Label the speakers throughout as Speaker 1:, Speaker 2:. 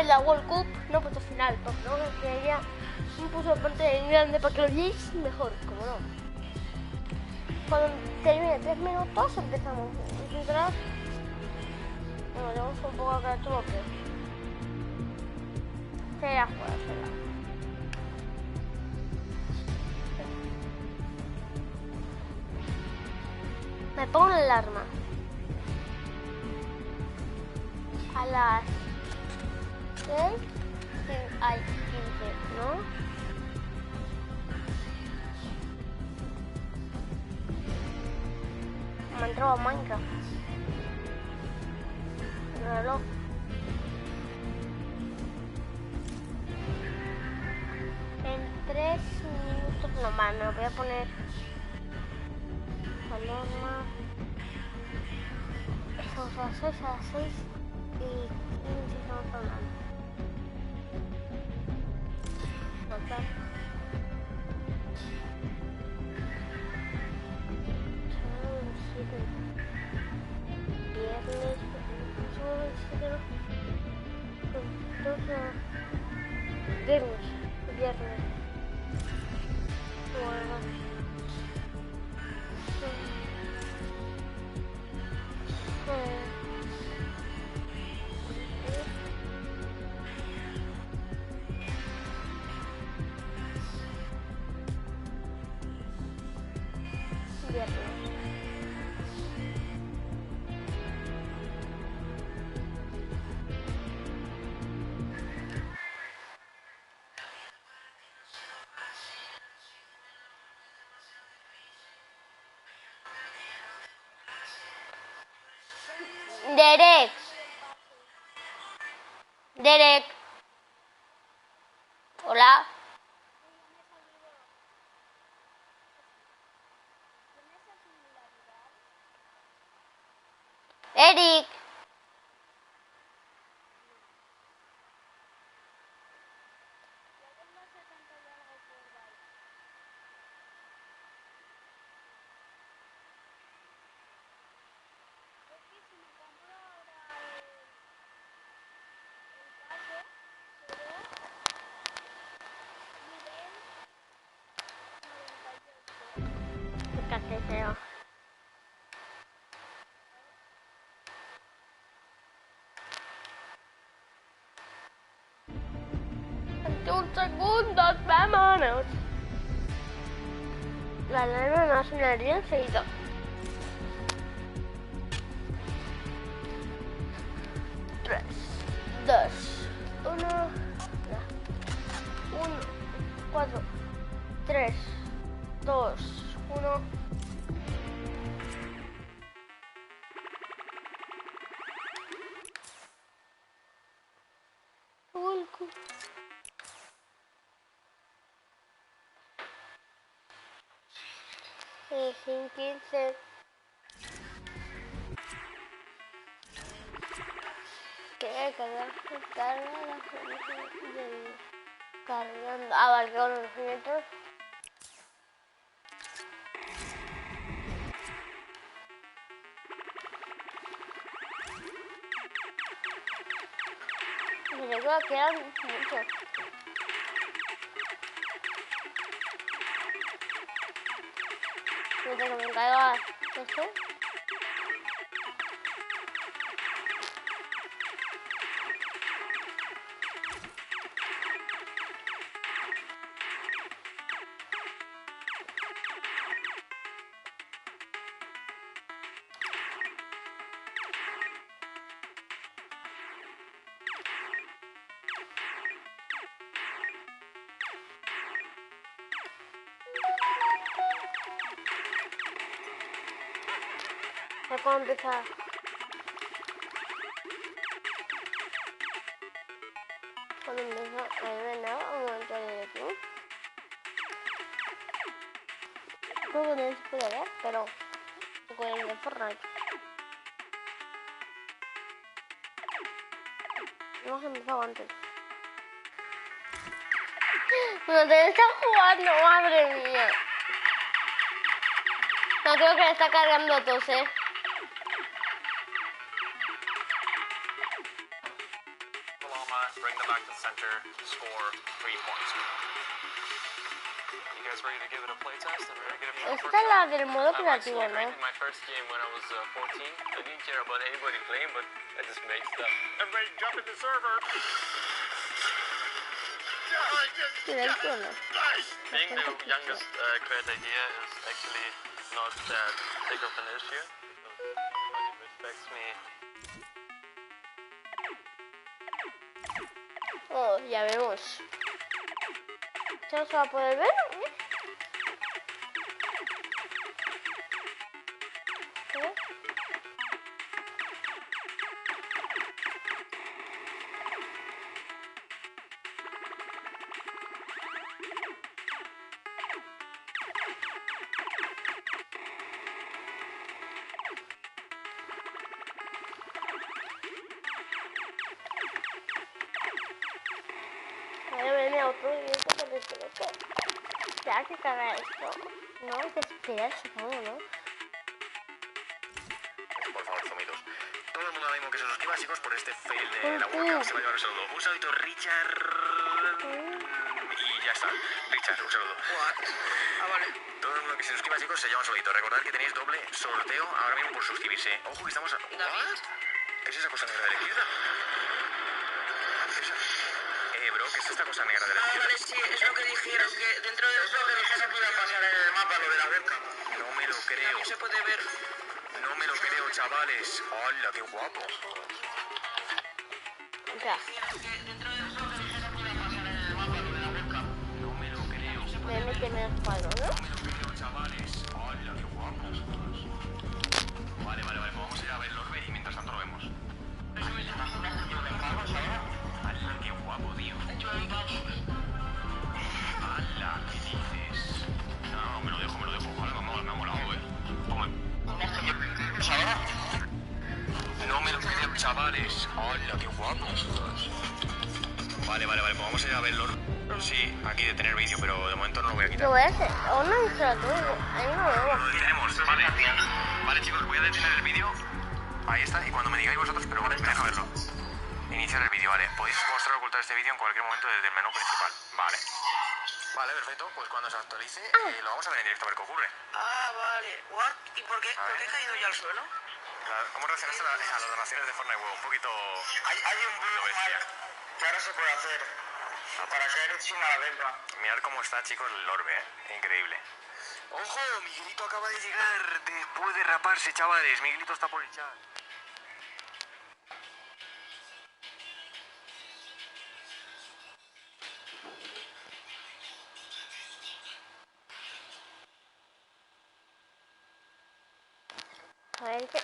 Speaker 1: poner la World Cup, no he puesto final, porque no quería un puso pantalla en grande para que lo veáis mejor, como no. Cuando termine 3 minutos empezamos. Mientras, bueno, tenemos un poco acá el choque. Será fuera, será. Me pongo la alarma a las 6, hay 15, ¿no? Me ha entrado a Minecraft. El reloj. En 3 minutos nomás me voy a poner alarma. Estamos a las 6 y 15 estamos hablando. Total. Viernes, viernes. Derek. Hola. Eric. Feo. En 21 segundos, vámonos. La alarma no sonaría enseguida. Tres, dos, uno, 4, 3, 2, 1. Sin 15. ¿Qué? Cargando. Ah, vale, con los metros. Me recuerdo que eran muchos. Mientras que me caiga esto. ¿Cómo empezar? Cuando empezó, ahí me da un momento de YouTube. Creo que no se puede ver, pero con el de Fortnite. Hemos empezado antes. No te está jugando, madre mía. No creo que le está cargando tos,
Speaker 2: bring them back to the center, score 3 points. You guys ready to give it a play test? And ready to give it
Speaker 1: Esta es la del modo
Speaker 2: I've
Speaker 1: creativo,
Speaker 2: actually
Speaker 1: ¿no?
Speaker 2: rated my first game when I was 14. I didn't care about anybody playing, but I just made stuff. Everybody jump in the server!
Speaker 1: Directo, ¿no?
Speaker 2: Being the youngest creator here is actually not that big of an issue. Everybody respects me.
Speaker 1: Oh, ya vemos. ¿Esto no se va a poder ver? ¿Eh? Ahora viene otro directo por el que ya que caga esto. No, hay que esperar, supongo, ¿no?
Speaker 3: Por favor, zumidos. Todo el mundo ahora mismo que se suscriba, chicos, por este fail de la webcam se va a llevar un saludo. Un saludito, Richard. Y ya está. Richard, un saludo.
Speaker 4: Ah, vale.
Speaker 3: Todo el mundo que se suscriba, chicos, se lleva un saludito. Recordad que tenéis doble sorteo ahora mismo por suscribirse. Ojo que estamos a...
Speaker 4: David.
Speaker 3: ¿Qué es esa cosa negra de la izquierda? ¿Qué es eso? Bro, ¿qué es esta cosa negra de la
Speaker 4: Ah,
Speaker 3: izquierda?
Speaker 4: vale, sí, es lo que dijeron, que dentro del juego
Speaker 3: que se pueda pasar en el mapa, lo de la webcam. No me lo creo.
Speaker 4: también se puede ver.
Speaker 3: No me lo creo, chavales. ¡Hola, qué guapo!
Speaker 1: Ya,
Speaker 4: Que dentro del juego
Speaker 3: No me lo creo.
Speaker 1: me meten en el cuadro, ¿no?
Speaker 3: No me lo creo, chavales. ¡Hola, qué guapos! Vale, vamos a ir a ver el orbe y mientras tanto lo vemos. ¡Hala, qué guapo, tío! ¡Hala, qué dices! No, me lo dejo. Vale, me ha molado, Toma. No me lo creo, chavales. ¡Hala, qué guapos! Vale, pues vamos a ir a ver el orbe. Sí, aquí de tener vídeo, pero de momento no lo voy a quitar.
Speaker 1: Lo voy a hacer. O no entra tú. Ahí no lo veo.
Speaker 3: Lo detenemos, vale. Vale, chicos, voy a detener el vídeo. Ahí está, y cuando me digáis vosotros, pero vale, deja verlo. Iniciar el vídeo, vale. Podéis mostrar o ocultar este vídeo en cualquier momento desde el menú principal. Vale. Vale, perfecto. Pues cuando se actualice, lo vamos a ver en directo a ver qué ocurre.
Speaker 4: Ah, vale. What? ¿Y por qué he caído ya al suelo?
Speaker 3: ¿Cómo reaccionaste a las donaciones de Fortnite WoW? Un poquito...
Speaker 5: Hay un bug
Speaker 3: bestia.
Speaker 5: que ahora se puede hacer para caer sin a la venta.
Speaker 3: Mirad cómo está, chicos, el orbe, Increíble. ¡Ojo! Miguelito acaba de llegar después de raparse, chavales. Miguelito está por el chat.
Speaker 1: A ver qué.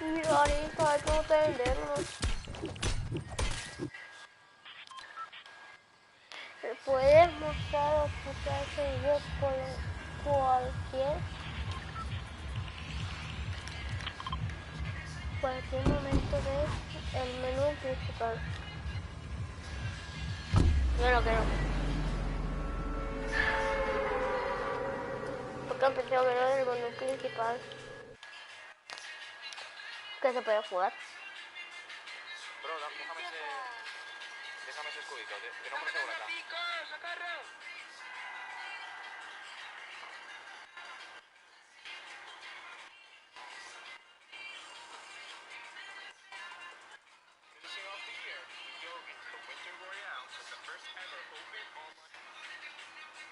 Speaker 1: Mira, ahorita hay que entenderlo. ¿Puedes mostrar o ocultar ese video por cualquier momento del menú principal? Bueno, que no. Porque empecé a ver el menú principal. Que se puede jugar.
Speaker 3: Bro, déjame ese escudito, que no me aseguro acá.
Speaker 2: Finishing off the year, we go into the Winter Royale with the first ever open online.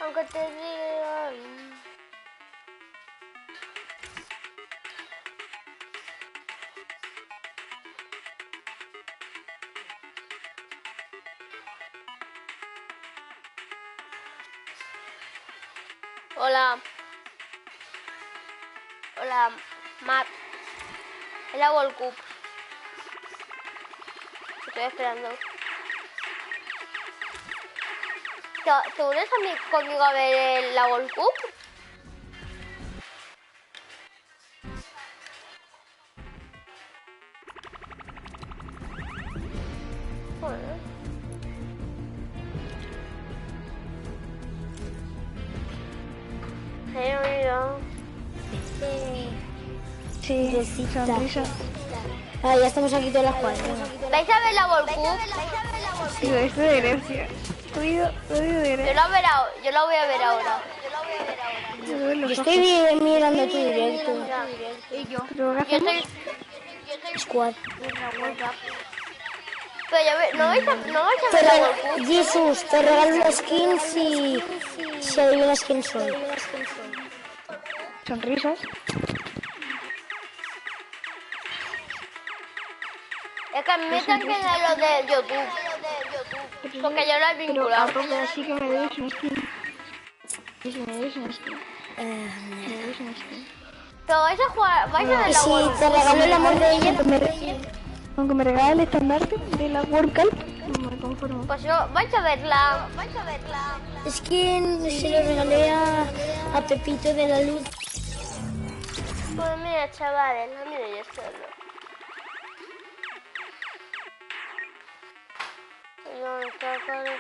Speaker 1: Aunque te digan. Hola. Hola, Matt. Es la World Cup. Estoy esperando. ¿Te unes conmigo a ver la World Cup? Bueno.
Speaker 6: Sí, sonrisa. Ah, ya estamos aquí todas las cuatro.
Speaker 1: ¿Vais a ver la World Cup?
Speaker 6: Digo, esto de Grecia. Ruido de Grecia.
Speaker 1: Yo la voy a ver ahora.
Speaker 6: Yo
Speaker 1: Yo
Speaker 6: estoy mirando tu directo.
Speaker 1: Y yo.
Speaker 6: ¿Pero qué hacemos? Squad.
Speaker 1: Pero no vais a
Speaker 6: Te
Speaker 1: ver la World Cup.
Speaker 6: Jesús, te regalo las skins si adivinas quién soy. Sonrisas.
Speaker 1: Es que a mí me están quedando los de YouTube. Porque yo lo he
Speaker 6: Pero
Speaker 1: vinculado.
Speaker 6: tampoco así que me debes un skin. Y si me debes un skin. Me debes un skin.
Speaker 1: Pero vais a jugar, vais a ver
Speaker 6: Y
Speaker 1: la
Speaker 6: si
Speaker 1: World Cup.
Speaker 6: te regalo el amor de ella, aunque me regale el estandarte de la World Cup, no me conformo.
Speaker 1: Pues yo, vais a verla.
Speaker 6: Skin se lo regalé a Pepito de la Luz.
Speaker 1: Pues mira, chavales, no mire yo solo. ¿Dónde está el padre?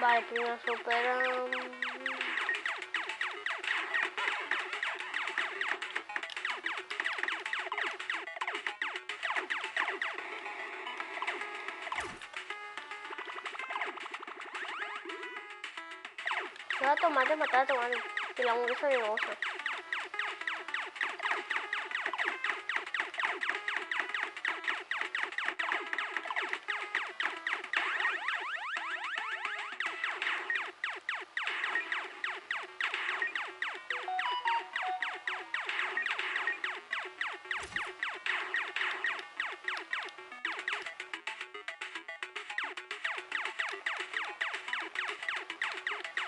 Speaker 1: Vale, primero superan. Matar tomate. Que la hamburguesa de negocio.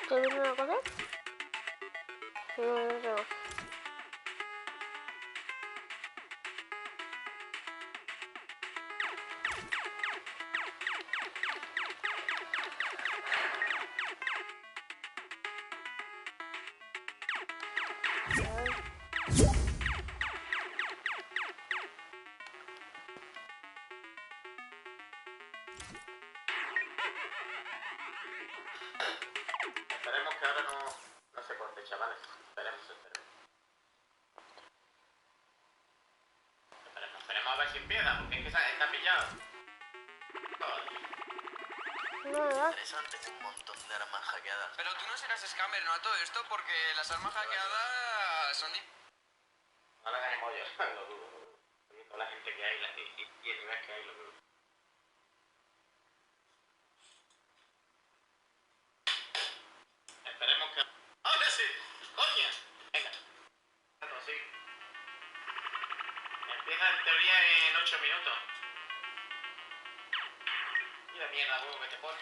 Speaker 1: ¿Te viene una cosa? No.
Speaker 3: Esperemos que ahora no se corte, chavales. Esperemos. Esperemos a ver si empieza, porque es que está pillado.
Speaker 1: Nada.
Speaker 2: Interesante, un montón de armas hackeadas.
Speaker 3: Pero tú no serás scammer, ¿no? A todo esto, porque las armas hackeadas son... No le den mollos, lo dudo. Viendo la gente que hay y el nivel que hay, lo dudo. Esperemos que... ¡Ahora sí! ¡Coño! Venga. Sí. Empieza en teoría en 8 minutos. Mira mierda, huevo que te pone.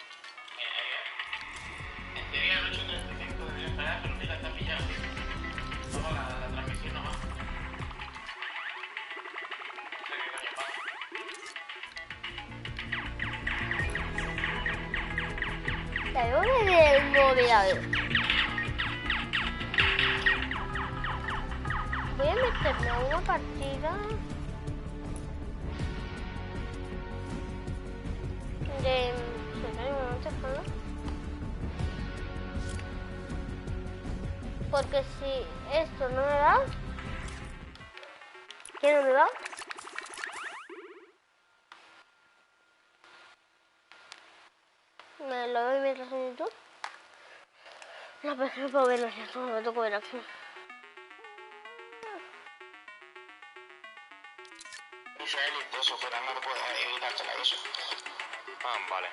Speaker 3: En teoría en 8:35 debería esperar, pero mira, está pillado. Solo la transmisión nomás. No sé qué coño pasa.
Speaker 1: ¿De dónde el novedad? Voy a meterme a una partida de... Porque si esto no me da... ¿Qué no me da? Me lo doy mientras en YouTube. No, pero no puedo verlo, ya no me toco ver aquí.
Speaker 5: Dice Elite eso, pero no puedes evitártela eso.
Speaker 3: Ah, vale.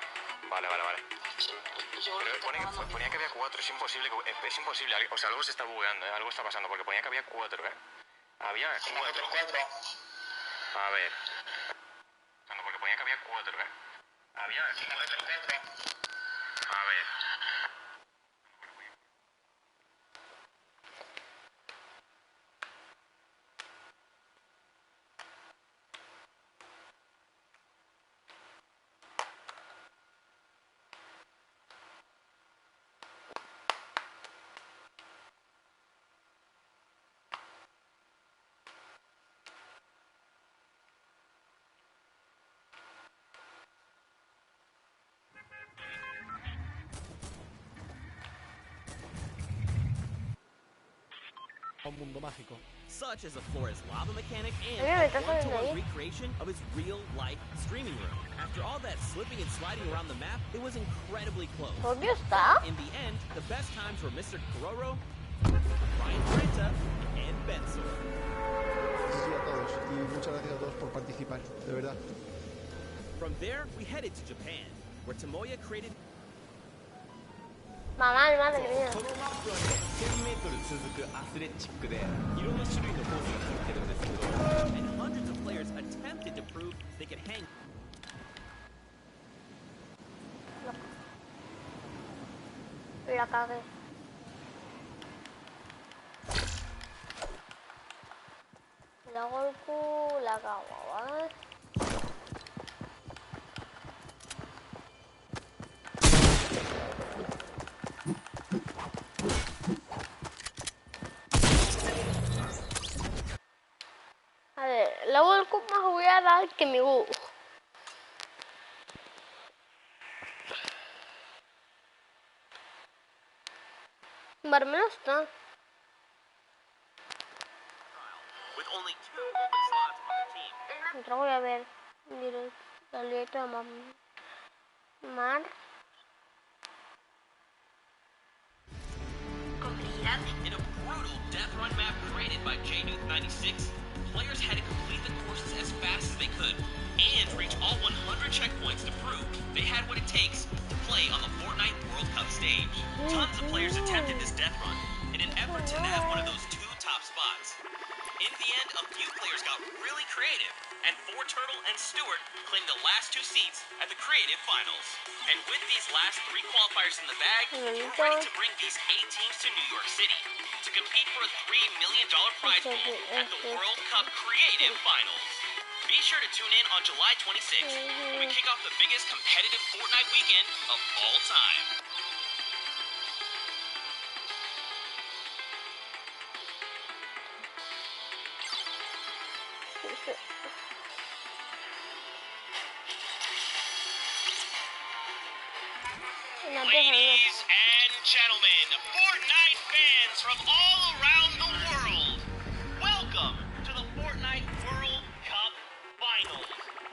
Speaker 3: Pero ponía que había 4, es imposible, o sea, algo se está bugueando, algo está pasando, porque ponía que había 4, Había 4.
Speaker 5: Nosotros 4.
Speaker 3: A ver. que había 4, ¿eh? Había 4. A ver.
Speaker 7: Un mundo mágico.
Speaker 8: Such as a Flores lava mechanic and
Speaker 1: Mira, me
Speaker 8: a
Speaker 1: está saliendo
Speaker 8: one-to-one
Speaker 1: ahí.
Speaker 8: recreation of its real-life streaming room. After all that slipping and sliding around the map, it was incredibly close.
Speaker 1: ¿Dónde está?
Speaker 8: In the end, the best times were Mr. Kororo, Ryan Frenta, and Bensor.
Speaker 7: Sí, a todos. Y muchas gracias a todos por participar, de verdad.
Speaker 8: From there, we headed to Japan, where Tomoya created
Speaker 1: Mamá, madre mía.
Speaker 9: このマップはね 1000m 続くアスレチックでいろんな種類のコースが入ってるんですけど
Speaker 8: and hundreds of players attempted to prove they could hang.
Speaker 1: La cagué. Le hago el cu, la cago, ¿vale? A ver, le hago el cu más voy a dar que mi gu. Barmelo está.
Speaker 8: With only 2 open slots on their team.
Speaker 1: Otra voy a ver. Directo a Mar.
Speaker 8: In a brutal death run map created by JNuke96, players had to complete the courses as fast as they could and reach all 100 checkpoints to prove they had what it takes to play on the Fortnite World Cup stage. Tons of players attempted this death run in an effort to nab one of those 2 top spots. In the end, a few players got really creative, and 4Turtle and Stewart claimed the last 2 seats at the Creative Finals. And with these last 3 qualifiers in the bag, we're ready to bring these 8 teams to New York City to compete for a $3 million prize pool at the World Cup Creative Finals. Be sure to tune in on July 26th when we kick off the biggest competitive Fortnite weekend of all time. Ladies and gentlemen, Fortnite fans from all around the world, welcome to the Fortnite World Cup Finals.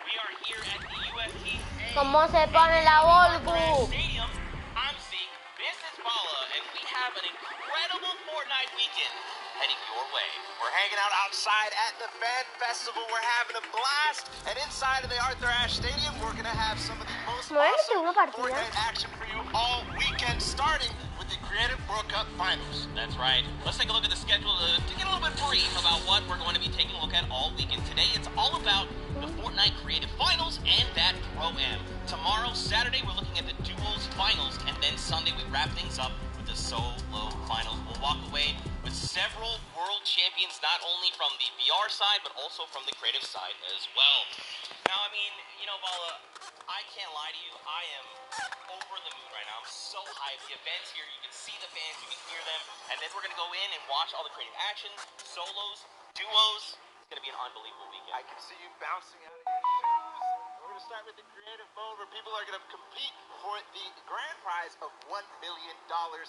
Speaker 8: We are here at the UFC
Speaker 1: ¿Cómo se pone la Volcu?
Speaker 8: Stadium. I'm Zeke, this is Bala, and we have an incredible Fortnite weekend heading your way.
Speaker 3: We're hanging out outside at the Fan Festival. We're having a blast. And inside of the Arthur Ashe Stadium, we're going to have some of the most
Speaker 1: ¿No eres
Speaker 3: awesome
Speaker 1: una partida?
Speaker 3: Fortnite action for you all weekend, starting with the Creative World Cup Finals.
Speaker 8: That's right. Let's take a look at the schedule to get a little bit brief about what we're going to be taking a look at all weekend. Today, it's all about the Fortnite Creative Finals and that Pro-Am. Tomorrow, Saturday, we're looking at the Duos Finals, and then Sunday, we wrap things up with the Solo Finals. We'll walk away with several world champions, not only from the VR side, but also from the creative side as well. Now, I mean, you know, Bala, I can't lie to you. I am over the moon right now. I'm so hyped. The event's here. You can see the fans. You can hear them. And then we're going to go in and watch all the creative actions, solos, duos. It's going to be an unbelievable weekend.
Speaker 3: I can see you bouncing out of your shoes. We're going to start with the creative mode where people are going to compete for the grand prize of $1 million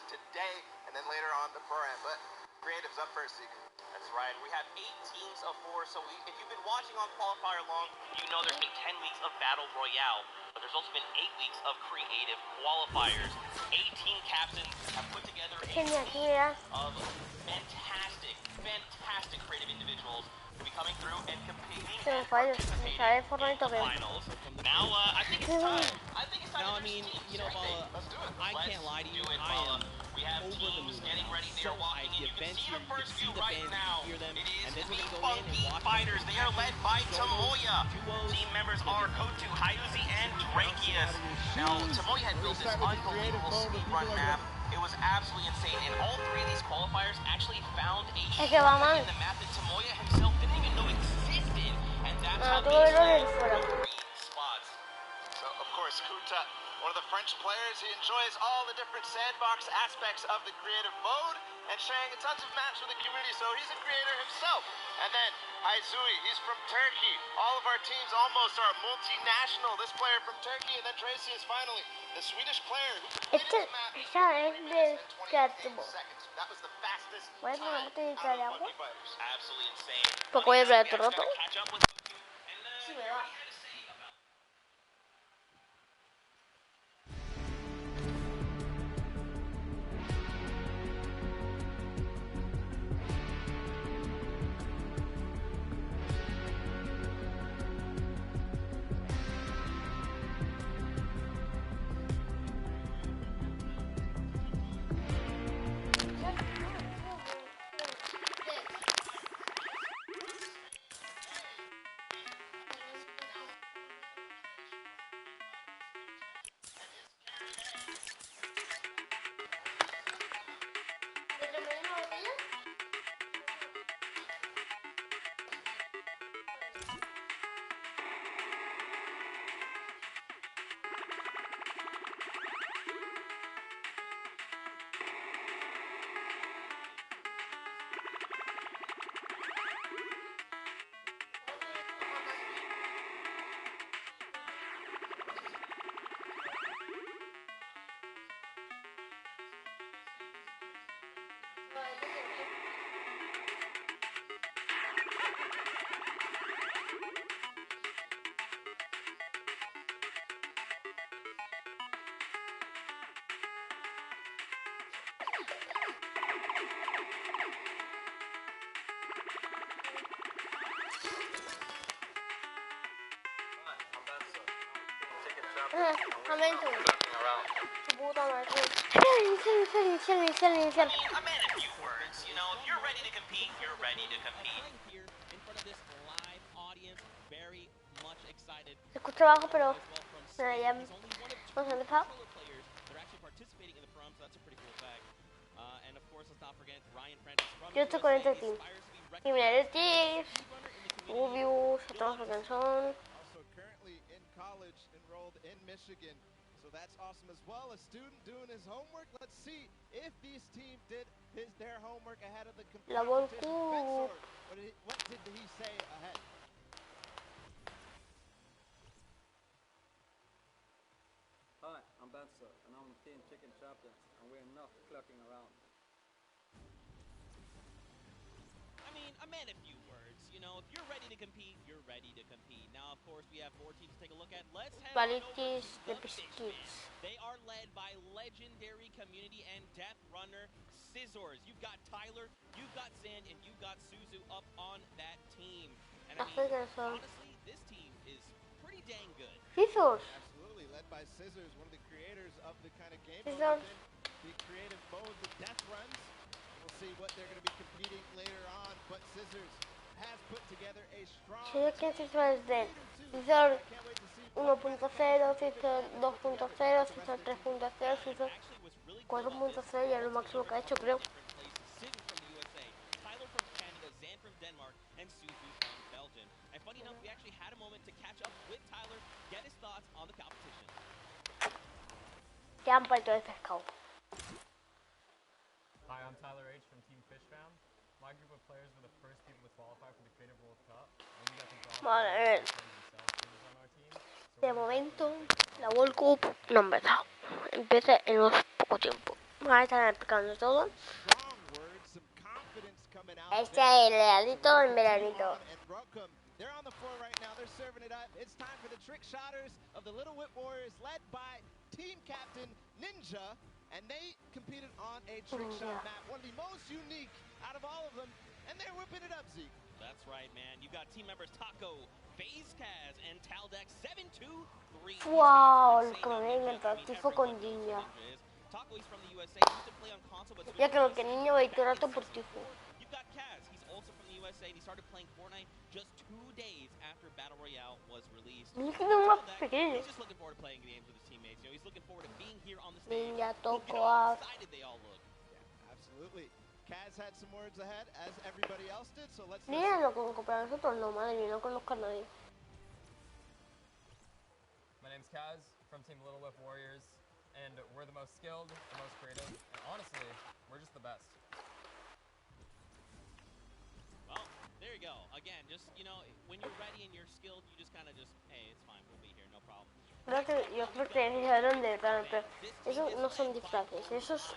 Speaker 3: today, and then later on the Pro-Am. But creative's up first, Zeke.
Speaker 8: That's right. We have 8 teams of 4. So if you've been watching on Qualifier long, you know there's been 10 weeks of Battle Royale, but there's also been 8 weeks of creative qualifiers. 18 captains have put together a team of fantastic creative individuals to be coming through and competing and participating in the finals. Now, I think it's time.
Speaker 9: Now, I mean, you know, Bala,
Speaker 8: Let's do it.
Speaker 9: I can't lie to you.
Speaker 8: Do it,
Speaker 9: I
Speaker 8: Bala.
Speaker 9: am
Speaker 8: We have
Speaker 9: over the
Speaker 8: teams
Speaker 9: moon.
Speaker 8: getting ready. They
Speaker 9: So
Speaker 8: are walking
Speaker 9: hyped.
Speaker 8: in.
Speaker 9: The
Speaker 8: You can see the first view right now. It is the Funky Fighters. They are led by Tomoya. Team members are Kotu, Hayuzi, and Drakius. Now, Tomoya had built this unbelievable speedrun map. It was absolutely insane, and all three of these qualifiers actually found a shortcut in the map that Tomoya himself didn't even know existed, and that's how they stole 3 spots.
Speaker 10: So, of course, Kuta, one of the French players, he enjoys all the different sandbox aspects of the creative mode and sharing tons of maps with the community, so he's a creator himself. And then Haizui, he's from Turkey. All of our teams almost are multinational. This player from Turkey, and then Tracy is finally the Swedish player who completed the map in 28 seconds. That was the fastest time out of Funky Fighters.
Speaker 8: Absolutely insane.
Speaker 1: Poco voy a hablar todo el rato.
Speaker 8: Catch up with Kotu, and
Speaker 1: Sí, me va. Momento. Puta madre.
Speaker 8: a man of few words. You know, if you're ready to compete, you're ready to compete.
Speaker 9: Here in front of this live audience, very much excited.
Speaker 1: Se escucha abajo, pero nada, ya hemos empezado.
Speaker 9: They're actually participating in the prom, so that's a pretty cool fact. And of course, let's not forget Ryan Francis from
Speaker 1: Yo estoy con este team. Y mira, el team, Rubius, todos los que son.
Speaker 7: Also currently in college, enrolled in Michigan. So that's awesome as well. A student doing his homework. Let's see if these teams did their homework ahead of the
Speaker 1: La
Speaker 7: competition.
Speaker 1: Volcoup.
Speaker 7: What did he say ahead?
Speaker 11: Hi, I'm Benzo, and I'm Team Chicken Champions, and we're not clucking around.
Speaker 9: I mean, a man of few words. You know, if you're ready to compete, you're ready to compete. Now, of course, we have 4 teams to take a look at. Let's head on over
Speaker 1: Palitis
Speaker 9: to
Speaker 1: de
Speaker 9: the big
Speaker 1: biscuits.
Speaker 9: man. They are led by legendary community and death runner Scissors. You've got Tyler, you've got Zan, and you've got Suzu up on that team. And I mean, honestly, this team is pretty dang good.
Speaker 1: Scissors.
Speaker 7: Absolutely, led by Scissors, one of the creators of the kind of game
Speaker 1: Scissors.
Speaker 7: the creative mode, the death runs. We'll see what they're going to be competing later on, but Scissors has put together a strong
Speaker 1: Sé que Scissors es de Scissors 1.0, Scissors 2.0, Scissors 3.0, Scissors 4.0 y es lo máximo que ha hecho, creo.
Speaker 9: Scissors from the USA, Tyler from Canada, Zan from Denmark, and Suzu from Belgium. And funny enough, we actually had a moment to catch up with Tyler, get his thoughts on the competition.
Speaker 1: Ya han vuelto de pescado.
Speaker 12: Hi, I'm Tyler H. from Team Fishbound. My group of players were the first people to qualify for the Creative World Cup, and we got to draw
Speaker 1: Vale,
Speaker 12: on our team.
Speaker 1: de momento la World Cup no empieza. Empieza en unos poco tiempo. Ahora están explicando todo. Este es el heladito en veranito.
Speaker 7: They're on the floor right now. They're serving it up. It's time for the trick shotters of the Little Whip Warriors, led by team captain Ninja, and they competed on a trick shot map, one of the most unique out of all of them, and they're whipping it up, Zeke.
Speaker 9: That's right, man. You've got team members Taco, FaZe Kaz, and Taldex 7-2-3.
Speaker 1: Wow, lo que me había inventado, tifo con Ninja.
Speaker 9: Taco, he's from the USA. He used to play on console, but
Speaker 1: Ya creo que el niño va todo el rato por ti.
Speaker 9: you've got Kaz. He's also from the USA, and he started playing Fortnite just 2 days after Battle Royale was released.
Speaker 1: He's just
Speaker 9: looking forward to playing games with his teammates. You know, he's looking forward to being here on the stage.
Speaker 1: Ninja
Speaker 9: Look
Speaker 1: Toco
Speaker 9: how excited they all look.
Speaker 7: Yeah, absolutely. Kaz had some words ahead, as everybody else did, so let's
Speaker 1: Mira lo que comprar nosotros, no, madre mía, no conozco a nadie.
Speaker 12: My name's Kaz from Team Little Whip Warriors, and we're the most skilled, the most creative, and honestly, we're just the best.
Speaker 9: Well, there you go. Again, just, you know, when you're ready and you're skilled, you just kind of just, hey, it's fine, we'll be here, no problem.
Speaker 1: Yo creo que fijaron de verdad, pero esos no son disfraces, eso es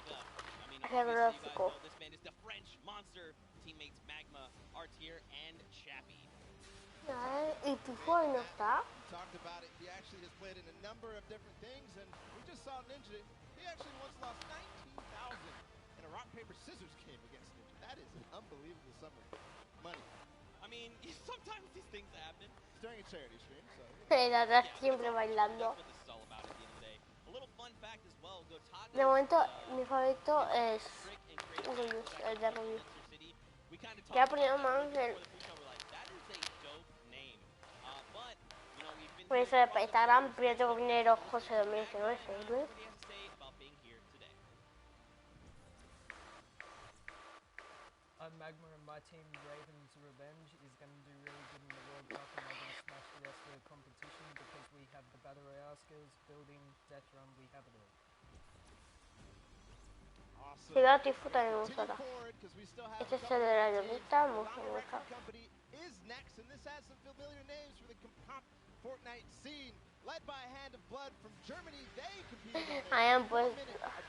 Speaker 1: geográfico.
Speaker 9: This man is the French monster. Teammates Magma, Artier, and Chappie.
Speaker 1: ¿Y Tifo no está?
Speaker 7: Talked about it. He actually has played in a number of different things, and we just saw Ninja. He actually once lost 19,000 in a rock paper scissors game against Ninja. That is an unbelievable sum of money.
Speaker 9: I mean, sometimes these things happen.
Speaker 7: It's during a charity stream, so.
Speaker 1: La verdad, siempre bailando.
Speaker 9: That's what this is all about at the end of the day. A little fun fact as well. Gotaku,
Speaker 1: De momento, mi favorito es Rubius, el de Rubius. Ya ponieron más el... Por eso de Instagram, Prieto Combinero, José 2019, Facebook.
Speaker 12: Magma and my team, Raven's Revenge, is going to do really good in the World Cup, and we're going to smash the rest of the competition because we have the Battle Royale skills, building, death run, we have it all.
Speaker 7: Awesome.
Speaker 1: Si veo a Tifo también me gustará. Este es el de la llovita, me gusta.
Speaker 7: Is next, and this has some familiar names for the Fortnite scene. Led by a Hand of Blood from Germany, they competed
Speaker 1: Hayan pues,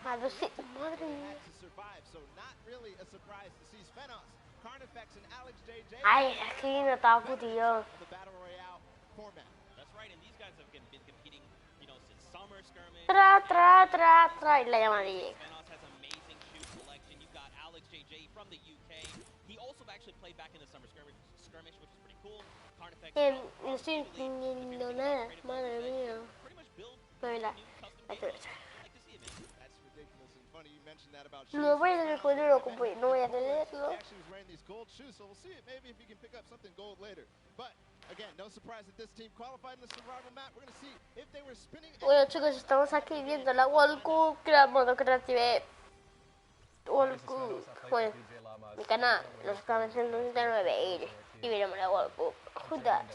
Speaker 1: a ver si, madre mía.
Speaker 7: to survive, so not really a surprise to see Svenos, Carnifex, and Alex JJ.
Speaker 1: Ay, aquí no estaba tío.
Speaker 7: The Battle Royale format.
Speaker 9: That's right, and these guys have been competing, you know, since summer skirmish.
Speaker 1: Y la llama DJ.
Speaker 9: Svenos has amazing shoot selection. You've got Alex JJ from the UK. He also actually played back in the summer skirmish, which is pretty cool. Carnifex.
Speaker 1: No estoy entendiendo nada, madre mía. Mira, no voy a leer el loco, no voy a leerlo.
Speaker 7: Actually was wearing these gold shoes, so we'll see maybe if he can pick up something gold later. But again, no surprise that this team qualified in the survival map. We're going to see if they were spinning.
Speaker 1: Bueno chicos, estamos aquí viendo la World Cup, modo creative. World Cup, bueno, mi canal, los canales 199 y veremos la World Cup juntas.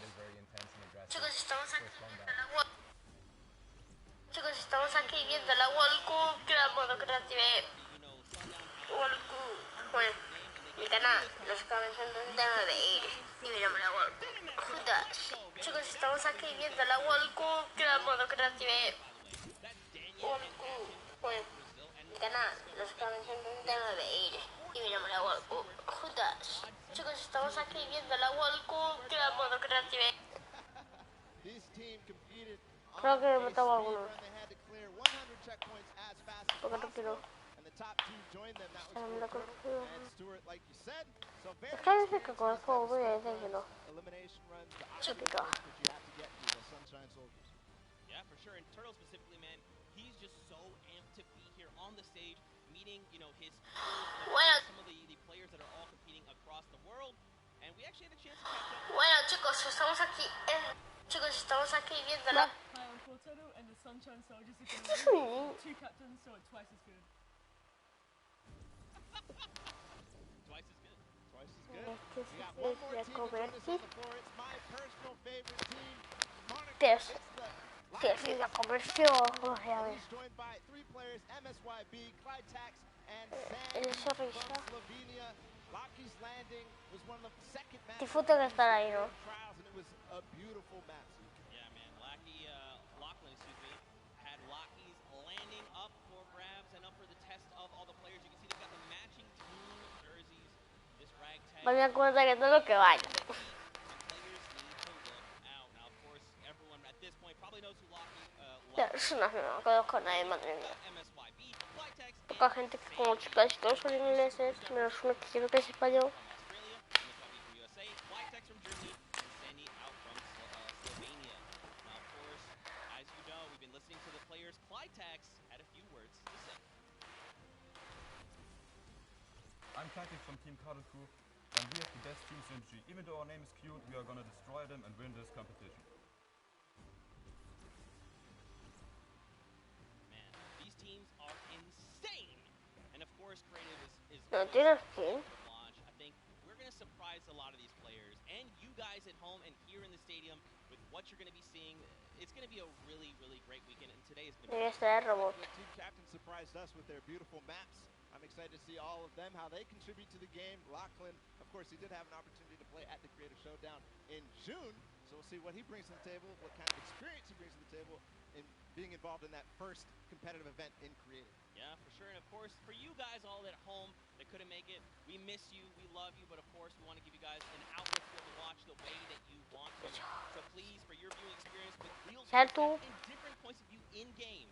Speaker 1: Chicos, estamos aquí viendo la World Cup. Chicos, estamos aquí viendo la World Cup, modo creative. World Cup, bueno, mi canal, los canales 199 y veremos la World Cup juntas. Chicos, estamos aquí viendo la World Cup, modo creative. World Cup, bueno, mi canal, los canales 199 y veremos la World Cup juntas. Chicos, estamos aquí viendo la World Cup, modo creative. Creo que me mataba alguno. Porque no quiero. Es que a veces que con el juego voy a decir que no. Chiquito.
Speaker 9: Yeah, for sure. And Turtle specifically, man, he's just so amped to be here on the stage, meeting, you know, his peers, some of the players that are all competing across the world. And we actually had a chance to catch up.
Speaker 1: Bueno, chicos, estamos aquí viendo la...
Speaker 13: Hi, I'm Cortado, and the Sunshine Soldiers are going to win. 2 captains, so it's twice as good.
Speaker 9: Twice as good.
Speaker 7: Twice as good. We got one more team to join us on the floor. It's my personal favorite team.
Speaker 1: Sí, la conversión,
Speaker 7: He's joined by 3 players, MSYB, Clyde Tax, and Sam from Slovenia. Lockheed's Landing was one of the second matches
Speaker 1: Disfruto de estar ahí, ¿no?
Speaker 7: trials, and it was a beautiful match.
Speaker 9: Yeah, man. Lachlan, had Lockheed's Landing up for grabs and up for the test of all the players. You can see they've got the matching team jerseys. This ragtag.
Speaker 1: Me acuerdo que todo lo que vaya.
Speaker 9: Players need to look out. Now, of course, everyone at this point probably knows who
Speaker 1: No conozco a nadie, madre mía.
Speaker 9: MSYB, Flytex,
Speaker 1: Poca gente que como chicas y todos son ingleses, menos uno que quiero que es español.
Speaker 9: USA, Flytex from Germany, and Sandy out from Slovenia. Now, of course, as you know, we've been listening to the players. Flytex had a few words to say.
Speaker 11: tactics from Team Cuddle Crew, and we have the best team synergy. Even though our name is cute, we are gonna destroy them and win this competition.
Speaker 9: Man, these teams are insane! And of course, Creative is
Speaker 1: No tienes skin.
Speaker 9: watch. I think we're going to surprise a lot of these players and you guys at home and here in the stadium with what you're going to be seeing. It's going to be a really, really great weekend, and today is going to be...
Speaker 7: The team captain surprised us with their beautiful maps. I'm excited to see all of them, how they contribute to the game. Lachlan, of course, he did have an opportunity to play at the Creative Showdown in June, so we'll see what he brings to the table, what kind of experience he brings to the table in being involved in that first competitive event in Creative.
Speaker 9: Yeah, for sure. And of course, for you guys all at home that couldn't make it, we miss you, we love you, but of course, we want to give you guys an outlet to be able to watch the way that you want to. So please, for your viewing experience with real and different points of view in-game,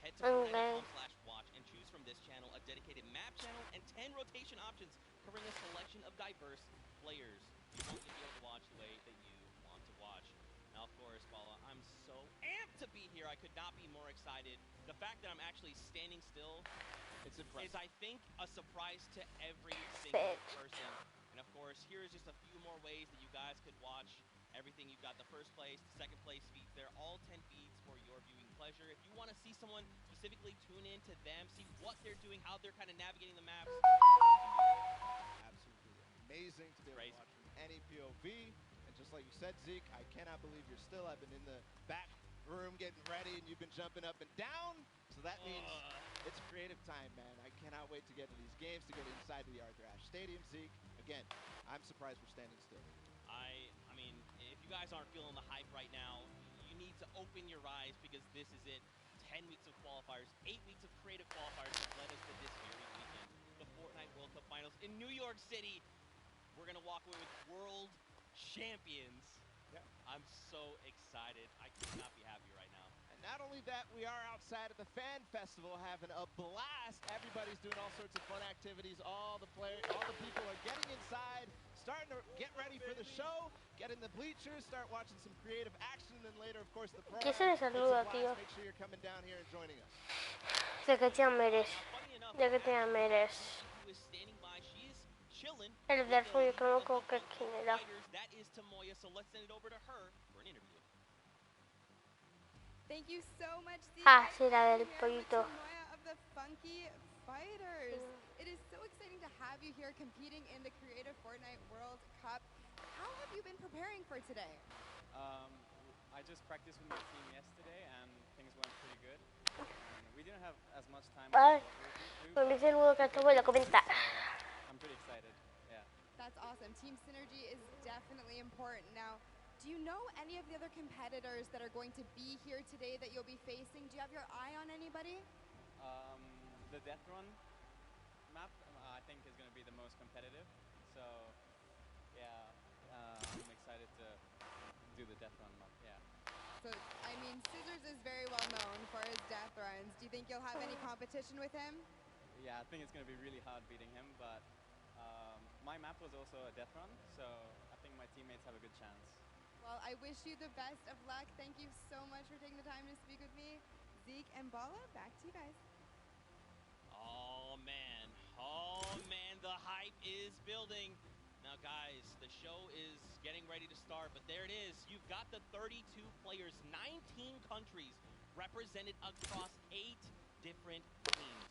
Speaker 9: head to Fortnite.com/watch and choose from this channel a dedicated map channel and 10 rotation options covering a selection of diverse players. You want to be able to watch the way that you want to watch. Now, of course, Bala, I'm so amped to be here. I could not be more excited. The fact that I'm actually standing still is, I think, a surprise to every single person. And of course, here is just a few more ways that you guys could watch everything. You've got the first place, the second place feeds. They're all 10 feeds for your viewing pleasure. If you want to see someone specifically, tune in to them, see what they're doing, how they're kind of navigating the maps.
Speaker 7: Absolutely amazing to be able to watch from any POV. And just like you said, Zeke, I cannot believe you're still. I've been in the back room getting ready, and you've been jumping up and down. So that means it's Creative time, man. I cannot wait to get to these games, to get inside the Arthur Ashe Stadium, Zeke. Again, I'm surprised we're standing still.
Speaker 9: I mean, if you guys aren't feeling the hype right now, you need to open your eyes because this is it. 10 weeks of qualifiers, 8 weeks of Creative qualifiers that led us to this very weekend. The Fortnite World Cup Finals in New York City. We're going to walk away with world champions.
Speaker 7: Yeah.
Speaker 9: I'm so excited. I could not be happier right now.
Speaker 7: And not only that, we are outside at the Fan Festival having a blast. Everybody's doing all sorts of fun activities. All the people are getting inside, starting to get ready for the show, get in the bleachers, start watching some creative action, and then later, of course, the pro.
Speaker 1: ¿Qué se le saluda, tío?
Speaker 7: Make sure you're coming down here and joining us.
Speaker 1: Ya que te ameres. Ya que te ameres. El del yo creo que quién era.
Speaker 9: That is Tamoya, so let's send it over to her for an interview.
Speaker 14: Thank you so much, Zeke.
Speaker 1: Ah, sí, la del pollito.
Speaker 14: Tamoya of the Funky Fighters. It is so exciting to have you here competing in the Creative Fortnite World Cup. How have you been preparing for today?
Speaker 11: I just practiced with my team yesterday and things went pretty good. We didn't have as much time.
Speaker 1: Me dice el nuevo que te voy a comentar.
Speaker 11: I'm pretty excited. Yeah.
Speaker 14: That's awesome. Team synergy is definitely important. Now, do you know any of the other competitors that are going to be here today that you'll be facing? Do you have your eye on anybody?
Speaker 11: The Death Run map, I think, is going to be the most competitive. So, yeah, I'm excited to do the Death Run map. Yeah.
Speaker 14: So, I mean, Scissors is very well known for his death runs. Do you think you'll have any competition with him?
Speaker 11: Yeah, I think it's going to be really hard beating him, but my map was also a death run, so I think my teammates have a good chance.
Speaker 14: Well, I wish you the best of luck. Thank you so much for taking the time to speak with me. Zeke and Bala, back to you guys.
Speaker 9: Oh, man, the hype is building. Now, guys, the show is getting ready to start, but there it is. You've got the 32 players, 19 countries represented across 8 different teams.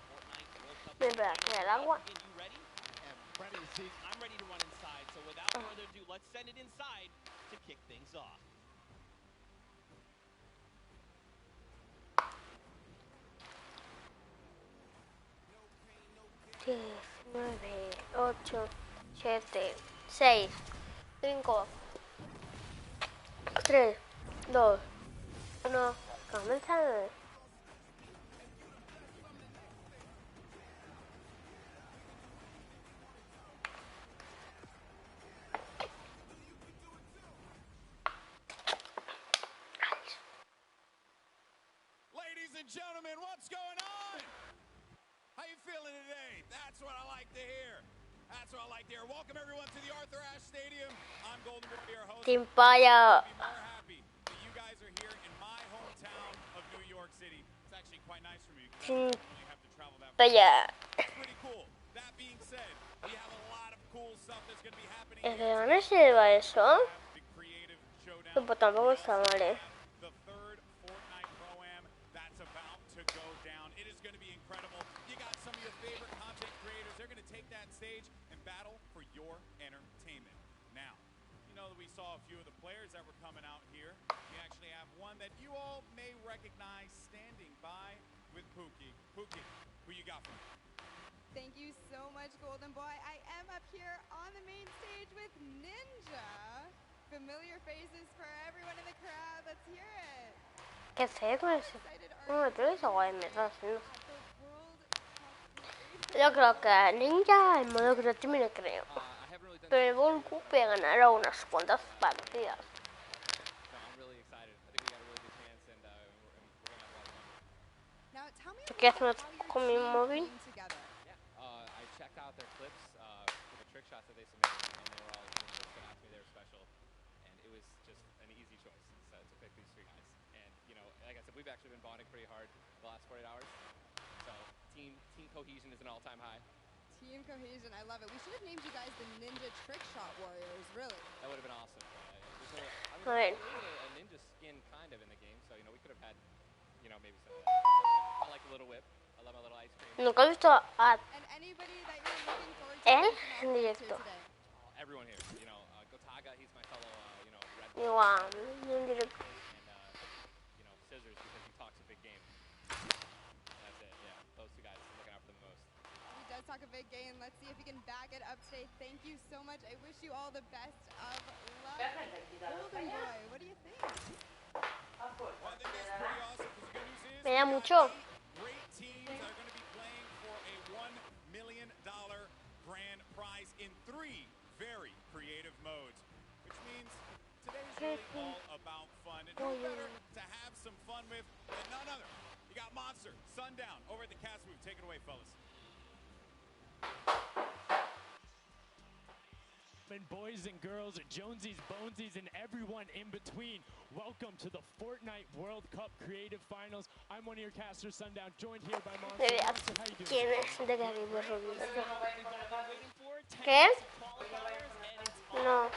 Speaker 9: Fortnite World Cup.
Speaker 1: ¿El agua?
Speaker 9: Are you ready? I'm ready to run inside, so without further ado, let's send it inside to kick things off.
Speaker 1: Diez, 9, 8, 7, 6, 5, 3, 2, 1, comenzamos.
Speaker 15: Ladies and gentlemen, what's going on? How you feeling today? That's what I like to hear. That's what I like to hear. Welcome everyone to the Arthur Ashe Stadium. I'm Golden Warrior host.
Speaker 1: Team Fire.
Speaker 15: I'm more happy that you guys are here in my hometown of New York City. It's actually quite nice for me because I don't really have to travel that far. It's pretty cool. That being said,
Speaker 1: ¿Es de dónde se lleva eso? Pues tampoco está mal, ¿eh?
Speaker 15: We saw a few of the players that were coming out here. We actually have one that you all may recognize standing by with Pookie. Pookie, who you got for me?
Speaker 14: Thank you so much, Golden Boy. I am up here on the main stage with Ninja. Familiar faces for everyone in the crowd. Let's hear it.
Speaker 1: ¿Qué sé? ¿Cómo me traes o me estás haciendo? Yo creo que Ninja, el modo gratis me lo creo. Pero el Volku voy a ganar a unas cuantas partidas. ¿Qué haces con mi móvil?
Speaker 11: I checked out their clips for the trick shots that they submitted, and they were all just asked me they were special, and it was just an easy choice to pick these three guys. And you know, like I said, we've actually been bonding pretty hard the last 48 hours. So team cohesion is an all-time high.
Speaker 14: Team cohesion, I love it. We should have named you guys the Ninja Trick Shot Warriors, really. That
Speaker 11: would have been awesome. There's a ninja skin kind of in the game, so you know we could have had, you know, maybe some of that. I like a little whip. I love my little ice cream.
Speaker 1: Nunca he visto a
Speaker 14: And anybody that you're looking forward to
Speaker 1: él en directo.
Speaker 11: Everyone here, you know, Gotaga, he's my fellow, you know, Red
Speaker 1: Bull. Igual, en directo.
Speaker 11: And you know, Scissors because he talks a big game. That's it. Yeah, those two guys looking out for the most.
Speaker 14: He does talk a big game. Let's see if he can back it up today. Thank you so much. I wish you all the best of luck. Golden Boy, what do you think?
Speaker 1: Me da mucho.
Speaker 15: Great teams are going to be playing for a $1 million grand prize in 3 very creative modes, which means today's really all about fun. And who better to have some fun with than none other? You got Monster, Sundown, over at the Cast Move. Take it away, fellas.
Speaker 16: Boys and girls, Jonesies, Bonesies, and everyone in between. Welcome to the Fortnite World Cup Creative Finals. I'm one of your casters, Sundown, joined here by Monster. Monster, how you doing?
Speaker 1: ¿Quién es de Caribe Rubio? ¿Qué? No.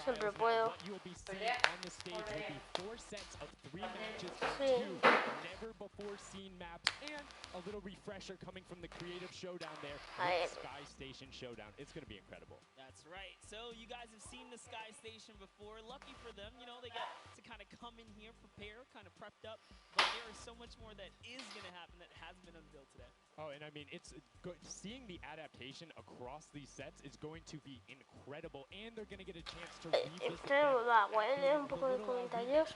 Speaker 1: Siempre puedo.
Speaker 16: You will be seeing on the stage will be 4 sets of 3 matches, 2 never before seen maps, and a little refresher coming from the Creative Showdown there, Sky Station Showdown. It's going to be incredible.
Speaker 9: That's right. So you guys have seen the Sky Station before. Lucky for them, you know, they get to kind of come in here, prepare, kind of prepped up. But there is so much more that is going to happen that hasn't been unveiled today.
Speaker 16: Oh, and I mean, it's seeing the adaptation across these sets is going to be incredible, and they're going to get a chance to revisit
Speaker 1: un poco de comentarios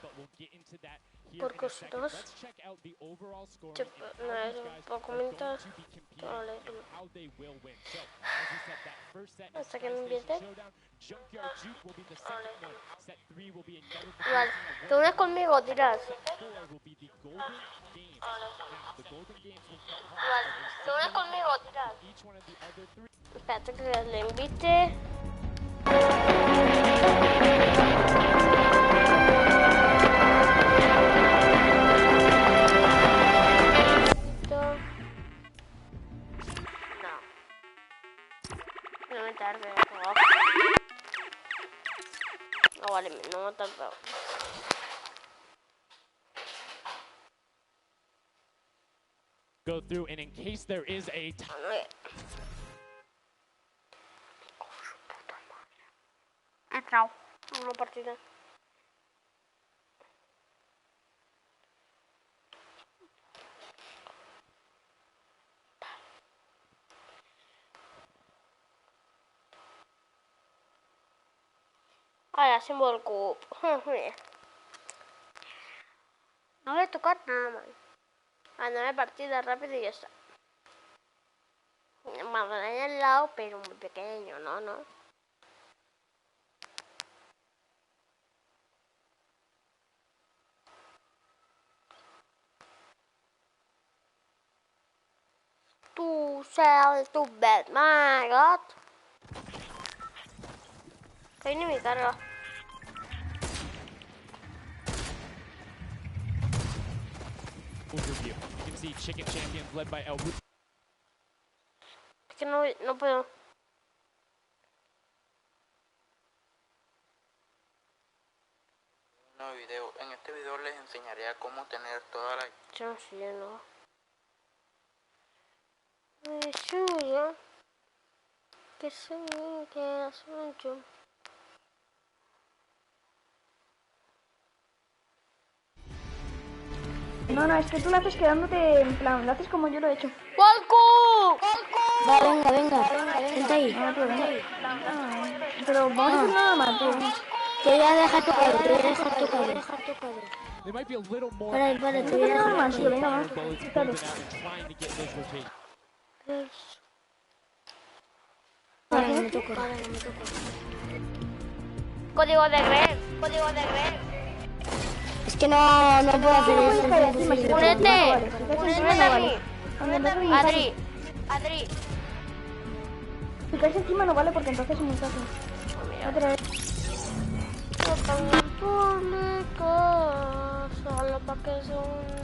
Speaker 1: porque vosotros por comentarios hasta que me invierten. Vale, te unes conmigo, tiras. Vale, te unes conmigo, tiras. Espérate que le invite. No me tarde. No vale, no me tarde.
Speaker 16: Go through, and in case there is a
Speaker 1: entrado una partida. Ahora símbolo cup. No voy a tocar nada más. Ganar partida rápido y ya está. Me van a al lado, pero muy pequeño, ¿no? Tu sell tu bed, my god. Que viene mi carga.
Speaker 16: Overview. You can see Chicken Champions led by El.
Speaker 1: que no puedo.
Speaker 17: No video. En este video les enseñaré a cómo tener toda la...
Speaker 1: Yo no sé, no. Me suyo. Que soy, que soy yo.
Speaker 6: No, es que tú lo haces quedándote en plan, lo haces como yo lo he hecho.
Speaker 1: ¡Walco!
Speaker 18: Va, venga. Vente ahí.
Speaker 6: Pero vamos a hacer nada más, tío.
Speaker 18: Te voy a dejar tu cuadro, Vale, te voy a dejar
Speaker 6: más, tío, venga, más.
Speaker 18: Vale, no me toca.
Speaker 1: Código de Greg.
Speaker 18: Es que no puedo hacer eso.
Speaker 1: Únete a mí. Adri.
Speaker 6: Si caes encima no vale porque entonces es muy fácil. Otra vez.
Speaker 1: Público, solo para que son.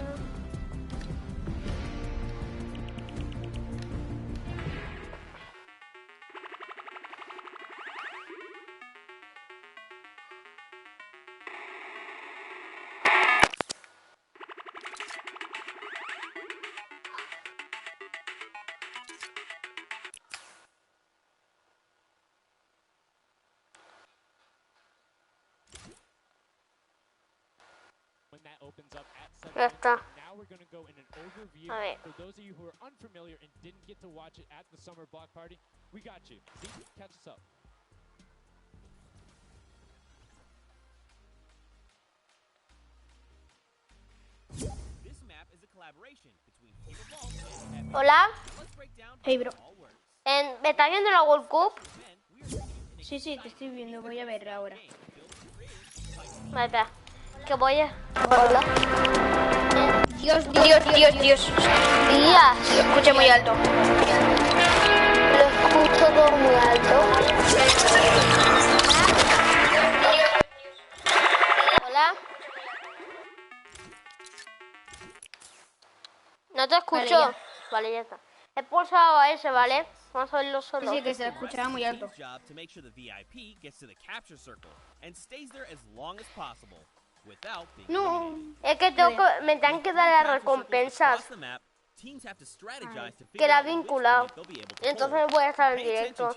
Speaker 1: Ya está. A ver.
Speaker 16: For those of you who are unfamiliar and didn't get to watch it at the summer block party, we got you. See, catch us up.
Speaker 8: This map is a collaboration between FIBA and
Speaker 1: Hola.
Speaker 6: Hey, bro.
Speaker 1: ¿Me estás viendo la World Cup?
Speaker 6: Sí, te estoy viendo, voy a ver ahora.
Speaker 1: Vale, espera. Que voy a...
Speaker 6: Hola.
Speaker 1: Dios. Tía,
Speaker 6: lo escuché muy alto.
Speaker 1: Lo escucho todo muy alto. Hola. No te escucho. Vale, ya está. He pulsado a ese, ¿vale? Vamos a verlo solo.
Speaker 6: Sí, que se escuchará muy alto.
Speaker 1: No, es que me tengo que dar las recompensas que la he vinculado. Entonces voy a estar en directo.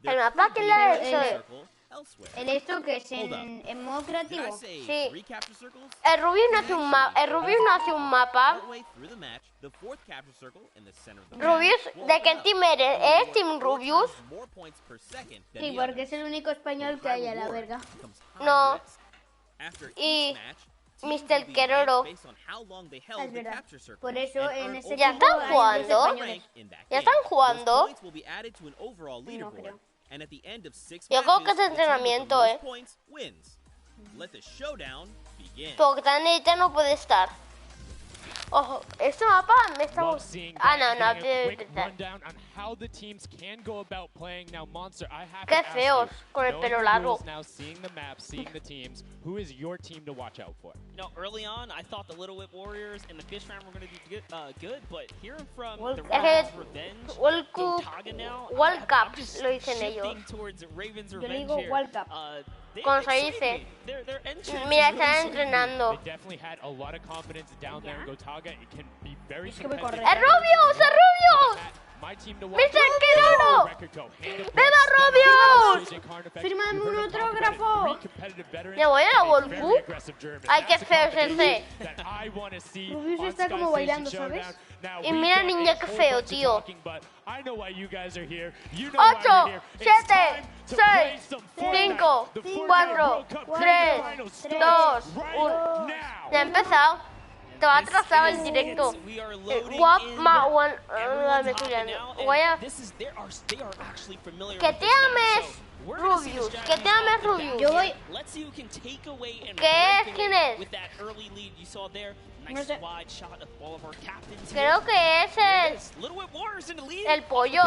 Speaker 1: El mapa que le ha hecho.
Speaker 6: ¿El esto que es en modo creativo?
Speaker 1: Sí. El Rubius no hace un mapa. Rubius, ¿de qué team eres? ¿Eres Team Rubius?
Speaker 6: Sí, porque es el único español que hay a la verga.
Speaker 1: No. Y Mr. Queroro.
Speaker 6: Es verdad. Por eso en ese
Speaker 1: ¿Ya están jugando? ¿Ya están jugando?
Speaker 6: No creo.
Speaker 1: Yo creo que es entrenamiento, Porque tan edita no puede estar. Ojo, este mapa me está gustando. Qué feos con el pelo largo.
Speaker 9: You know, early on, I thought the Little Whip Warriors and the Fish Fam were going to be good, but hearing from the Ravens Revenge, Gotaga now,
Speaker 1: World Cup lo dicen ellos.
Speaker 9: shifting towards Ravens
Speaker 6: Yo le
Speaker 9: Revenge
Speaker 6: digo
Speaker 9: here.
Speaker 6: World Cup.
Speaker 1: Como se dice.
Speaker 9: Their entrance
Speaker 1: Mira,
Speaker 9: is
Speaker 1: están
Speaker 9: really
Speaker 1: entrenando.
Speaker 16: They definitely had a lot of confidence down there in Gotaga. It can be very
Speaker 1: ¡Es
Speaker 16: competitive.
Speaker 1: Rubius! ¡Es Rubius! ¡Mr. Queroro! ¡Viva Rubius!
Speaker 6: ¡Fírmame un autógrafo!
Speaker 1: ¿Me voy a la World Cup? ¡Ay, qué feo es ese!
Speaker 6: Rubius está como bailando, ¿sabes?
Speaker 1: Y mira, niña, qué feo, tío. 8, 7, 6, 5, 4, 3, 2, 1. Ya ha empezado. Te va a atrasar el directo. Voy a... Que te ames, Rubius. Que te ames, Rubius.
Speaker 6: Yo voy...
Speaker 1: ¿Qué es? ¿Quién es?
Speaker 6: No sé.
Speaker 1: Creo que es el pollo.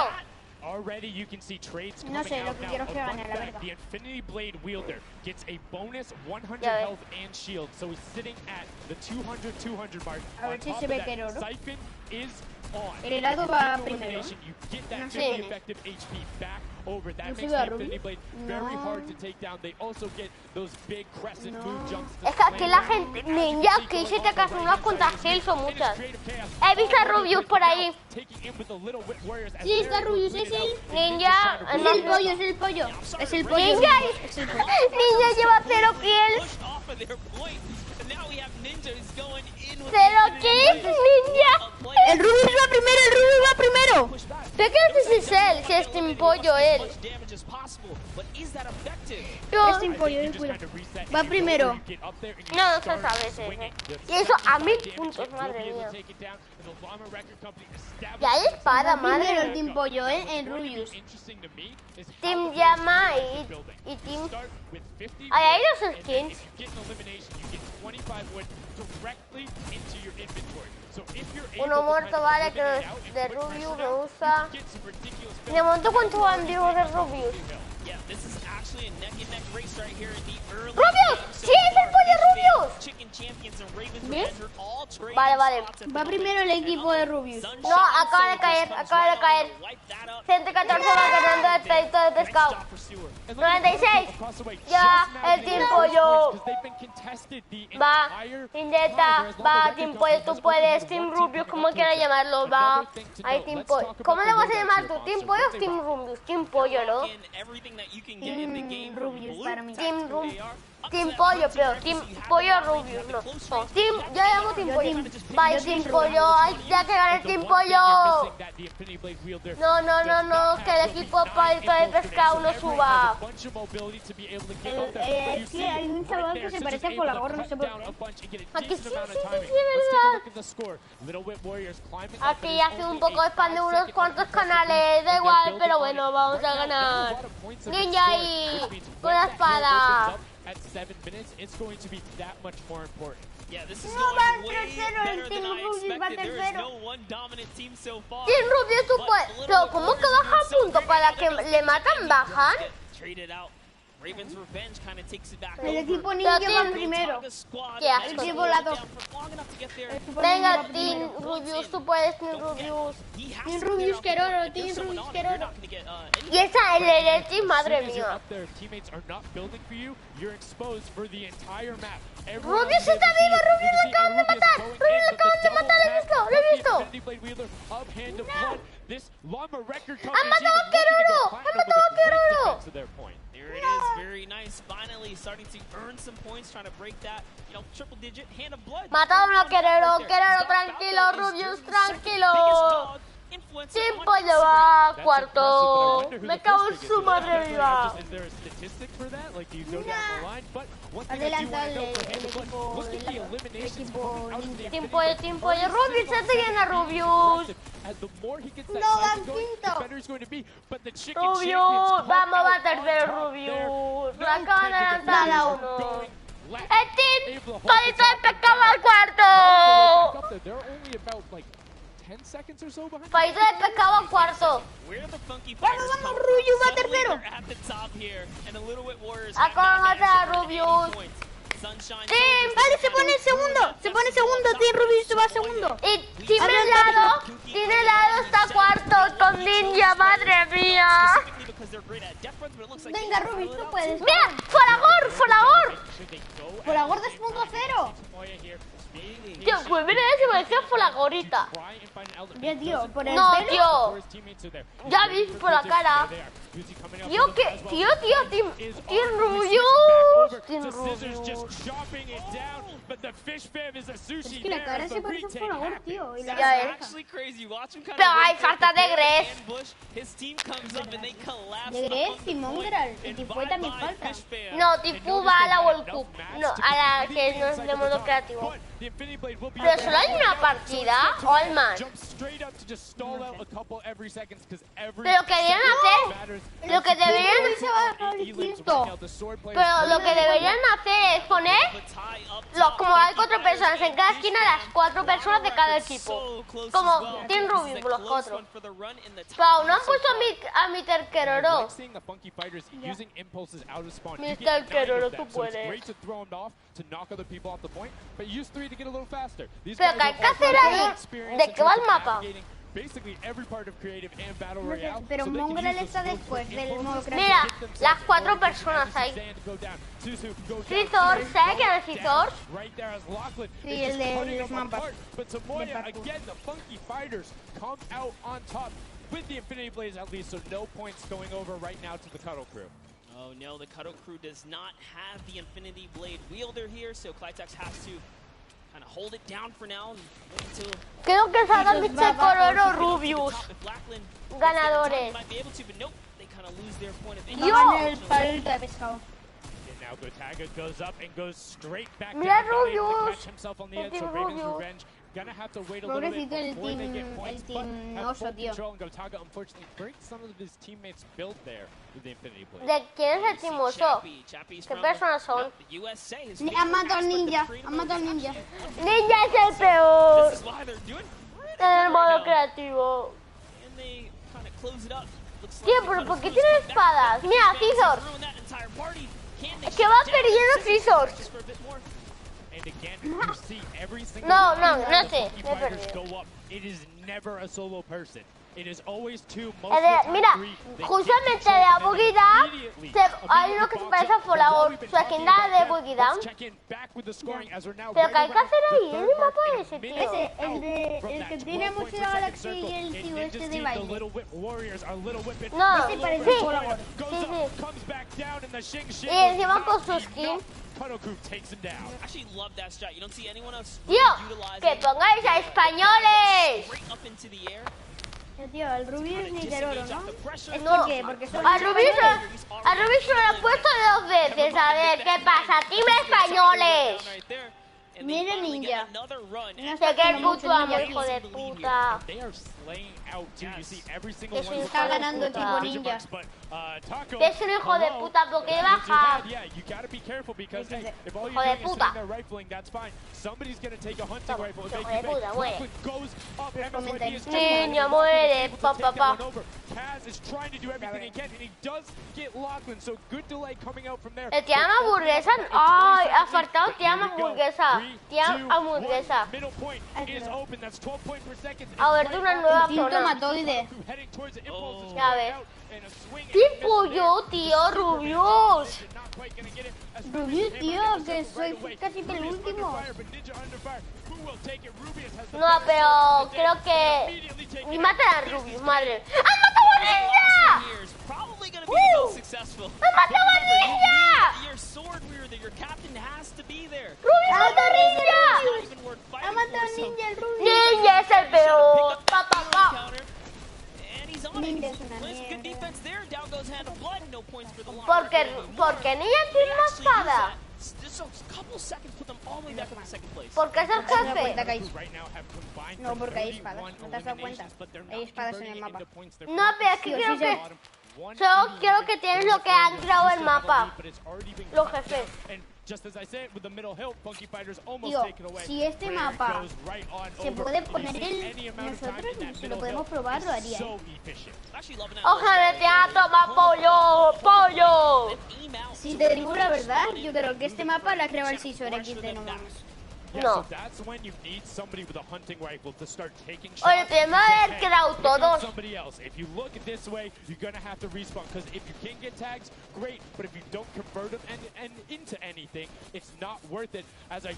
Speaker 16: already you can see trades coming
Speaker 6: No sé, lo
Speaker 16: out
Speaker 6: que
Speaker 16: now
Speaker 6: quiero es que
Speaker 16: above
Speaker 6: gane, la
Speaker 16: that.
Speaker 6: verdad.
Speaker 16: The Infinity Blade wielder gets a bonus 100
Speaker 1: Ya ves.
Speaker 16: health and shield, so he's sitting at the 200 mark.
Speaker 6: A ver
Speaker 16: On
Speaker 6: si
Speaker 16: top
Speaker 6: se
Speaker 16: of
Speaker 6: ve
Speaker 16: that,
Speaker 6: que el oro.
Speaker 16: Siphon is on.
Speaker 6: El helado va
Speaker 16: With
Speaker 6: primero.
Speaker 16: elimination, you get that
Speaker 6: No
Speaker 16: 50
Speaker 6: sé.
Speaker 16: effective HP back over. That
Speaker 6: ¿No
Speaker 16: makes
Speaker 6: se ve
Speaker 16: the
Speaker 6: a Ruby?
Speaker 16: Infinity Blade very
Speaker 6: No.
Speaker 16: hard to take down. They also get those big crescent move jumps.
Speaker 1: Es que aquí la gente, ninja, que hice te casi unas cuantas kills o muchas. He visto a Rubius por ahí.
Speaker 6: Sí, está Rubius, es el...
Speaker 1: Ninja,
Speaker 6: Es el pollo, es el pollo. Es el pollo.
Speaker 1: Ninja,
Speaker 6: Es el pollo.
Speaker 1: Ninja lleva 0 kills.
Speaker 9: off of their point. And now we have Ninja who's going in with
Speaker 1: 0 kills, Ninja.
Speaker 6: El Rubius va primero, el Rubius va primero.
Speaker 1: ¿Tú qué haces él? Si es Team Pollo él.
Speaker 9: damage as possible. But is that effective?
Speaker 6: Es Team pollo, es pollo. Va primero.
Speaker 1: No, se sabe ese. Y eso a 1000 puntos, madre mía. Y hay espada,
Speaker 6: Va primero
Speaker 1: madre
Speaker 6: el
Speaker 1: mía.
Speaker 6: Team Pollo, en Rubius.
Speaker 1: Team Llama y Team... Ahí hay dos skins. Uno muerto, vale, que de Rubius me gusta. De momento, ¿cuántos van vivos de Rubius?
Speaker 9: Yeah, this is actually a neck-and-neck race right here in the early
Speaker 1: ¡Rubius!
Speaker 9: game.
Speaker 1: ¡Sí, es el pollo Rubius!
Speaker 9: Chicken Champions and Ravens
Speaker 6: ¿Ves?
Speaker 9: Revenge are all trading
Speaker 1: Vale, vale.
Speaker 9: spots at the
Speaker 6: Va primero el equipo de Rubius.
Speaker 1: No, acaba de caer, acaba de caer. 114 va ganando el pedito de pescado. 96. Ya, el Team Pollo. Va, Indeta, va, Team Pollo, tú puedes. Team Rubius, como quieras llamarlo, va. Ahí, Team Pollo. ¿Cómo le vas a llamar tú? ¿Team Pollo o Team Rubius? Team Pollo, ¿no?
Speaker 6: Team Rubius para mí.
Speaker 1: Team Pollo, pero Team Pollo Rubius, no. No, Team, yo llamo Team Pollo. Vaya, Team Pollo, ay, ya que gane Team Pollo. No, no, no, no, que el equipo palito de pescado no suba.
Speaker 6: Es que hay un chaval que se parece a Folagor, no sé por qué.
Speaker 1: Aquí sí, verdad. Aquí hace un poco de spam de unos cuantos canales, da igual, pero bueno, vamos a ganar. Ninja ahí, con la espada.
Speaker 16: At 7 minutes, it's going to be that much more important.
Speaker 9: Yeah, this is
Speaker 1: No,
Speaker 9: going
Speaker 1: va
Speaker 9: way
Speaker 1: tercero, el
Speaker 9: better
Speaker 1: Team
Speaker 9: than I
Speaker 1: Rubius va
Speaker 9: expected. There is
Speaker 1: tercero.
Speaker 9: no one dominant team so far.
Speaker 1: Team Rubius, tú puedes. Pero, ¿cómo que baja punto para que le matan? ¿Bajan?
Speaker 9: Traded out. Ravens Revenge kind of takes it back
Speaker 6: El
Speaker 9: over.
Speaker 6: equipo ninja va primero.
Speaker 1: Qué asco.
Speaker 6: El equipo lado.
Speaker 1: Venga, Team Rubius, tú puedes, Team Rubius.
Speaker 6: Team Rubius Queroro, Team Rubius Queroro.
Speaker 1: Y esa el Team, madre mía. Rubius está vivo, Rubius lo acaban de matar. Rubius lo acaban de matar, lo he visto, ¡Han matado a Queroro! ¡Han matado a Queroro!
Speaker 9: There it is, very nice. Finally starting to earn some points, trying to break that, triple digit hand of blood.
Speaker 1: Mataron a Queroro, Queroro tranquilo, Rubius tranquilo. Team Pollo va cuarto. Me cago en su madre viva.
Speaker 6: Adelanta el equipo ninja.
Speaker 1: Team Pollo, Rubius, se te llena Rubius.
Speaker 6: No, van quinto.
Speaker 1: Rubius, vamos a tercero, Rubius. Lo acaban de lanzar a uno. El Team Polito de Pescado al cuarto.
Speaker 16: 10 seconds or so behind.
Speaker 1: País de pescado a cuarto.
Speaker 6: Vamos, Rubius va tercero.
Speaker 1: Acá mata a Rubius.
Speaker 6: Team, vale, se pone segundo. Team Rubius va segundo.
Speaker 1: Y Team helado está cuarto con Ninja, madre mía.
Speaker 6: Venga, Rubius, tú puedes.
Speaker 1: ¡Mira! ¡Folagor!
Speaker 6: Folagor 2.0.
Speaker 1: Tío, pues mira ese, me decía Folagorita.
Speaker 6: Ya, tío, por el
Speaker 1: No,
Speaker 6: pelo.
Speaker 1: tío. Ya vi por la cara. Tío, ¿qué? Tío, Team Rubius.
Speaker 6: Es que la cara se parece a Folagor, tío. Y la
Speaker 1: Ya es. Pero hay falta de Gref.
Speaker 6: De Gref y Mongrel. Y Tifu también falta.
Speaker 1: No, Tifu va a la World Cup. No, a la que no es de modo creativo. Pero solo hay una partida, o hay más. Pero querían hacer Lo que deberían... Pero lo que deberían hacer es poner... como hay 4 personas en cada esquina, las 4 personas de cada equipo. Como Team Rubius, los 4. Pero aún no han puesto a Mr. Keroro. Mr. Keroro, tú puedes. Pero ¿qué hay que hacer ahí? ¿De qué va el mapa?
Speaker 6: Pero Mongrel está después del modo creativo.
Speaker 1: Mira, las 4 personas ahí. Scizor, ¿sabes quién es Scizor?
Speaker 6: Sí, el de los mapas.
Speaker 16: With the Infinity Blaze at least, so no points going over right now to the Cuddle Crew.
Speaker 9: Oh no, the Cuddle Crew does not have the Infinity Blade wielder here, so Clitex has to kind of hold it down for now.
Speaker 1: Creo que salga Mr. Keroro Rubius. Ganadores.
Speaker 16: Now Gotaga goes up and goes straight back
Speaker 1: Mira
Speaker 16: down.
Speaker 1: Rubius.
Speaker 16: Catch himself on the edge, so Raven's Revenge gonna have to wait a little bit before they get points, but have full control, and Gotaga unfortunately breaks some of his teammates' build there with the Infinity Blade.
Speaker 1: ¿De quién es el Team Oso? ¿Qué personas son?
Speaker 6: Han matado al ninja, han matado al ninja.
Speaker 1: Ninja es el peor. En el modo creativo. Tío, pero ¿por qué tiene espadas? Mira, Scizor. Es que va perdiendo Scizor. No, sé, me he perdido. Mira, justamente de la Boogie Down hay uno que se parece a Folagor, su skin de Boogie Down. Pero ¿qué hay que hacer ahí? ¿Es el mapa ese, tío?
Speaker 6: El que tiene mucho la galaxia y el tío este de baile.
Speaker 1: No,
Speaker 6: ese parece
Speaker 1: sí,
Speaker 6: Folagor.
Speaker 1: Sí. Y encima con su skin. Tío, que pongáis a españoles.
Speaker 6: Tío, al Rubius ni Keroro, ¿no?
Speaker 1: ¿Por qué? Porque a Rubius lo he puesto 2 veces. A ver, ¿qué pasa? ¡Team españoles!
Speaker 6: Mira ninja.
Speaker 1: Sé que el puto amo, hijo de puta.
Speaker 6: Que se está ganando tipo ninja.
Speaker 1: Que es un hijo de puta porque baja. Hijo de puta. Niño, muere, papá. El tía hamburguesa. Ay, ha faltado tía hamburguesa. Tía hamburguesa. A ver, de una nueva zona.
Speaker 6: Tomatoide.
Speaker 1: Ya ves. Tipo yo, tío, Rubius.
Speaker 6: Rubius, tío, que soy casi que el último.
Speaker 1: No, pero creo que... Y matan a Rubius, madre. ¡Han matado a Ninja! ¡Han matado a Ninja! ¡Rubius mata a Ninja!
Speaker 6: ¡Ha matado a Ninja el Rubius!
Speaker 1: ¡Ninja es el peor! ¡Pa, pa, pa!
Speaker 6: Ninja es una mierda.
Speaker 1: Porque Ninja tiene una espada. Porque es el jefe.
Speaker 6: No, porque hay espadas. ¿No te has dado cuenta? Hay espadas en el mapa.
Speaker 1: No, pero es que creo que... Solo quiero que tienes lo que han creado el mapa. Los jefes.
Speaker 6: Tío, si este mapa se puede poner nosotros, si lo podemos probar, lo haría.
Speaker 1: Ojalá te ha tomado pollo.
Speaker 6: Si te digo la verdad, yo creo que este mapa lo ha creado el Scizor XD, no mames.
Speaker 1: No. Oye, tenemos que haber creado todos.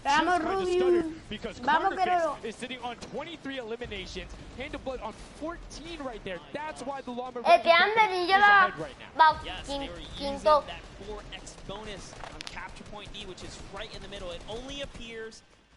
Speaker 6: Vamos, Rubius. Vamos, Keroro.
Speaker 1: El que anda ni yo la va quinto.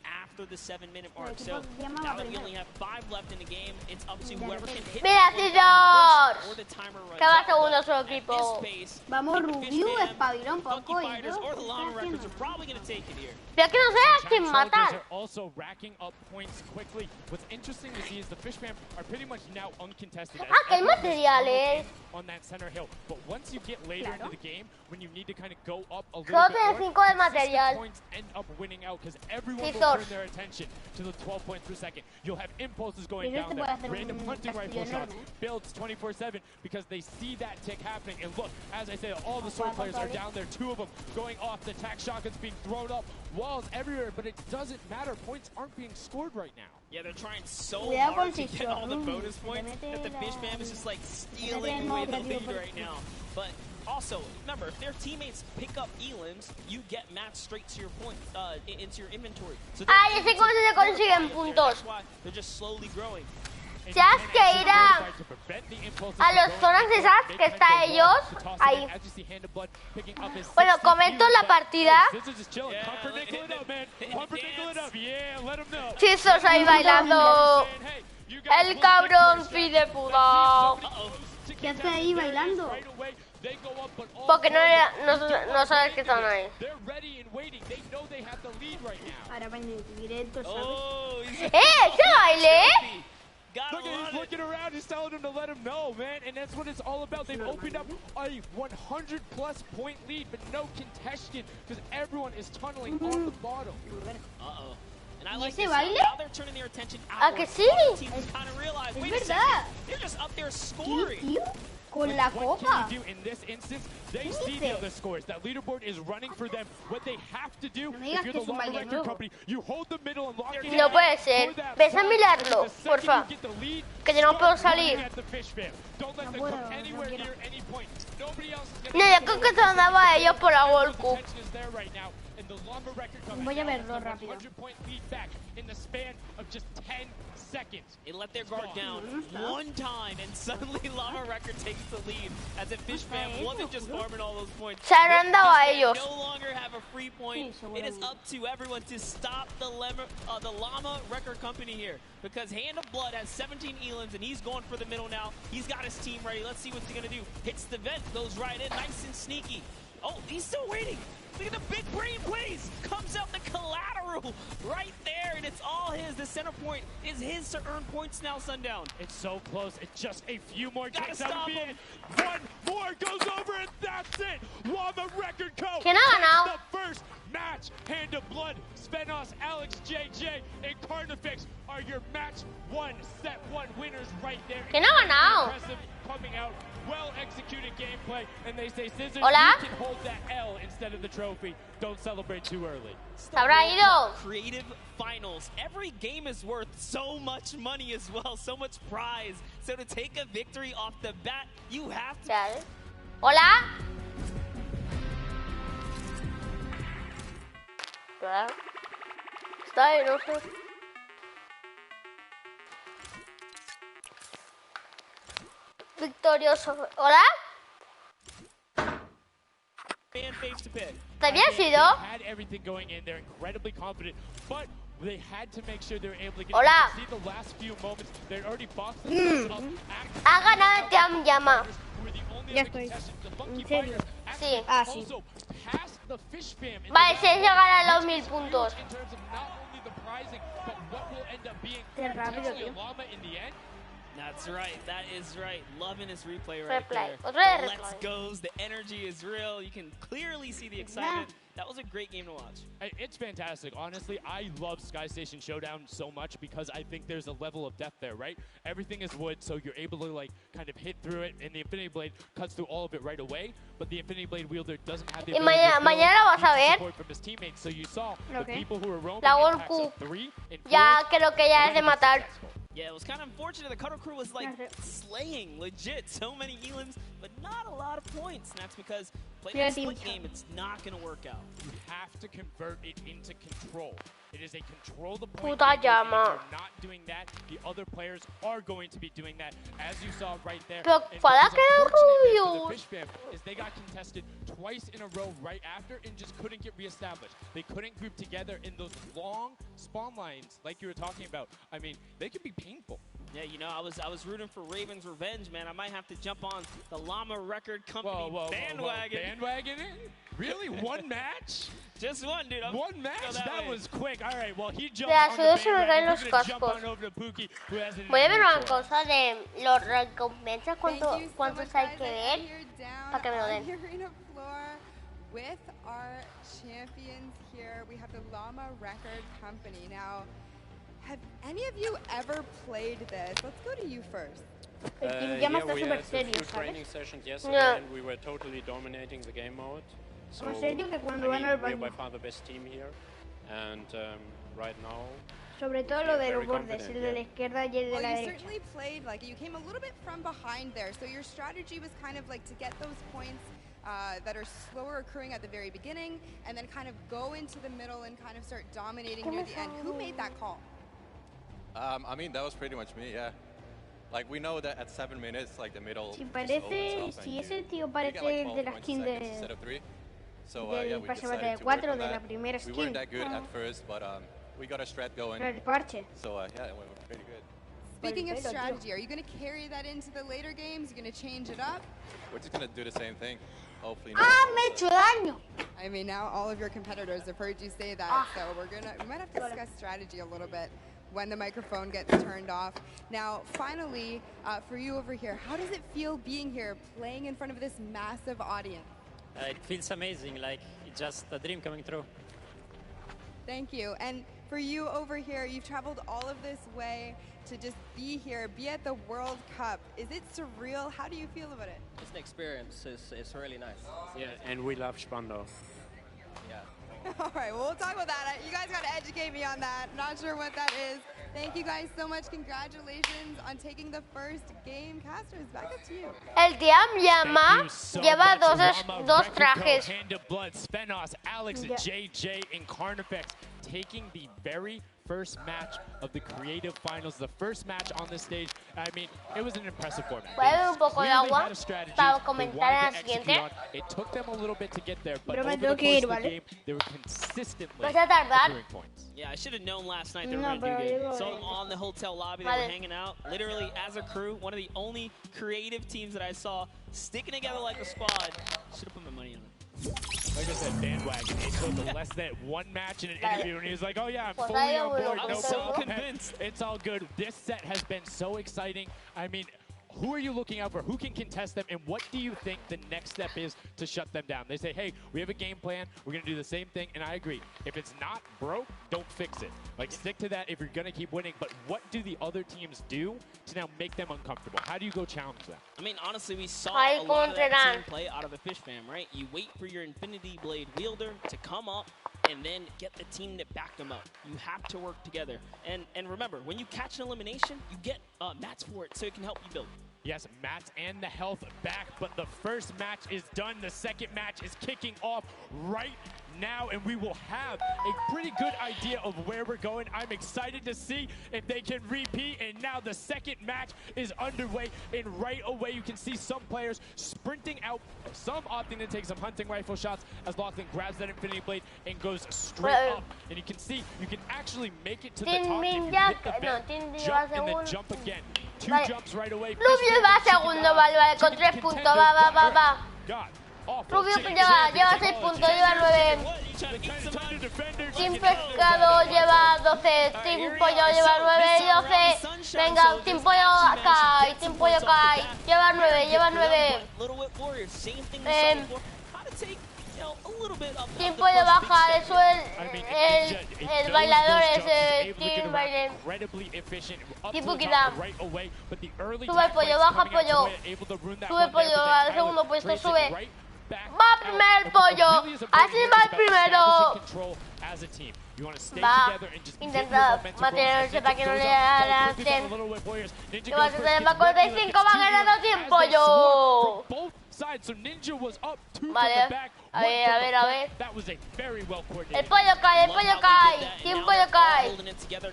Speaker 9: after the 7-minute mark. So now that we only have 5 left in the game, it's up to whoever can hit
Speaker 1: Mira, Scissors.
Speaker 9: or the timer runs
Speaker 1: Que va
Speaker 9: out.
Speaker 1: segundo su
Speaker 9: At
Speaker 1: equipo.
Speaker 9: this pace,
Speaker 6: Vamos, Rubio,
Speaker 9: Fishman,
Speaker 6: espabila un
Speaker 9: Funky
Speaker 6: poco. Y
Speaker 9: Fighters
Speaker 6: yo,
Speaker 9: or the
Speaker 6: ¿qué
Speaker 9: Llama
Speaker 6: estás
Speaker 9: Records are
Speaker 6: haciendo?
Speaker 9: probably going to take it here.
Speaker 1: Pero que no sé a quién
Speaker 16: Chargers
Speaker 1: matar.
Speaker 16: are also racking up points quickly. What's interesting to see is the Fishman are pretty much now uncontested.
Speaker 1: Ah, que hay materiales.
Speaker 16: On that center hill. But once you get later into the game, when you need to kind of go up a little
Speaker 1: Solo
Speaker 16: bit
Speaker 1: tiene
Speaker 16: more,
Speaker 1: 5 de material.
Speaker 16: points end up winning out because everyone will
Speaker 1: Scissors.
Speaker 16: turn their attention to the 12 points per second. You'll have impulses going
Speaker 6: Y eso
Speaker 16: down
Speaker 6: te puede
Speaker 16: there,
Speaker 6: hacer
Speaker 16: random
Speaker 6: un
Speaker 16: hunting
Speaker 6: castillo
Speaker 16: rifle shots,
Speaker 6: enorme.
Speaker 16: builds 24/7 because they see that tick happening. And look, as I say, all the sword players are down there. 2 of them going off. The tac shotguns being thrown up, walls everywhere, but it doesn't matter. Points aren't being scored right now.
Speaker 9: Yeah, they're trying so
Speaker 6: Cuidado
Speaker 9: hard
Speaker 6: con
Speaker 9: to get all the
Speaker 6: Scissors.
Speaker 9: bonus points that the Fishman is just like stealing away the lead right now. But also, remember, if their teammates pick up elims, you get matched straight to your point, into your inventory. So
Speaker 1: Ah, ya sé cómo se consiguen puntos.
Speaker 9: that's why they're just slowly growing.
Speaker 1: Tienes que ir a las zonas esas que está ellos ahí. Bueno, comento la partida. Scissors ahí bailando. El cabrón pide puta.
Speaker 6: ¿Qué hace ahí bailando?
Speaker 1: Porque no sabes que están ahí.
Speaker 6: Ahora va en directo,
Speaker 9: Oh,
Speaker 6: ¿sabes?
Speaker 1: ¡Ese baile!
Speaker 16: Look, he's looking around, he's telling him to let him know, man, and that's what it's all about. They've opened up a 100-plus point lead, but no contention, because everyone is tunneling on the bottom.
Speaker 9: Uh-oh. And I
Speaker 6: ¿Y
Speaker 9: like
Speaker 6: ese
Speaker 9: this.
Speaker 6: baile?
Speaker 9: Now they're turning their attention
Speaker 1: ¿A que
Speaker 9: outward.
Speaker 1: sí?
Speaker 9: Other teams kind of realize,
Speaker 6: Es
Speaker 9: wait a
Speaker 6: verdad.
Speaker 9: second, they're just up there scoring.
Speaker 6: Tío, con la
Speaker 16: What
Speaker 6: copa.
Speaker 16: can you do in this instance? They see the other scores. That leaderboard is running for them. What they have to do,
Speaker 6: me
Speaker 16: if
Speaker 6: digas
Speaker 16: you're
Speaker 6: que
Speaker 16: the
Speaker 6: es un
Speaker 16: Llama
Speaker 6: baile
Speaker 16: Record
Speaker 6: nuevo.
Speaker 16: Company, you hold the middle and lock it
Speaker 1: No
Speaker 16: in
Speaker 1: puede ser.
Speaker 16: for that
Speaker 1: Ves a
Speaker 16: flag.
Speaker 1: mirarlo,
Speaker 16: The second
Speaker 1: porfa.
Speaker 16: you get the lead,
Speaker 1: Que yo no puedo
Speaker 16: start
Speaker 1: salir.
Speaker 16: running at the Fishman. Don't let them come anywhere near any point. Nobody else is
Speaker 1: No, yo creo que se andaba ellos por la World Cup.
Speaker 6: Voy a verlo rápido.
Speaker 16: In the span of just 10 seconds.
Speaker 9: They let their guard down one time, and suddenly Llama Record takes the lead. As if Fishman wasn't just farming all those points.
Speaker 1: Se han dado a ellos.
Speaker 9: No longer have a free point. It is up to everyone to stop the Llama Record Company here. Because Hand of Blood has 17 elims, and he's going for the middle now. He's got his team ready. Let's see what's he going to do. Hits the vent, goes right in, nice and sneaky. Oh, he's still waiting. Look at the big brain plays. Comes out the collateral right there, and it's all his. The center point is his to earn points now, Sundown.
Speaker 16: It's so close. It's just a few more
Speaker 9: Gotta
Speaker 16: kicks. That
Speaker 9: stop
Speaker 16: would be
Speaker 9: him.
Speaker 16: it. One more goes over, and that's it. Llama Record Co.
Speaker 1: ¿Quién ha ganado?
Speaker 16: takes the first match. Hand of Blood, Spenos, Alex JJ, and Carnifex are your match 1, set 1 winners right there.
Speaker 1: ¿Quién ha ganado?
Speaker 16: Impressive coming out, well-executed gameplay, and they say, Scissors,
Speaker 1: Hola?
Speaker 16: you can hold that L instead of the trophy. Don't celebrate too early.
Speaker 1: Se habrá ido.
Speaker 9: Creative Finals. Every game is worth so much money as well, so much prize. So to take a victory off the bat, you have to.
Speaker 1: Hola. Está ahí, no sé. Victorioso. ¿Hola?
Speaker 9: Fan face to pit.
Speaker 1: ¿Te había sido?
Speaker 16: They had everything going in. They're incredibly confident, but they had to make sure they were able to get
Speaker 1: Hola.
Speaker 16: see the last few moments. They already boxed themselves up.
Speaker 1: Ha ganado el Team Llama.
Speaker 6: Ya estoy. ¿En serio?
Speaker 1: Sí.
Speaker 6: Ah, sí.
Speaker 16: Also, past the fish spam in
Speaker 1: Vale,
Speaker 16: the
Speaker 1: se gana los 1000 puntos.
Speaker 16: in terms of not only the prizing, but what will end up being
Speaker 6: Qué rápido,
Speaker 16: potentially a
Speaker 6: tío.
Speaker 16: llama in the end.
Speaker 9: That's right. That is right. Loving his replay right
Speaker 1: Replay.
Speaker 9: there.
Speaker 1: Otra vez
Speaker 9: The let's
Speaker 1: replay.
Speaker 9: goes. The energy is real. You can clearly see the excitement. That was a great game to watch.
Speaker 16: It's fantastic. Honestly, I love Sky Station Showdown so much because I think there's a level of depth there, right? Everything is wood, so you're able to like kind of hit through it, and the Infinity Blade cuts through all of it right away. But the Infinity Blade wielder doesn't have the
Speaker 1: Y
Speaker 16: ability to
Speaker 1: mañana la vas a ver.
Speaker 16: support from his teammates. So you saw the
Speaker 6: Okay.
Speaker 16: people who were roaming
Speaker 1: La
Speaker 16: in
Speaker 1: World
Speaker 16: packs of
Speaker 1: Cup.
Speaker 16: 3 and 4.
Speaker 1: Ya creo que ya es de matar.
Speaker 9: Yeah, it was kind of unfortunate. The Cutter Crew was like slaying, legit. So many elims, but not a lot of points. And that's because
Speaker 8: Play that split game, it's not going to work out.
Speaker 16: You have to convert it into control. It is a control the point.
Speaker 1: Puta
Speaker 16: If you're
Speaker 1: llama.
Speaker 16: not doing that, the other players are going to be doing that, as you saw right there.
Speaker 1: Pero
Speaker 16: And
Speaker 1: ¿para
Speaker 16: what was
Speaker 1: qué
Speaker 16: unfortunate for
Speaker 1: Rubius?
Speaker 16: the Fish Fam is they got contested twice in a row right after and just couldn't get reestablished. They couldn't group together in those long spawn lines like you were talking about. I mean, they could be painful.
Speaker 8: Yeah, you know, I was rooting for Ravens Revenge, man. I might have to jump on the Llama Record Company bandwagon.
Speaker 16: Bandwagon it? Really? One match?
Speaker 8: Just one, dude.
Speaker 16: One match? That was quick. All right, well, he jumped
Speaker 1: De
Speaker 16: on the
Speaker 1: ayuda se me caen
Speaker 16: bandwagon.
Speaker 1: los
Speaker 16: We're going to jump
Speaker 1: cascos.
Speaker 16: on over to Pookie, who hasn't
Speaker 1: Voy a ver una
Speaker 16: before.
Speaker 1: cosa de los recompensas, cuántos hay que ver para que me lo
Speaker 14: on
Speaker 1: den.
Speaker 14: the arena floor with our champions here. We have the Llama Record Company. Now, have any of you ever played this? Let's go to you first.
Speaker 6: El Team Llama está
Speaker 19: we
Speaker 6: súper
Speaker 19: had
Speaker 6: serio,
Speaker 19: a few
Speaker 6: ¿sabes?
Speaker 19: training sessions yesterday,
Speaker 1: Yeah.
Speaker 19: and we were totally dominating the game mode. So,
Speaker 6: Más serio que cuando
Speaker 19: I
Speaker 6: van
Speaker 19: mean,
Speaker 6: al
Speaker 19: we're
Speaker 6: baño.
Speaker 19: by far the best team here, and right now,
Speaker 6: Sobre todo lo de
Speaker 19: very
Speaker 6: los bordes,
Speaker 19: confident,
Speaker 6: el de la
Speaker 19: yeah.
Speaker 6: izquierda y el de
Speaker 14: Well,
Speaker 6: la
Speaker 14: you
Speaker 6: derecha.
Speaker 14: certainly played like you came a little bit from behind there. So your strategy was kind of like to get those points that are slower occurring at the very beginning, and then kind of go into the middle and kind of start dominating near the end. Who made that call?
Speaker 20: I mean, that was pretty much me, yeah. Like, we know that at 7 minutes, like, the middle
Speaker 6: Si
Speaker 20: just
Speaker 6: parece,
Speaker 20: opens up
Speaker 6: si
Speaker 20: and
Speaker 6: ese tío
Speaker 20: you
Speaker 6: parece
Speaker 20: get, like,
Speaker 6: el
Speaker 20: 12
Speaker 6: de la
Speaker 20: points a
Speaker 6: skin
Speaker 20: second
Speaker 6: de,
Speaker 20: instead of 3. So,
Speaker 6: del
Speaker 20: yeah, we
Speaker 6: pase
Speaker 20: decided
Speaker 6: batalla
Speaker 20: to work
Speaker 6: 4
Speaker 20: on
Speaker 6: de la
Speaker 20: that.
Speaker 6: primera
Speaker 20: We
Speaker 6: skin.
Speaker 20: weren't that good at first, but we got a strat going.
Speaker 6: El parche.
Speaker 20: So, yeah, it went pretty good.
Speaker 14: Speaking of
Speaker 6: Pelo, tío.
Speaker 14: strategy, are you going to carry that into the later games? You're going to change it up?
Speaker 20: We're just going to do the same thing. Hopefully
Speaker 6: ¡Ah, me he hecho daño!
Speaker 14: I mean, now all of your competitors have heard you say that, so we might have to discuss strategy a little bit when the microphone gets turned off. Now, finally, for you over here, how does it feel being here, playing in front of this massive audience?
Speaker 21: It feels amazing, like it's just a dream coming true.
Speaker 14: Thank you. And for you over here, you've traveled all of this way to just be here, be at the World Cup. Is it surreal? How do you feel about it?
Speaker 22: It's an experience. It's really nice.
Speaker 19: Yeah, and we love Spandau.
Speaker 22: Yeah.
Speaker 14: All right, well, we'll talk about that. You guys got to educate me on that. Not sure what that is. Thank you guys so much. Congratulations on taking the first game. Casters, back up to you.
Speaker 1: El Team Llama lleva dos trajes.
Speaker 16: Hand of Blood, Spenos, Alex,
Speaker 1: Yeah.
Speaker 16: JJ, and Carnifex taking the very first match of the creative finals, the first match on this stage. I mean, it was an impressive format.
Speaker 1: Voy a beber un poco de
Speaker 16: Clearly
Speaker 1: agua
Speaker 16: had a strategy
Speaker 1: para
Speaker 16: they
Speaker 1: comentar
Speaker 16: wanted
Speaker 1: en la
Speaker 16: to execute
Speaker 1: siguiente.
Speaker 16: on. It took them a little bit to get there, but
Speaker 6: Pero me
Speaker 16: over the
Speaker 6: tengo que
Speaker 16: course
Speaker 6: ir,
Speaker 16: of the
Speaker 6: ¿vale?
Speaker 16: game, they were consistently
Speaker 1: Vas a tardar.
Speaker 16: securing points.
Speaker 8: Yeah, I should have known last night they were
Speaker 6: No,
Speaker 8: going to do
Speaker 6: pero
Speaker 8: good.
Speaker 6: digo,
Speaker 8: Saw them on the hotel lobby. They
Speaker 1: Vale.
Speaker 8: were hanging out. Literally, as a crew, one of the only creative teams that I saw sticking together like a squad. Should have put my money on it.
Speaker 16: Like I said, bandwagon. It took less than one match in an interview, and he was like, "Oh yeah, I'm
Speaker 1: Pues
Speaker 16: fully
Speaker 1: ahí
Speaker 16: on board.
Speaker 1: yo
Speaker 16: No
Speaker 1: voy,
Speaker 8: so
Speaker 16: problem.
Speaker 8: convinced.
Speaker 16: It's all good." This set has been so exciting. I mean, who are you looking out for? Who can contest them? And what do you think the next step is to shut them down? They say, hey, we have a game plan. We're going to do the same thing. And I agree. If it's not broke, don't fix it. Like, stick to that if you're going to keep winning. But what do the other teams do to now make them uncomfortable? How do you go challenge them?
Speaker 8: I mean, honestly, we saw
Speaker 1: Ahí
Speaker 8: a lot of that
Speaker 1: encontrarán.
Speaker 8: team play out of the Fish Fam, right? You wait for your Infinity Blade wielder to come up and then get the team that backed them up. You have to work together. And remember, when you catch an elimination, you get mats for it so it can help you build.
Speaker 16: Yes, mats and the health back, but the first match is done. The second match is kicking off right now, and we will have a pretty good idea of where we're going. I'm excited to see if they can repeat, and now the second match is underway, and right away you can see some players sprinting out, some opting to take some hunting rifle shots as Lachlan grabs that Infinity Blade and goes straight up, and you can see you can actually make it to the top if you hit the bed, jump and then jump again. Two
Speaker 1: Vale.
Speaker 16: jumps right away.
Speaker 1: Rubio va segundo, vale, con 3 puntos, va. Rubio lleva 6 puntos, lleva 9. Team Pescado lleva 12, Team Pollo lleva 9 y 12. Venga, Team Pollo Kai, Team Pollo Kai, lleva 9. Team Pollo baja, eso el bailador es Team Bailen. Tipo Kidam. Sube Pollo, baja Pollo. Sube Pollo al segundo puesto, sube. Va primer Pollo, así va el primero. Va, intenta mantenerse para que no le lancen. Y va a tener más 45, va ganando Team Pollo.
Speaker 16: side, so Ninja was up 2
Speaker 1: Vale,
Speaker 16: from the back.
Speaker 1: a ver.
Speaker 16: That was a very well
Speaker 1: El
Speaker 16: coordinated.
Speaker 1: pollo cae, Team Pollo cae. Pero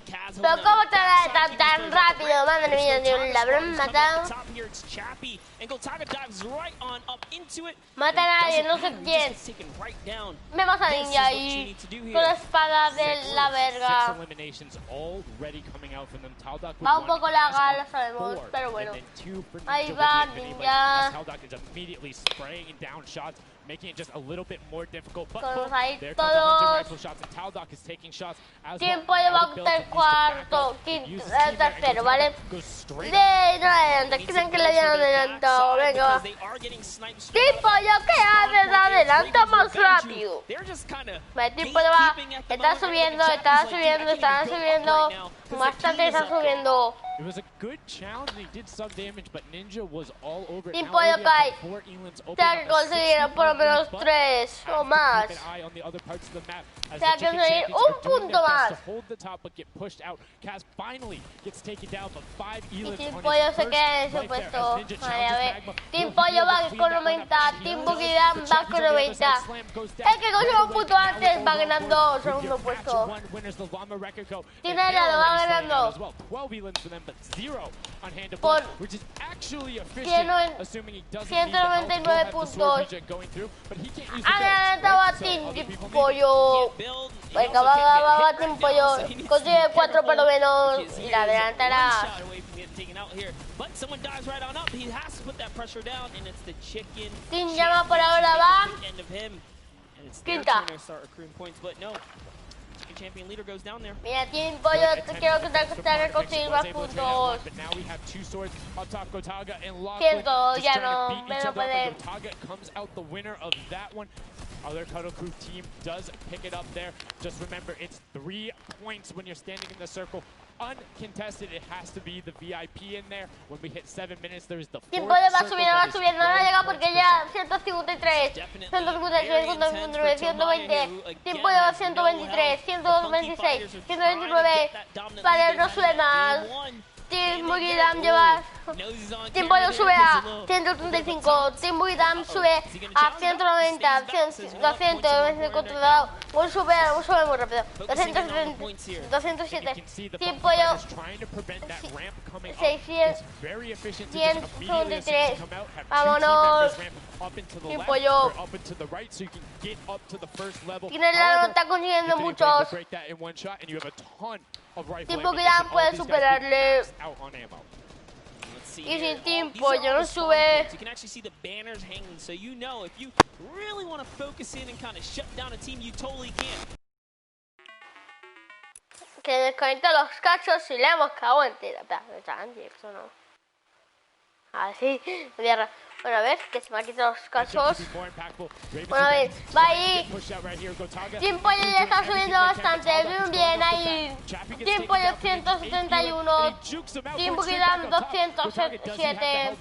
Speaker 1: cómo te da tan rápido, madre mía, Dios, la habrán matado. Mata a nadie, no sé quién. Vemos a Ninja ahí con la espada de la verga. Va un poco larga, lo sabemos, pero bueno. Ahí va Ninja.
Speaker 16: Making it just a little bit more difficult, but
Speaker 1: ahí
Speaker 16: there comes 100
Speaker 1: todos.
Speaker 16: rifle shots, and Taldock is taking shots as
Speaker 1: Team
Speaker 16: well.
Speaker 1: Pollo va a estar cuarto, quinto, tercero, ¿vale? De no adelante, creen que le habían adelantado, venga. Team Pollo, ¿qué haces? Adelanta más rápido. Vale, Team Pollo va, está subiendo, bastante está subiendo.
Speaker 16: It was a good challenge, and he did some damage, but Ninja was all over it.
Speaker 1: Team
Speaker 16: Now
Speaker 1: Pollo
Speaker 16: we have
Speaker 1: cae.
Speaker 16: the 4 Elans open
Speaker 1: Tengo que
Speaker 16: up a
Speaker 1: conseguir
Speaker 16: 6
Speaker 1: por lo menos
Speaker 16: but
Speaker 1: 3 o más.
Speaker 16: keep an eye on the other parts of the map as
Speaker 1: Tengo
Speaker 16: the
Speaker 1: que
Speaker 16: Chicken
Speaker 1: conseguir
Speaker 16: Champions are doing
Speaker 1: punto
Speaker 16: their best
Speaker 1: más.
Speaker 16: to hold the top but get pushed out. Kaz finally gets taken down, but 5 Elans
Speaker 1: Team
Speaker 16: on
Speaker 1: Pollo
Speaker 16: his
Speaker 1: se
Speaker 16: first
Speaker 1: queda en su
Speaker 16: right there
Speaker 1: puesto.
Speaker 16: as Ninja
Speaker 1: Vale, a
Speaker 16: challenges
Speaker 1: ver.
Speaker 16: Magma.
Speaker 1: Team
Speaker 16: Will
Speaker 1: Pollo
Speaker 16: he be
Speaker 1: va
Speaker 16: able to
Speaker 1: con
Speaker 16: clean that
Speaker 1: 90.
Speaker 16: up?
Speaker 1: Team
Speaker 16: He
Speaker 1: Bugidam
Speaker 16: does.
Speaker 1: va
Speaker 16: The
Speaker 1: con
Speaker 16: Chappies on the other
Speaker 1: 90.
Speaker 16: side. Slam goes down.
Speaker 1: El que consiguió un punto
Speaker 16: Right away,
Speaker 1: antes va
Speaker 16: Alamo
Speaker 1: ganando
Speaker 16: with your
Speaker 1: segundo
Speaker 16: match
Speaker 1: puesto.
Speaker 16: one winners, the Llama record go.
Speaker 1: Tiene
Speaker 16: And they're
Speaker 1: helado, va
Speaker 16: already starting out
Speaker 1: ganando.
Speaker 16: as well. 12 Elans for them, but 0 on hand of
Speaker 1: Por
Speaker 16: blood, which is actually efficient,
Speaker 1: Cien-
Speaker 16: assuming he doesn't need the help.
Speaker 1: 199
Speaker 16: Will have the
Speaker 1: puntos.
Speaker 16: sword regen going through, but he can't use the
Speaker 1: Adelantado a
Speaker 16: kills, right? So
Speaker 1: Team
Speaker 16: other people need it.
Speaker 1: Pollo. Venga, va, Team Pollo. Consigue 4 por lo menos y la adelantará.
Speaker 9: But someone dives right on up. He has to put that pressure down, and it's the Chicken
Speaker 1: Team Llama por ahora va.
Speaker 9: end of him. And it's their
Speaker 1: Quinta.
Speaker 9: turn to start accruing points, but no. Chicken Champion leader goes down there.
Speaker 1: Mira, Team Pollo, quiero que te conseguir más puntos.
Speaker 16: But now we have 2 swords on top. Gotaga and
Speaker 1: Siento,
Speaker 16: Lachlan
Speaker 1: ya
Speaker 16: just trying
Speaker 1: no,
Speaker 16: to beat
Speaker 1: me
Speaker 16: each
Speaker 1: lo
Speaker 16: other up,
Speaker 1: pueden.
Speaker 16: and Gotaga comes out the winner of that one. Other Cuddle Crew team does pick it up there. Just remember, it's 3 points when you're standing in the circle. Uncontested, it has to be the VIP in there. When we hit 7 minutes, there's the
Speaker 1: Team
Speaker 16: 4th
Speaker 1: Pollo va
Speaker 16: circle
Speaker 1: subiendo,
Speaker 16: that
Speaker 1: va
Speaker 16: is
Speaker 1: subiendo. Ahora
Speaker 16: 12%.
Speaker 1: llega porque ya 153, 153, 120. Team Pollo va 123, 126, 129. Vale, no sube más. Team Bugidam lleva. Team Pollo sube a 135. Team Bugidam sube a 190, 200, controlado. Un sube muy rápido. 207. Team Pollo 600, 173. Vámonos. Team Pollo. Tiene la está consiguiendo muchos. Team Bugidam puede superarle. Y si Team Pollo no sube.
Speaker 9: You can actually see the banners hanging, so you know if you really want to focus in and kind of shut down a team, you totally can.
Speaker 1: Que desconecta los cachos y le hemos cagado entera. Espera, eso no. Así, mierda. Bueno, a ver, que se me han quitado los cachos. Bueno, a ver, va ahí. Team Pollo ya está subiendo bastante. Bien ahí. Team Pollo 171. Team Bugidam 207.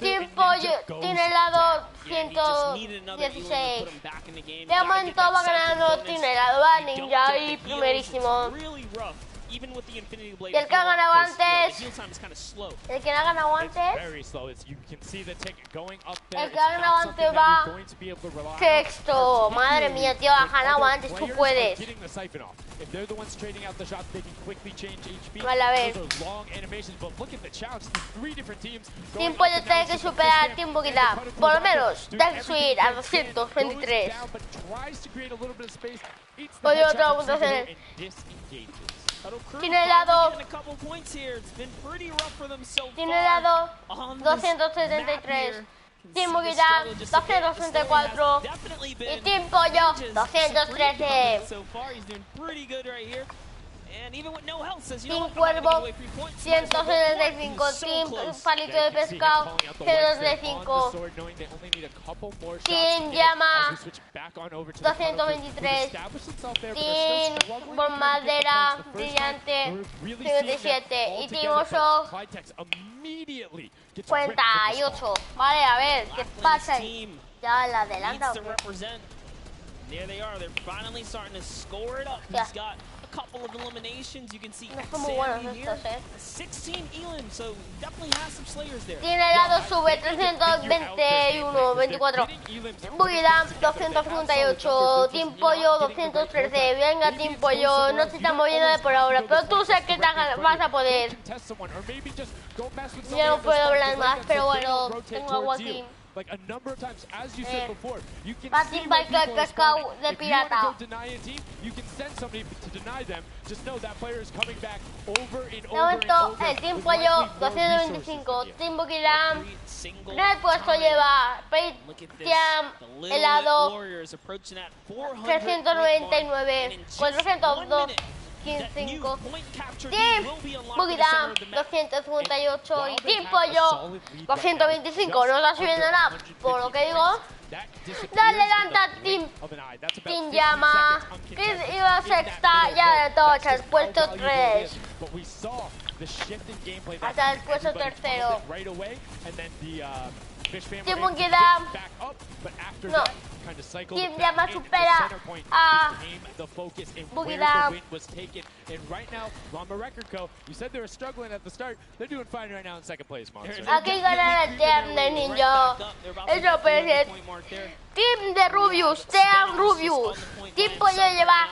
Speaker 1: Team Pollo tiene el lado 116. De momento va ganando Team Helado, va Ninja ahí primerísimo. Y el que ha ganado antes. El que no ha ganado antes. El que ha ganado antes va sexto. Madre mía, tío, ha ganado antes. Tú puedes. Vale, a ver. Team Pollo tiene que superar a Team Bugidam. Por lo menos, tiene que subir a 223. Pollo otra puntuación. Tiene helado. Tiene helado 273. Team Bugidam 264. Y Team Pollo 213. Team Cuervo 175. Team Palito de Pescado 135. Team Llama 223. Team Bombardera Brillante 57. Y Team Oso 48. Vale, a ver, ¿qué pasa ahí? Ya la adelanta.
Speaker 9: There they are. They're finally starting to score it up. He's got a couple of eliminations. You can see
Speaker 1: No son muy buenos
Speaker 9: Sammy here,
Speaker 1: estos,
Speaker 9: 16 Elam, so definitely has some Slayers there.
Speaker 1: Tiene helado sube 321, 24. Bugidam 258. Team Pollo 213. Venga, Team Pollo, no te estás moviendo de por ahora, pero tú sé que vas a poder. Yo no puedo hablar más, pero bueno, tengo agua aquí.
Speaker 16: Like a number of times, as you said before, you can
Speaker 1: see like cascao de pirata.
Speaker 16: If you want to go deny a team, you can send somebody to deny them. Just know that player is coming back over and over and over.
Speaker 1: El Team Pollo 225, Team Bugidam. Primer puesto lleva Paytiam helado 399, 402. 15. Team Bugidam 258 y Team Pollo 225. No está subiendo nada, por lo que digo. Dale lanta Team Llama, que iba sexta, ya adelantó hasta el puesto 3. Hasta el puesto tercero. Team Bugidam no. Team Llama supera a Bugidam. Aquí gana el team de Ninja. Eso puede ser. Team de Rubius, Team Rubius. Team Pollo lleva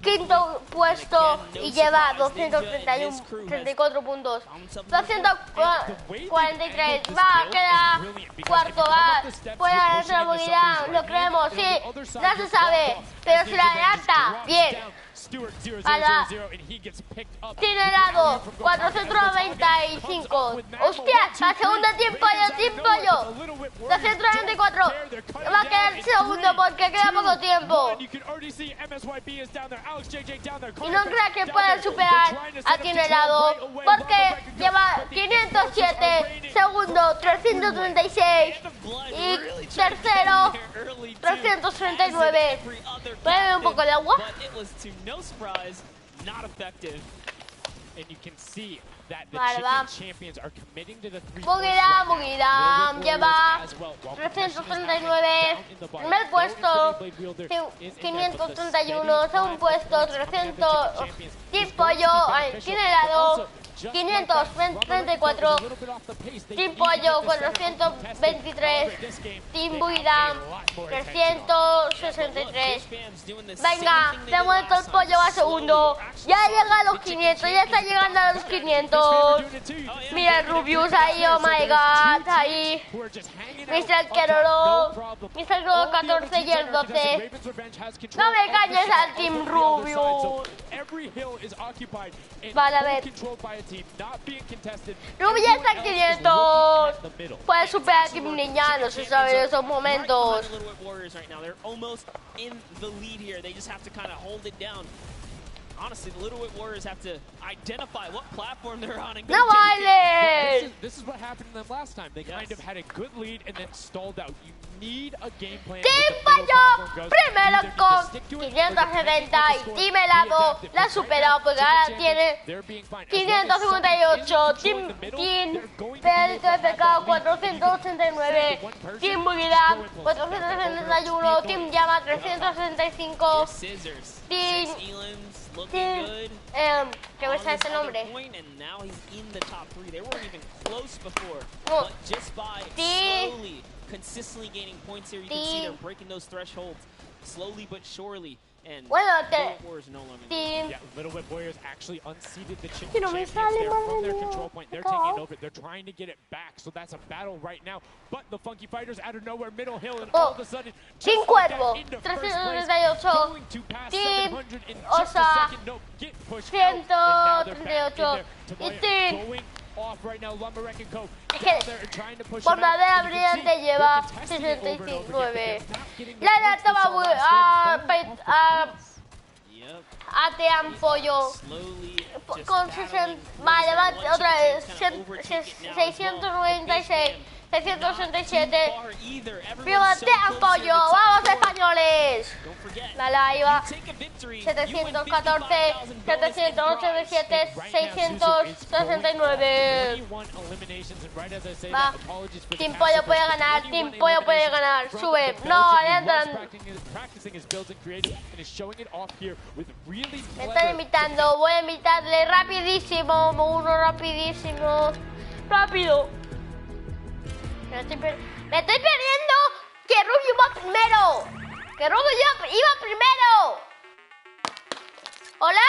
Speaker 1: quinto puesto y lleva 234 puntos. 243. Va a quedar cuarto. Puede ganar la Bugidam, lo creemos, sí. No se sabe, pero si la adelanta, bien. Tiene helado 495. Hostia, la segunda Team Pollo 294. Va a quedar segundo porque queda poco tiempo. Y no creo que pueda superar a Team helado porque lleva 507. Segundo 336 y tercero 339. ¿Puede beber un poco de agua?
Speaker 9: No surprise, not effective.
Speaker 16: And you can see that the
Speaker 1: Chicken
Speaker 16: champions are committing to the three.
Speaker 1: Bugidam lleva 339. Primer puesto 531. Segundo puesto 300. Team Pollo tiene helado 534. Team Pollo 423. Team Bugidam 363. Venga, de momento el Pollo va segundo. Ya llega a los 500, ya está llegando a los 500. Mira el Rubius ahí, oh my god, ahí. Mr. Keroro, Mr. Keroro 14 y el 12. No me calles al Team Rubius. Vale, a ver. Rubius está en 500. Puede superar a Team Ninja, no se sabe en esos momentos.
Speaker 9: Honestly, the Little Whip Warriors have to identify what platform they're on and go
Speaker 1: no bailes.
Speaker 16: This is what happened to them last time. They kind of had a good lead and then stalled out. You need a game plan.
Speaker 1: Team Pollo primero con 570 y Team Helado la superó porque ahora tiene 558. Team Pelito FK 489. Team Bugidam 471. Team Llama 365. Team ¿qué es ese nombre?
Speaker 9: Consistently gaining points here, you can see they're breaking those thresholds slowly but surely. And
Speaker 16: Little Whip Warriors actually unseated the Chicken Champions there from their control point. They're taking over. They're trying to get it back, so that's a battle right now. But the Funky Fighters out of nowhere, Middle Hill, and all of a sudden,
Speaker 1: Team Cuervo, 338. Team Osa, 138. Y Team Bordadera Brillante lleva 69. La data va a Team Pollo con 60. Vale, va otra vez 696. 667. ¡Fíjate, apoyo! ¡Vamos, españoles! Dale, ahí va. 714, 787, 669. Va. Team Pollo puede ganar, Team Pollo puede ganar. Sube. No, entran. Me están imitando. Voy a imitarle rapidísimo. Uno rapidísimo. Rápido. Me estoy perdiendo. Que Rubio va primero. Que Rubio iba primero. ¿Hola?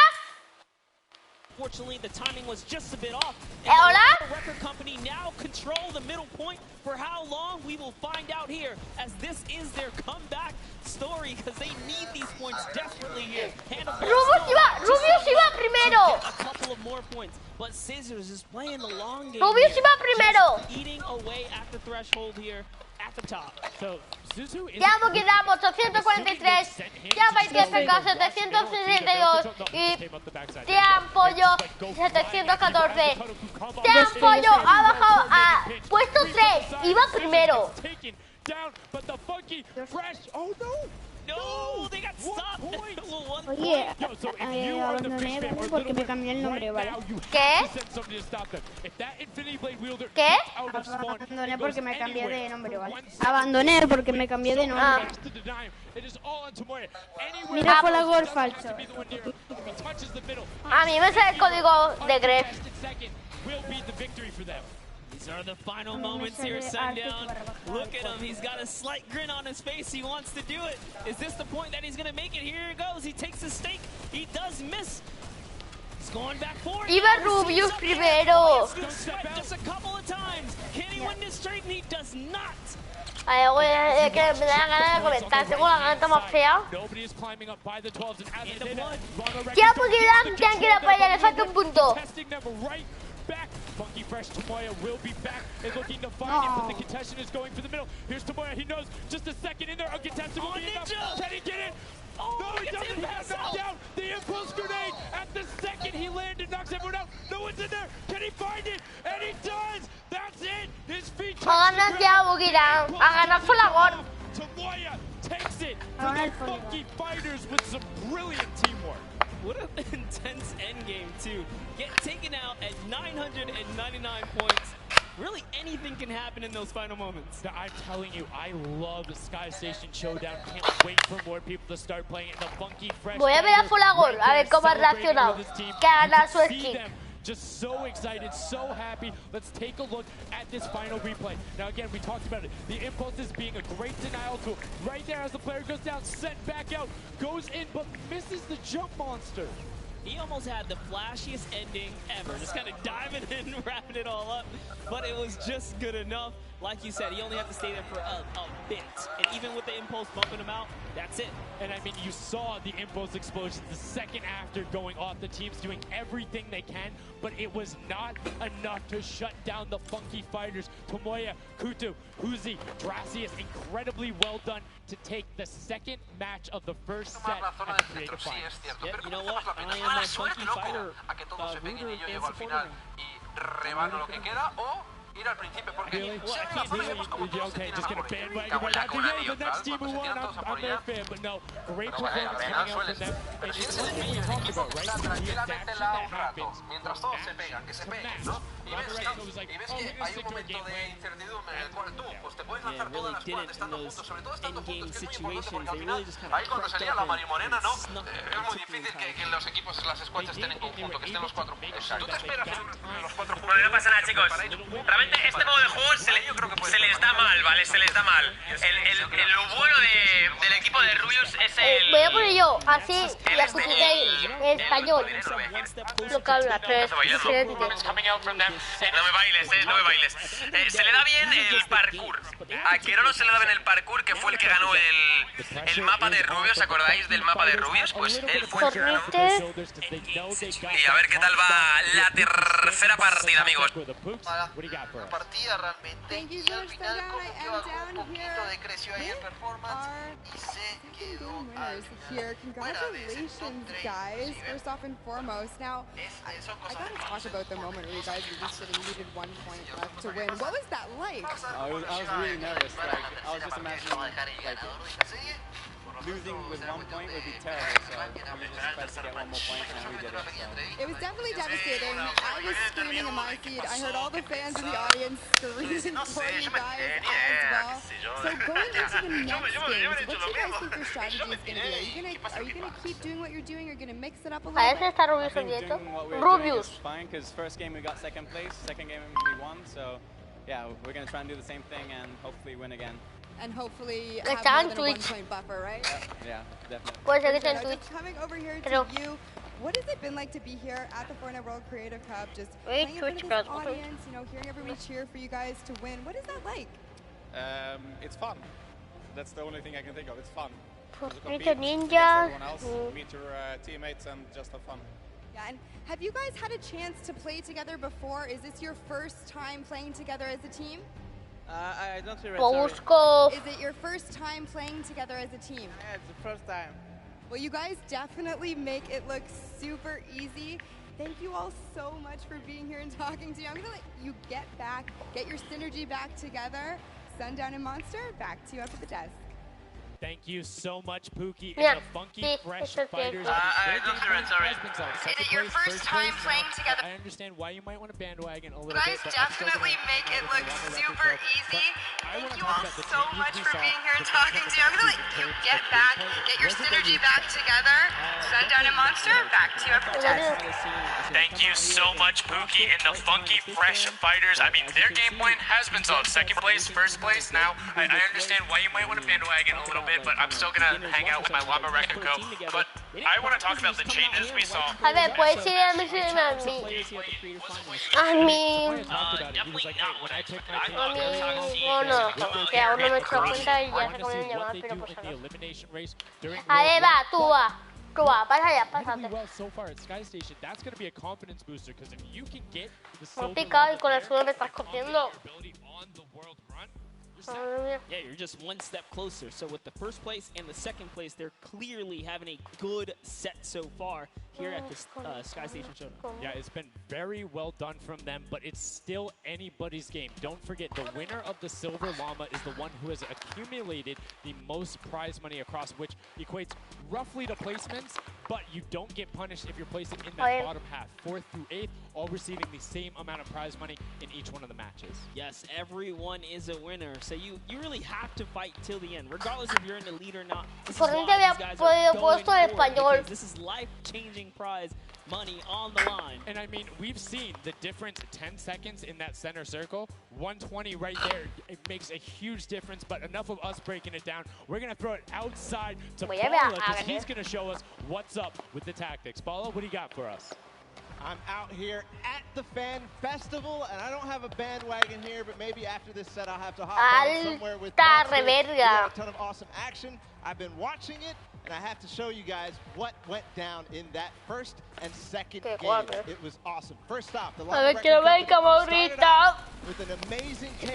Speaker 8: Fortunately, the timing was just a bit off.
Speaker 1: Hola?
Speaker 8: The record company now control the middle point. For how long, we will find out here, as this is their comeback story, because they need these points desperately here.
Speaker 1: Rubius iba primero.
Speaker 8: A couple of more points, but Scissors is playing the long game.
Speaker 1: Rubius iba primero.
Speaker 8: Just eating away at the threshold here at the top.
Speaker 16: So Suzu is
Speaker 1: ya quedamos 843, ya va TFK 762 y Team Pollo 714. Team Pollo ha bajado a puesto 3, iba primero.
Speaker 8: No, they got stopped.
Speaker 6: Oye, abandoné porque me cambié el nombre, ¿vale?
Speaker 1: ¿Qué? ¿Qué?
Speaker 6: Abandoné porque me cambié de nombre, ¿vale? Abandoné porque me cambié de nombre. Mira, fue la gol falso.
Speaker 1: A mí me sale el código de Gref.
Speaker 8: These are the final moments here, Sundown. Look at him. He's got a slight grin on his face. He wants to do it. Is this the point that he's going to make it? Here he goes. He takes his stake. He does miss. He's going back forward.
Speaker 1: Iba Rubius primero.
Speaker 8: Just a couple of times. Can he win this straight? And he does not.
Speaker 1: Ay, güey, que me da ganas de comentar. Tengo la garganta más fea. Ya, porque tienen que ir a pelear. Le falta un punto.
Speaker 16: Funky Fresh Tomoya will be back and looking to find him, but the contestant is going for the middle. Here's Tomoya, he knows just a second in there. A contestant will be enough. Can he get it?
Speaker 8: Oh,
Speaker 16: no, he doesn't have knocked down. The impulse grenade at the second he landed knocks everyone out. No one's in there. Can he find it? And he does. That's it. His feet.
Speaker 1: A ganar ya, Bugira. A ganar Fulagor.
Speaker 16: Tomoya takes it for the Funky Fighters with some brilliant teamwork.
Speaker 8: What an intense endgame, too. Get taken out at 999 points. Really, anything can happen in those final moments.
Speaker 16: I'm telling you, I love the Sky Station Showdown. Can't wait for more people to start playing it. The Funky Fresh.
Speaker 1: Voy a ver a Fulagor, a ver cómo ha reaccionado. Que ha ganado su skin.
Speaker 16: Just so excited, so happy. Let's take a look at this final replay. Now again, we talked about it. The impulse is being a great denial tool. Right there as the player goes down, sent back out, goes in, but misses the jump monster.
Speaker 8: He almost had the flashiest ending ever. Just kind of diving in, wrapping it all up. But it was just good enough. Like you said, he only had to stay there for a bit. And even with the impulse bumping him out, that's it.
Speaker 16: And I mean, you saw the impulse explosions the second after going off. The team's doing everything they can, but it was not enough to shut down the Funky Fighters. Tomoya, Kutu, Huzi, Dracius, incredibly well done to take the second match of the first set at the Creative Finals.
Speaker 8: Yeah, you know what? I am a Funky Fighter rooter and supporter.
Speaker 2: Rebano lo que queda o ir al principio porque
Speaker 16: really? Okay, just gonna bandwagon right after the next team who won. I'm their fan, but no, great performance coming out from them. And it's what we talked about, right? The adaptation that happens.
Speaker 2: Mientras todos se pegan, que se peguen, ¿no? Y ves que hay un momento de incertidumbre en el cual tú pues te puedes lanzar todas las cuerdas estando juntos, sobre todo estando juntos, que es muy importante porque al final ahí cuando salía la Mario Morena, ¿no? Es muy difícil que los equipos, las squads estén en conjunto, que estén los cuatro juntos. Tú te esperas los cuatro juntos.
Speaker 3: Bueno, no pasa nada, chicos. Realmente este modo de juego se les da mal, ¿vale? Se les da mal. Lo bueno del equipo de Rubius es el...
Speaker 1: Voy a poner yo así y a escuchar en español. Lo que habla, pero es diferente.
Speaker 3: No me bailes, no me bailes. Se le da bien el parkour. A Querolo se le da bien el parkour, que fue el que ganó el mapa de Rubius. ¿Acordáis del mapa de Rubius? Pues él fue el que ganó. Y a ver qué tal va la tercera partida, amigos.
Speaker 19: for us.
Speaker 2: partida realmente.
Speaker 14: Thank you
Speaker 2: Y
Speaker 14: so
Speaker 2: al
Speaker 14: much,
Speaker 2: final
Speaker 14: Sundown.
Speaker 2: como
Speaker 14: I
Speaker 2: que
Speaker 14: am
Speaker 2: bajó
Speaker 14: down
Speaker 2: un poquito,
Speaker 14: here
Speaker 2: decreció ahí en
Speaker 14: with
Speaker 2: performance
Speaker 14: our
Speaker 2: y se
Speaker 14: second
Speaker 2: quedó
Speaker 14: game
Speaker 2: al
Speaker 14: winners
Speaker 2: final
Speaker 14: here.
Speaker 2: fuera de ese top
Speaker 14: Congratulations,
Speaker 2: 30.
Speaker 14: guys.
Speaker 2: ¿Sí ven?
Speaker 14: First off and foremost. Now, I gotta talk about the moment where you guys were just sitting, needed 1 point left to win. What was that like?
Speaker 22: I was really nervous. Like, I was just imagining, like, losing with 1 point would be terrible, so we just tried to get 1 more point and we did it. So.
Speaker 14: It was definitely devastating. I was screaming in my feed. I heard all the fans in the audience screaming for you guys as well. So going into the next games, what do you guys think your strategy is going to be? Are you gonna keep doing what you're doing or going to mix it up a little bit?
Speaker 22: I think doing what we're doing is fine, because first game we got second place, second game we won, so yeah, we're going to try and do the same thing and hopefully win again.
Speaker 14: And hopefully have more than a 1 point buffer, right?
Speaker 22: Yeah, definitely.
Speaker 14: Just coming over here to you, what has it been like to be here at the Fortnite World Creative Cup, just playing in front of this audience, you know, hearing everybody cheer for you guys to win? What is that like?
Speaker 4: It's fun. That's the only thing I can think of. It's fun.
Speaker 1: Ninja.
Speaker 4: Meet your teammates and just have fun.
Speaker 14: Yeah, and have you guys had a chance to play together before? Is this your first time playing together as a team?
Speaker 4: I don't see
Speaker 14: Is it your first time playing together as a team?
Speaker 4: Yeah, it's the first time.
Speaker 14: Well, you guys definitely make it look super easy. Thank you all so much for being here and talking to me. I'm going to let you get your synergy back together. Sundown and Monster, back to you up at the desk.
Speaker 16: Thank you so much, Pookie, and the Funky Fresh Fighters.
Speaker 14: Is it your first time playing together?
Speaker 16: I understand why you might want to bandwagon a little
Speaker 14: bit. You guys definitely make it look super easy. Thank you all so much for being here and talking to me. I'm going to let you get your synergy back together. Sundown and Monster, back to you up at the desk.
Speaker 3: Thank you so much, Pookie and the Funky Fresh Fighters. I mean, their game plan has been solved. Second place, first place. Now, I understand why you might want to bandwagon a little bit, but I'm still gonna hang out with my Llama Wreck and Co. But I want to talk about the changes we saw.
Speaker 1: A ver, puedes ir a mí. Que aún no me he hecho cuenta y ya se comió un llamado, pero pues a ver, va, tú va. Pasa allá, pásate. No picado y con el sudor me estás cogiendo.
Speaker 9: Yeah, you're just 1 step closer. So with the first place and the second place, they're clearly having a good set so far here at the Sky Station Showdown.
Speaker 16: Yeah, it's been very well done from them, but it's still anybody's game. Don't forget, the winner of the Silver Llama is the one who has accumulated the most prize money across, which equates roughly to placements, but you don't get punished if you're placing in that bottom half. 4th through 8th, all receiving the same amount of prize money in each one of the matches.
Speaker 9: Yes, everyone is a winner, so you really have to fight till the end, regardless if you're in the lead or not. This is why these guys are going forward, this is life-changing prize money on the line.
Speaker 16: And I mean, we've seen the difference, 10 seconds in that center circle, 120 right there. It makes a huge difference, but enough of us breaking it down. We're going to throw it outside to Paula, because he's going to show us what's up with the tactics. Paula, what do you got for us?
Speaker 7: I'm out here at the Fan Festival, and I don't have a bandwagon here, but maybe after this set I'll have to hop on somewhere with Monster. We got a ton of awesome action. I've been watching it, and I have to show you guys what went down in that first and second game. It was awesome. First off, the Llama Wreck started off with an amazing case.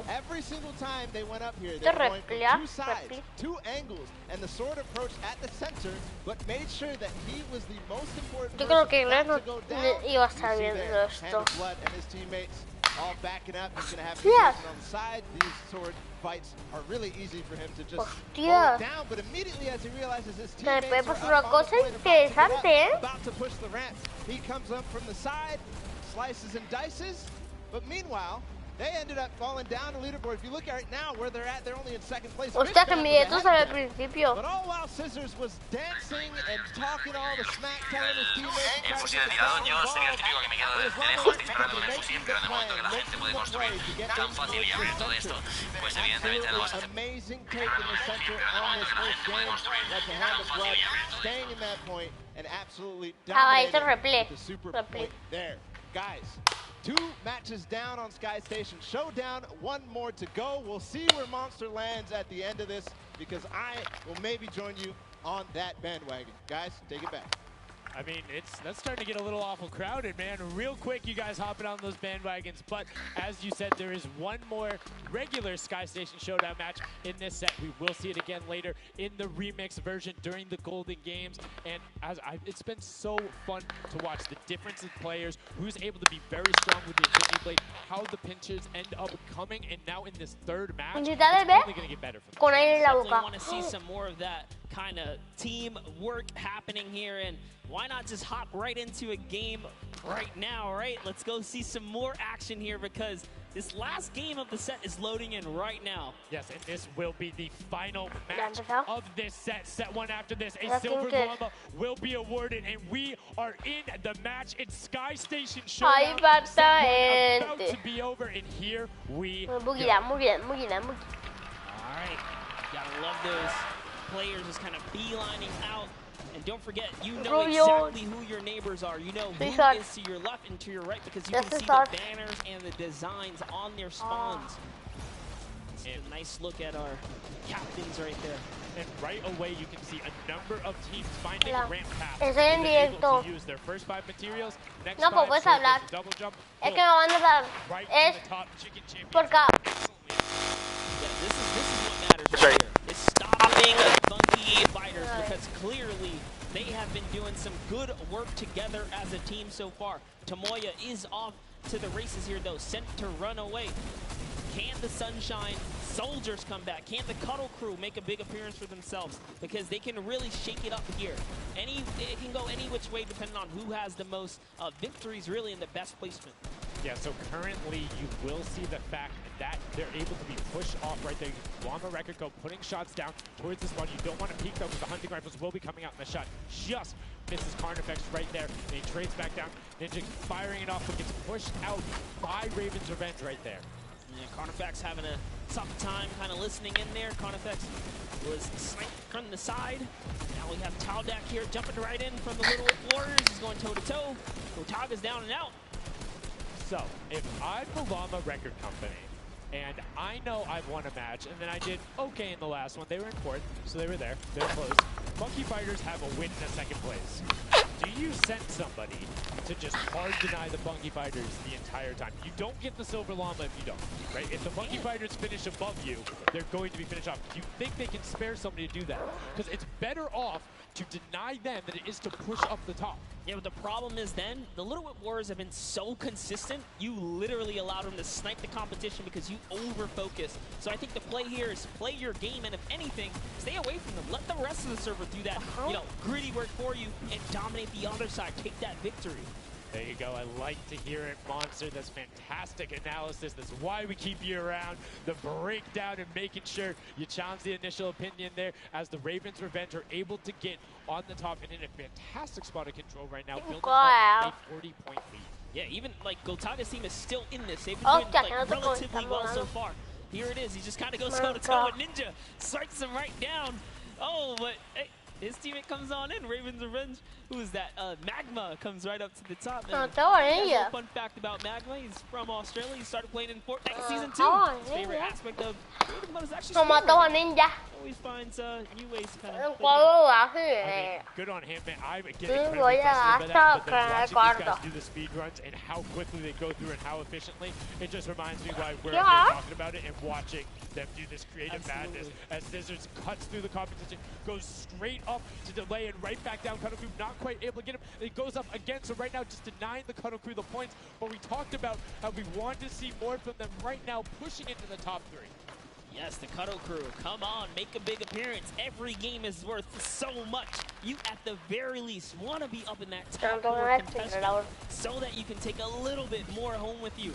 Speaker 7: Every single time they went up here, they were going from 2 sides, 2 angles, and the sword approached at the center, but made sure that he was the most important person not to go down. You see there, Hand of Blood and his teammates all backing up. He's going to have to on the side. These sword fights are really easy for him to just hold it down, but immediately as he realizes his teammates are up on the point about to push the ramp, he comes up from the side, slices and dices, but meanwhile, they ended up falling down the leaderboard. If you look at right now where they're at, they're only in second place.
Speaker 1: Hostia, que mi dedo sale al principio.
Speaker 7: But all while Scissors was dancing and talking all the smack, telling his teammates.
Speaker 3: En fusil de tirador yo sería el típico que me quedo de lejos disparando con el fusil, pero en el momento que la gente puede construir tan fácil y abrir todo esto, pues evidentemente no vas a hacer.
Speaker 7: Amazing take in the center on this first game. Like the Hand of Blood, staying in that point and absolutely dominating the super point there. Guys, 2 matches down on Sky Station Showdown, 1 more to go. We'll see where Monster lands at the end of this, because I will maybe join you on that bandwagon. Guys, take it back.
Speaker 16: I mean, that's starting to get a little awful crowded, man. Real quick, you guys hopping on those bandwagons. But as you said, there is one more regular Sky Station Showdown match in this set. We will see it again later in the remix version during the Golden Games. And it's been so fun to watch the difference in players, who's able to be very strong with the Infinity Blade, how the pinches end up coming, and now in this third match, it's only going to get better for them.
Speaker 9: I definitely want to see some more of that kind of teamwork happening here, and why not just hop right into a game right now, right? Let's go see some more action here, because this last game of the set is loading in right now.
Speaker 16: Yes, and this will be the final match of this set. Set one after this, a Silver Llama will be awarded, and we are in the match. It's Sky Station Showdown. About to be over, and here we go.
Speaker 9: All right, gotta love those players just kind of beelining out. And don't forget, you know exactly who your neighbors are. You know who is to your left and to your right, because you can see the banners and the designs on their spawns. It's a nice look at our captains right there.
Speaker 16: And right away, you can see a number of teams finding ramp paths.
Speaker 1: Estoy en directo.
Speaker 16: To use their first 5 materials. Next
Speaker 1: no, pues puedes hablar.
Speaker 16: Double jump.
Speaker 1: Es que me van a dar. Es por acá.
Speaker 9: This is what matters right here. Is stopping funky fighters, because clearly they have been doing some good work together as a team so far. Tomoya is off to the races here, though, sent to run away. Can the Sunshine Soldiers come back? Can the Cuddle Crew make a big appearance for themselves? Because they can really shake it up here. It can go any which way depending on who has the most victories, really, in the best placement.
Speaker 16: Yeah, so currently you will see the fact that they're able to be pushed off right there. Llama Record Go putting shots down towards the spawn. You don't want to peek though, because the hunting rifles will be coming out, and the shot just misses Carnifex right there. And he trades back down. Ninja firing it off, but gets pushed out by Raven's Revenge right there.
Speaker 9: Yeah, Carnifex having a tough time kind of listening in there. Carnifex was sniped from the side. Now we have Taldak here jumping right in from the Little Warriors. He's going toe-to-toe. Gotaga's down and out.
Speaker 16: So, if I'm the Llama Record Company, and I know I've won a match, and then I did okay in the last one. They were in fourth, so they were there. They're close. Funky Fighters have a win in a second place. Do you send somebody to just hard deny the Funky Fighters the entire time? You don't get the Silver Llama if you don't, right? If the Funky Fighters finish above you, they're going to be finished off. Do you think they can spare somebody to do that? Because it's better off to deny them than it is to push up the top.
Speaker 9: Yeah, but the problem is then, the Little Whip Warriors have been so consistent, you literally allowed them to snipe the competition because you over-focus. So I think the play here is play your game, and if anything, stay away from them. Let the rest of the server do that, gritty work for you and dominate the other side. Take that victory.
Speaker 16: There you go. I like to hear it, Monster. That's fantastic analysis. That's why we keep you around. The breakdown and making sure you challenge the initial opinion there, as the Ravens Revenge are able to get on the top and in a fantastic spot of control right now, building up a 40-point lead.
Speaker 9: Yeah, even like Gotaga's team is still in this. They've been doing relatively well so far. Here it is. He just kind of goes toe-to-toe with Ninja. Strikes him right down. Oh, but hey, his teammate comes on in. Ravens Revenge. Who is that? Magma comes right up to the top. Fun fact about Magma, he's from Australia. He started playing in Fortnite Season 2. His favorite aspect of creative mode is actually Ninja. Always finds new ways to kind of
Speaker 16: good on him, man. I get incredibly fascinated by that, but then watching these guys do the speed runs and how quickly they go through and how efficiently, it just reminds me why we're talking about it and watching them do this creative madness as Scissors cuts through the competition, goes straight up to delay and right back down. Cuddle Crew not quite able to get him. It goes up again, so right now just denying the Cuddle Crew the points, but we talked about how we want to see more from them right now, pushing into the top 3.
Speaker 9: Yes, the Cuddle Crew, come on, make a big appearance. Every game is worth so much. You, at the very least, want to be up in that top 4 contestant so that you can take a little bit more home with you.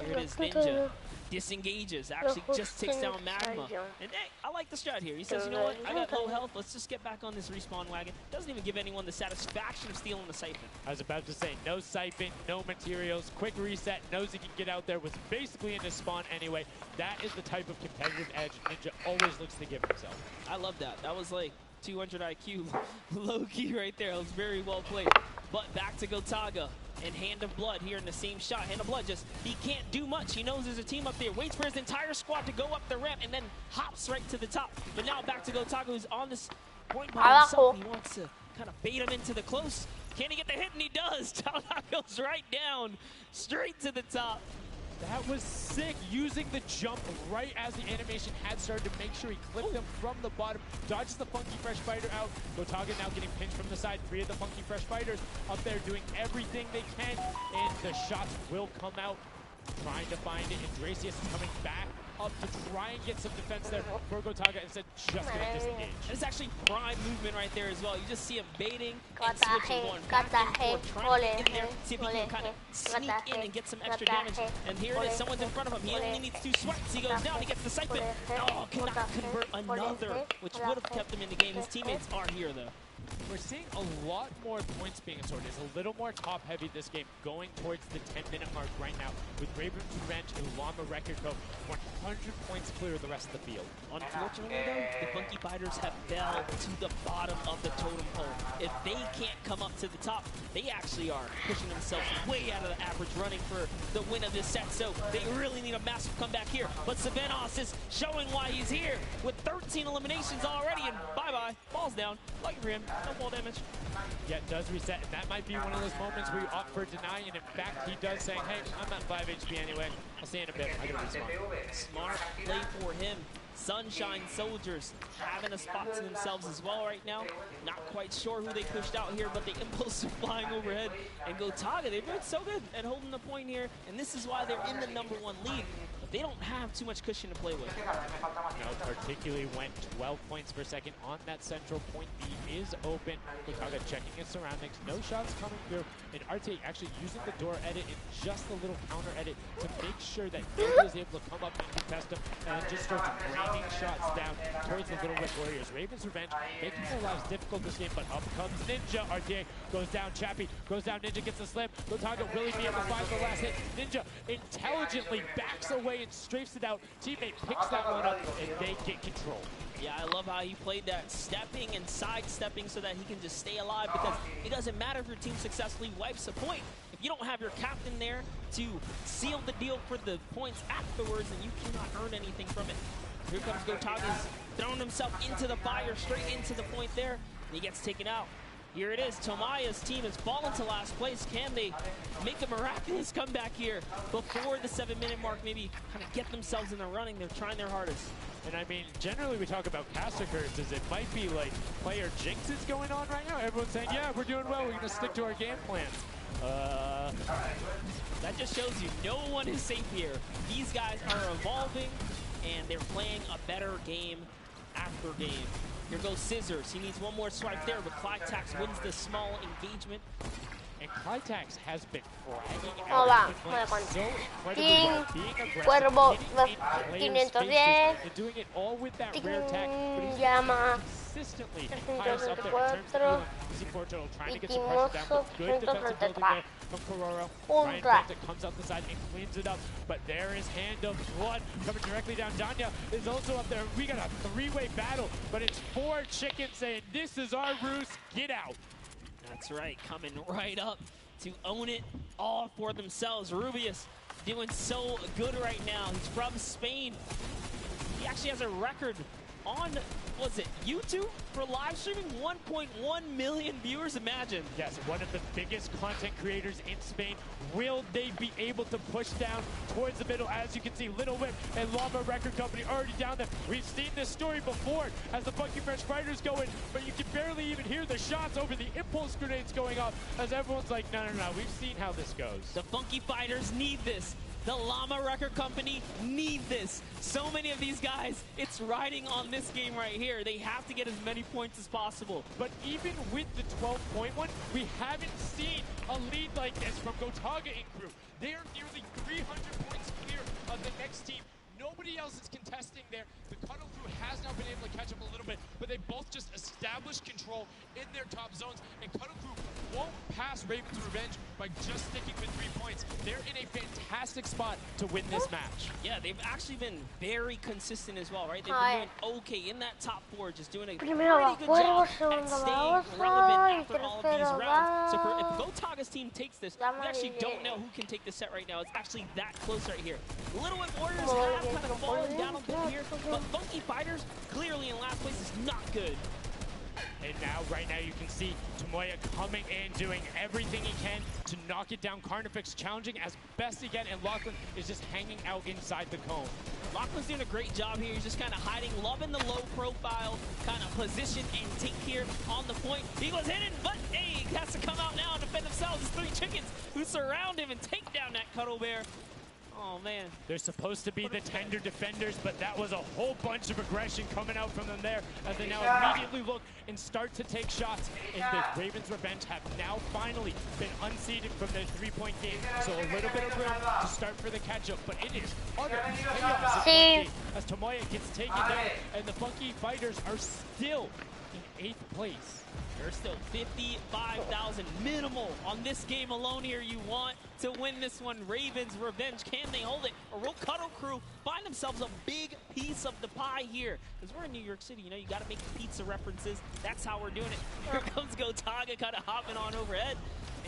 Speaker 9: Here it is, Ninja. Disengages, actually just takes down Magma. And hey, I like the strat here. He says, you know what, I got low health, let's just get back on this respawn wagon. Doesn't even give anyone the satisfaction of stealing the Siphon.
Speaker 16: I was about to say, no Siphon, no materials, quick reset, knows he can get out there, was basically in his spawn anyway. That is the type of competitive edge Ninja always looks to give himself.
Speaker 9: I love that. That was like 200 IQ low-key right there. It was very well played. But back to Gotaga and Hand of Blood here in the same shot. Hand of Blood just, he can't do much. He knows there's a team up there. Waits for his entire squad to go up the ramp and then hops right to the top. But now back to Gotaga, who's on this point by himself. He wants to
Speaker 8: kind of bait him into the close. Can he get the hit? And he does. Tao goes right down, straight to the top.
Speaker 16: That was sick, using the jump right as the animation had started to make sure he clipped him from the bottom, dodges the Funky Fresh Fighter out. Gotaga now getting pinched from the side. 3 of the Funky Fresh Fighters up there doing everything they can, and the shots will come out. Trying to find it, and Dracius is coming back up to try and get some defense there for Gotaga, instead just going to disengage.
Speaker 8: And it's actually prime movement right there as well. You just see him baiting and switching, going back and forth, trying to get in there, see if he can kind of sneak in and get some extra damage. And here it is, someone's in front of him. He only needs 2 swipes. He goes down, he gets the siphon. Oh, cannot convert another, which would have kept him in the game. His teammates are here though.
Speaker 16: We're seeing a lot more points being assorted. It's a little more top-heavy this game, going towards the 10-minute mark right now, with Raven's Revenge and Llama Record Co. 100 points clear of the rest of the field.
Speaker 8: Unfortunately, though, the Funky Fighters have fell to the bottom of the totem pole. If they can't come up to the top, they actually are pushing themselves way out of the average, running for the win of this set. So they really need a massive comeback here. But Savenos is showing why he's here with 13 eliminations already, and bye-bye, falls down. Lucky for him. No fall damage.
Speaker 16: Yeah, it does reset, and that might be one of those moments where you opt for deny, and in fact, he does saying, hey, I'm at 5 HP anyway. I'll see you in a bit. I gotta respawn.
Speaker 8: Smart play for him. Sunshine Soldiers having a spot to themselves as well right now. Not quite sure who they pushed out here, but the Impulse are flying overhead. And Gotaga, they've been so good at holding the point here, and this is why they're in the #1 lead. But they don't have too much cushion to play with.
Speaker 16: No, particularly went 12 points per second on that central point. B is open. Gotaga checking his surroundings. No shots coming through. And Arte actually using the door edit and just a little counter edit to make sure that nobody is able to come up and contest him, and just starts raining shots down towards the Little Whip Warriors. Raven's Revenge making their lives difficult this game, but up comes Ninja. Arte goes down. Chappie goes down. Ninja gets the slam. Gotaga really be able to find the last hit. Ninja intelligently backs away and strafes it out. Teammate picks that one up, and they get control.
Speaker 8: Yeah, I love how he played that, stepping and sidestepping so that he can just stay alive, because it doesn't matter if your team successfully wipes a point. If you don't have your captain there to seal the deal for the points afterwards, then you cannot earn anything from it. Here comes Gotaga's throwing himself into the fire, straight into the point there, and he gets taken out. Here it is, Tomaya's team has fallen to last place. Can they make a miraculous comeback here before the 7-minute mark, maybe kind of get themselves in the running? They're trying their hardest.
Speaker 16: And I mean, generally we talk about caster curses. It might be like player jinxes going on right now. Everyone's saying, yeah, we're doing well. We're going to stick to our game plans.
Speaker 8: That just shows you no one is safe here. These guys are evolving, and they're playing a better game after game. Here goes Scissors. He needs one more swipe there, but Clytax wins the small engagement.
Speaker 16: And Clytax has been fragging out so incredibly well, being aggressive,
Speaker 1: Cuervo
Speaker 16: hitting players' faces, and doing it all with that rare tech, but he's consistently highest up there in terms of healing. You see Portugal trying to get some pressure down, but good defensive building there from Kororo. Ryan Banta comes up the side and cleans it up, but there is Hand of Blood coming directly down. Danya is also up there. We got a 3-way battle, but it's 4 chickens saying, this is our roost, get out.
Speaker 8: That's right, coming right up to own it all for themselves. Rubius doing so good right now. He's from Spain. He actually has a record on, was it YouTube for live streaming? 1.1 million viewers, imagine.
Speaker 16: Yes, one of the biggest content creators in Spain. Will they be able to push down towards the middle? As you can see, Little Whip and Llama Record Company already down there. We've seen this story before as the Funky Fresh Fighters go in, but you can barely even hear the shots over the impulse grenades going off as everyone's like, no, we've seen how this goes.
Speaker 8: The Funky Fighters need this. The Llama Record Company need this. So many of these guys, it's riding on this game right here. They have to get as many points as possible.
Speaker 16: But even with the 12-point one, we haven't seen a lead like this from Gotaga and crew. They are nearly 300 points clear of the next team. Nobody else is contesting there. The Cuddle crew has now been able to catch up a little bit, but they both just established control in their top zones, and Cuddle crew won't pass Raven's Revenge by just sticking with 3 points. They're in a fantastic spot to win this match.
Speaker 8: Yeah, they've actually been very consistent as well, right? They've been doing okay in that top 4, just doing a pretty good job at staying relevant after all of these rounds. So if Gotaga's team takes this, we actually don't know who can take the set right now. It's actually that close right here. Little Whip Warriors have kind of fallen down a bit here, but Funky Fighters clearly in last place is not good.
Speaker 16: And now, right now, you can see Tomoya coming in, doing everything he can to knock it down. Carnifex challenging as best he can, and Lachlan is just hanging out inside the cone.
Speaker 9: Lachlan's doing a great job here. He's just kind of hiding, loving the low profile kind of position and take here on the point. He goes hidden, but hey, he has to come out now and defend themselves. It's 3 chickens who surround him and take down that Cuddle Bear. Oh, man.
Speaker 16: They're supposed to be the tender defenders, but that was a whole bunch of aggression coming out from them there as they now immediately look and start to take shots. And the Ravens Revenge have now finally been unseated from their 3-point game. So a little bit of room to start for the catch-up, but it is utter chaos as Tomoya gets taken down, and the Funky Fighters are still in 8th place.
Speaker 9: There's still 55,000 minimal on this game alone here. You want to win this one. Ravens Revenge, can they hold it? Or will Cuddle Crew find themselves a big piece of the pie here? Because we're in New York City, you know, you got to make the pizza references. That's how we're doing it. Here comes Gotaga kind of hopping on overhead.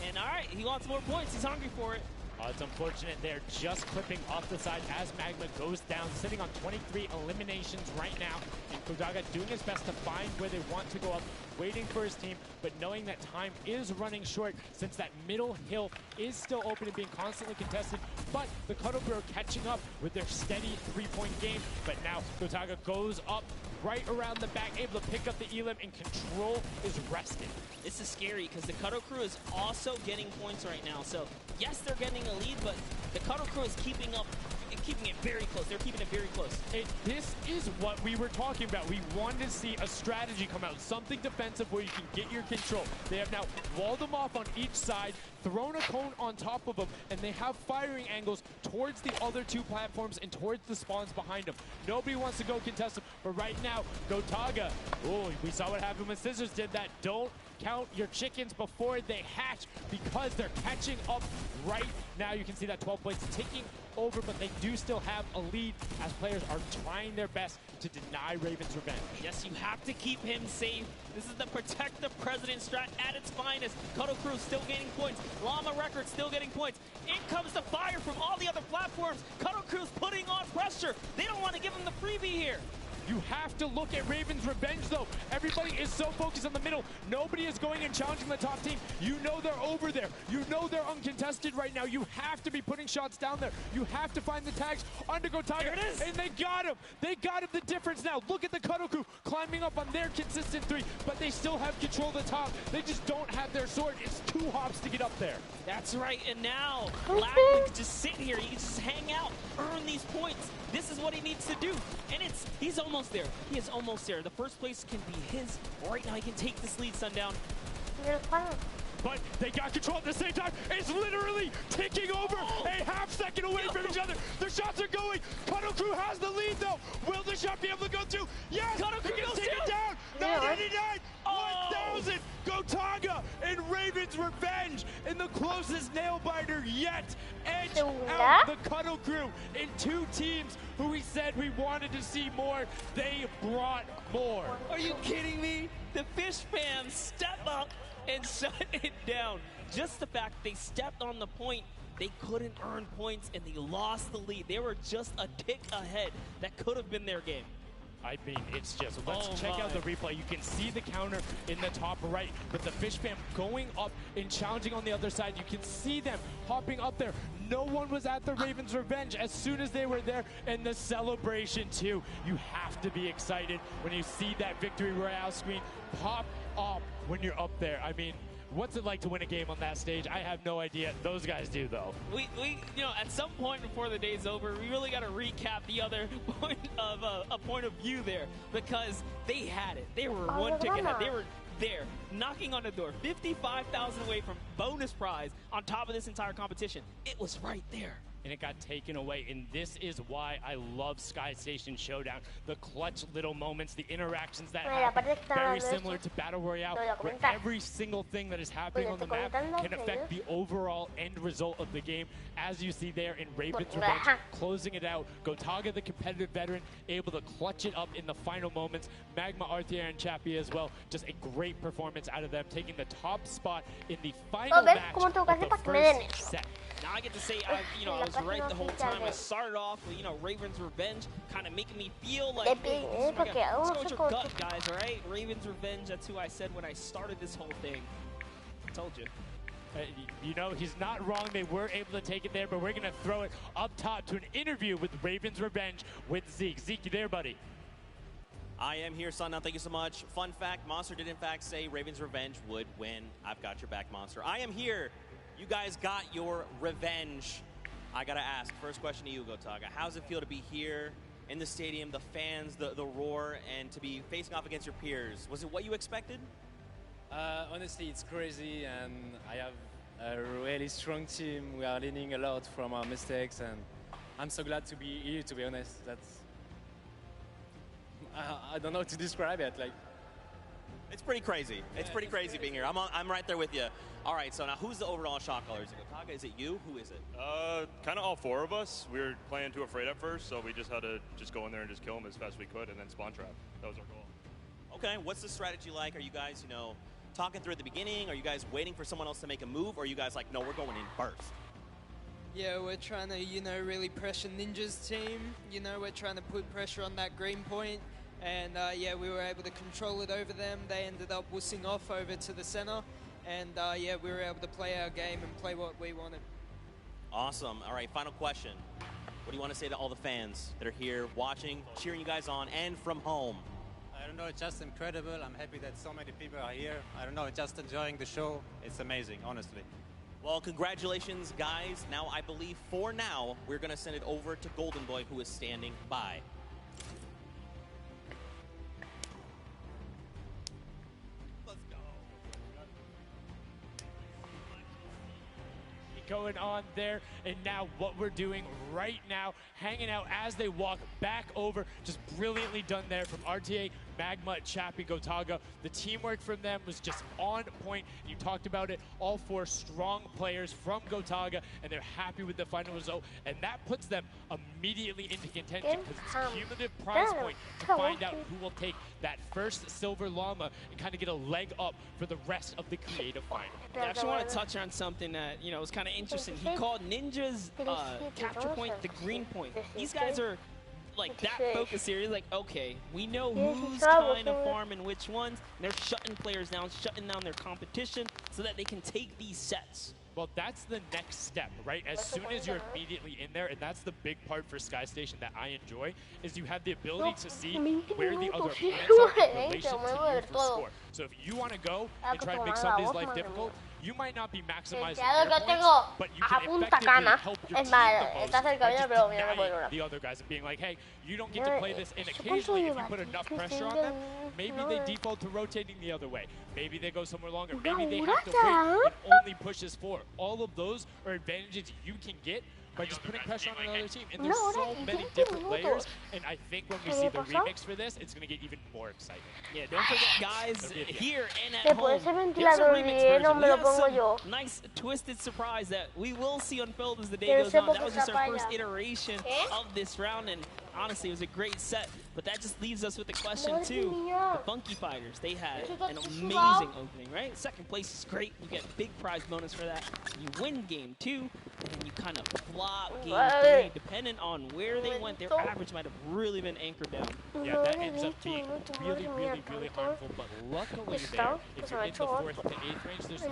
Speaker 9: And all right, he wants more points. He's hungry for it.
Speaker 16: It's unfortunate they're just clipping off the side as Magma goes down, sitting on 23 eliminations right now. And Gotaga doing his best to find where they want to go up, waiting for his team, but knowing that time is running short since that middle hill is still open and being constantly contested. But the Cuddle Crew are catching up with their steady 3-point game. But now Gotaga goes up right around the back, able to pick up the Elim, and control is rested.
Speaker 9: This is scary because the Cuddle Crew is also getting points right now. So yes, they're getting a lead, but the Cuddle Crew is keeping up and keeping it very close. They're keeping it very close.
Speaker 16: This is what we were talking about. We wanted to see a strategy come out, something defensive where you can get your control. They have now walled them off on each side, thrown a cone on top of them, and they have firing angles towards the other 2 platforms and towards the spawns behind them. Nobody wants to go contest them, but right now, Gotaga, we saw what happened when Scissors did that. Don't count your chickens before they hatch because they're catching up right now. You can see that 12 points ticking over, but they do still have a lead as players are trying their best to deny Ravens Revenge.
Speaker 9: Yes, you have to keep him safe. This is the protect the president strat at its finest. Cuddle Crew still gaining points. Llama Records still getting points. In comes the fire from all the other platforms. Cuddle Crew's putting on pressure. They don't want to give him the freebie here.
Speaker 16: You have to look at Ravens Revenge, though. Everybody is so focused on the middle. Nobody is going and challenging the top team. You know they're over there. You know they're uncontested right now. You have to be putting shots down there. You have to find the tags under Gotaga.
Speaker 9: There it is.
Speaker 16: And they got him. They got him the difference now. Look at the Cuddle Crew climbing up on their consistent 3, but they still have control of the top. They just don't have their sword. It's 2 hops to get up there.
Speaker 9: That's right, and now Lachlan can just sit here. He can just hang out, earn these points. This is what he needs to do, and he's almost there. He is almost there. The first place can be his. Right now, he can take this lead, Sundown.
Speaker 16: But they got control at the same time. It's literally ticking over a half second away from each other. The shots are going. Cuddle Crew has the lead, though. Will the shot be able to go through? Yes!
Speaker 9: Cuddle Crew goes
Speaker 16: take it down. 999, 1,000. Gotaga and Ravens Revenge in the closest nail biter yet. Edge out the Cuddle Crew in 2 teams who we said we wanted to see more. They brought more.
Speaker 9: Are you kidding me? The Fish fans step up and shut it down. Just the fact they stepped on the point, they couldn't earn points and they lost the lead. They were just a tick ahead. That could have been their game.
Speaker 16: I mean, it's just, let's check out the replay. You can see the counter in the top right, but the Fish fam going up and challenging on the other side. You can see them hopping up there. No one was at the Ravens Revenge as soon as they were there, and the celebration too. You have to be excited when you see that Victory Royale screen pop up when you're up there. I mean, what's it like to win a game on that stage? I have no idea. Those guys do, though.
Speaker 9: We you know, at some point before the day's over, we really got to recap the other point of a point of view there, because they had it. They were one tick ahead. They were there, knocking on the door, 55,000 away from bonus prize on top of this entire competition. It was right there.
Speaker 16: And it got taken away, and this is why I love Sky Station Showdown. The clutch little moments, the interactions that happen, very similar to Battle Royale, where every single thing that is happening on the map can affect the overall end result of the game. As you see there in Ravens Revenge, closing it out. Gotaga, the competitive veteran, able to clutch it up in the final moments. Magma, Arthur, and Chappie as well. Just a great performance out of them, taking the top spot in the final match of the first set.
Speaker 9: Now I get to say, I was right the whole time. I started off with, Raven's Revenge, kind of making me feel like, hey, let's go with your gut, guys, all right? Raven's Revenge, that's who I said when I started this whole thing. I told you.
Speaker 16: He's not wrong. They were able to take it there, but we're going to throw it up top to an interview with Raven's Revenge with Zeke. Zeke, you there, buddy?
Speaker 8: I am here, son. Now, thank you so much. Fun fact, Monster did in fact say Raven's Revenge would win. I've got your back, Monster. I am here. You guys got your revenge. I got to ask, first question to you, Gotaga. How does it feel to be here in the stadium, the fans, the roar, and to be facing off against your peers? Was it what you expected?
Speaker 22: Honestly, it's crazy, and I have a really strong team. We are learning a lot from our mistakes, and I'm so glad to be here, to be honest. I don't know how to describe it.
Speaker 8: It's pretty crazy. It's pretty crazy being here. I'm right there with you. All right, so now who's the overall shot caller? Is it Gotaga? Is it you? Who is it?
Speaker 5: Kind of all four of us. We were playing too afraid at first, so we just had to go in there and just kill them as fast as we could, and then spawn trap. That was our goal.
Speaker 8: Okay, what's the strategy like? Are you guys, talking through at the beginning? Are you guys waiting for someone else to make a move? Or are you guys like, no, we're going in first?
Speaker 12: Yeah, we're trying to, really pressure Ninja's team. We're trying to put pressure on that green point. And yeah, we were able to control it over them. They ended up wussing off over to the center. And yeah, we were able to play our game and play what we wanted.
Speaker 8: Awesome. All right, final question. What do you want to say to all the fans that are here watching, cheering you guys on, and from home?
Speaker 20: I don't know, it's just incredible. I'm happy that so many people are here. I don't know, just enjoying the show. It's amazing, honestly.
Speaker 8: Well, congratulations, guys. Now, I believe for now, we're going to send it over to Golden Boy, who is standing by.
Speaker 16: Going on there, and now what we're doing right now, hanging out as they walk back over, just brilliantly done there from RTA, Magma, Chappie, Gotaga. The teamwork from them was just on point. You talked about it, all four strong players from Gotaga, and they're happy with the final result, and that puts them immediately into contention because it's a cumulative prize point to find out who will take that first Silver Llama and kind of get a leg up for the rest of the creative final.
Speaker 9: I actually want to touch on something that, was kind of interesting. He called Ninja's capture point the green point. These guys are like that focused here. He's like, okay, we know who's kind of farming which ones. And they're shutting players down, shutting down their competition so that they can take these sets.
Speaker 16: Well, that's the next step, right? As soon as you're immediately in there, and that's the big part for Sky Station that I enjoy, is you have the ability to see where the other opponents are in relation to you for score. So if you want to go and try to make somebody's life difficult, you might not be maximizing your points, but you can effectively help your team the most by just denying the other guys and being like, hey, you don't get to play this, and occasionally if you put enough pressure on them, maybe they default to rotating the other way. Maybe they go somewhere longer. Maybe they have to wait and only pushes forward. All of those are advantages you can get by just putting pressure on another team. And there's so many different layers, and I think when we see the remix for this, it's going to get even more exciting.
Speaker 9: Yeah, don't forget, guys, here and at home, there's a remix version. We have some nice twisted surprise that we will see unfold as the day goes on. That was just our first iteration of this round, and honestly, it was a great set. But that just leaves us with the question, too. The Funky Fighters, they had an amazing opening, right? Second place is great. You get big prize bonus for that. You win game 2, and then you kind of flop game 3. Depending on where they went, their average might have really been anchored down.
Speaker 16: Yeah, that ends up being really, really, really harmful. But luckily there, if you're in the 4th to 8th range, there's no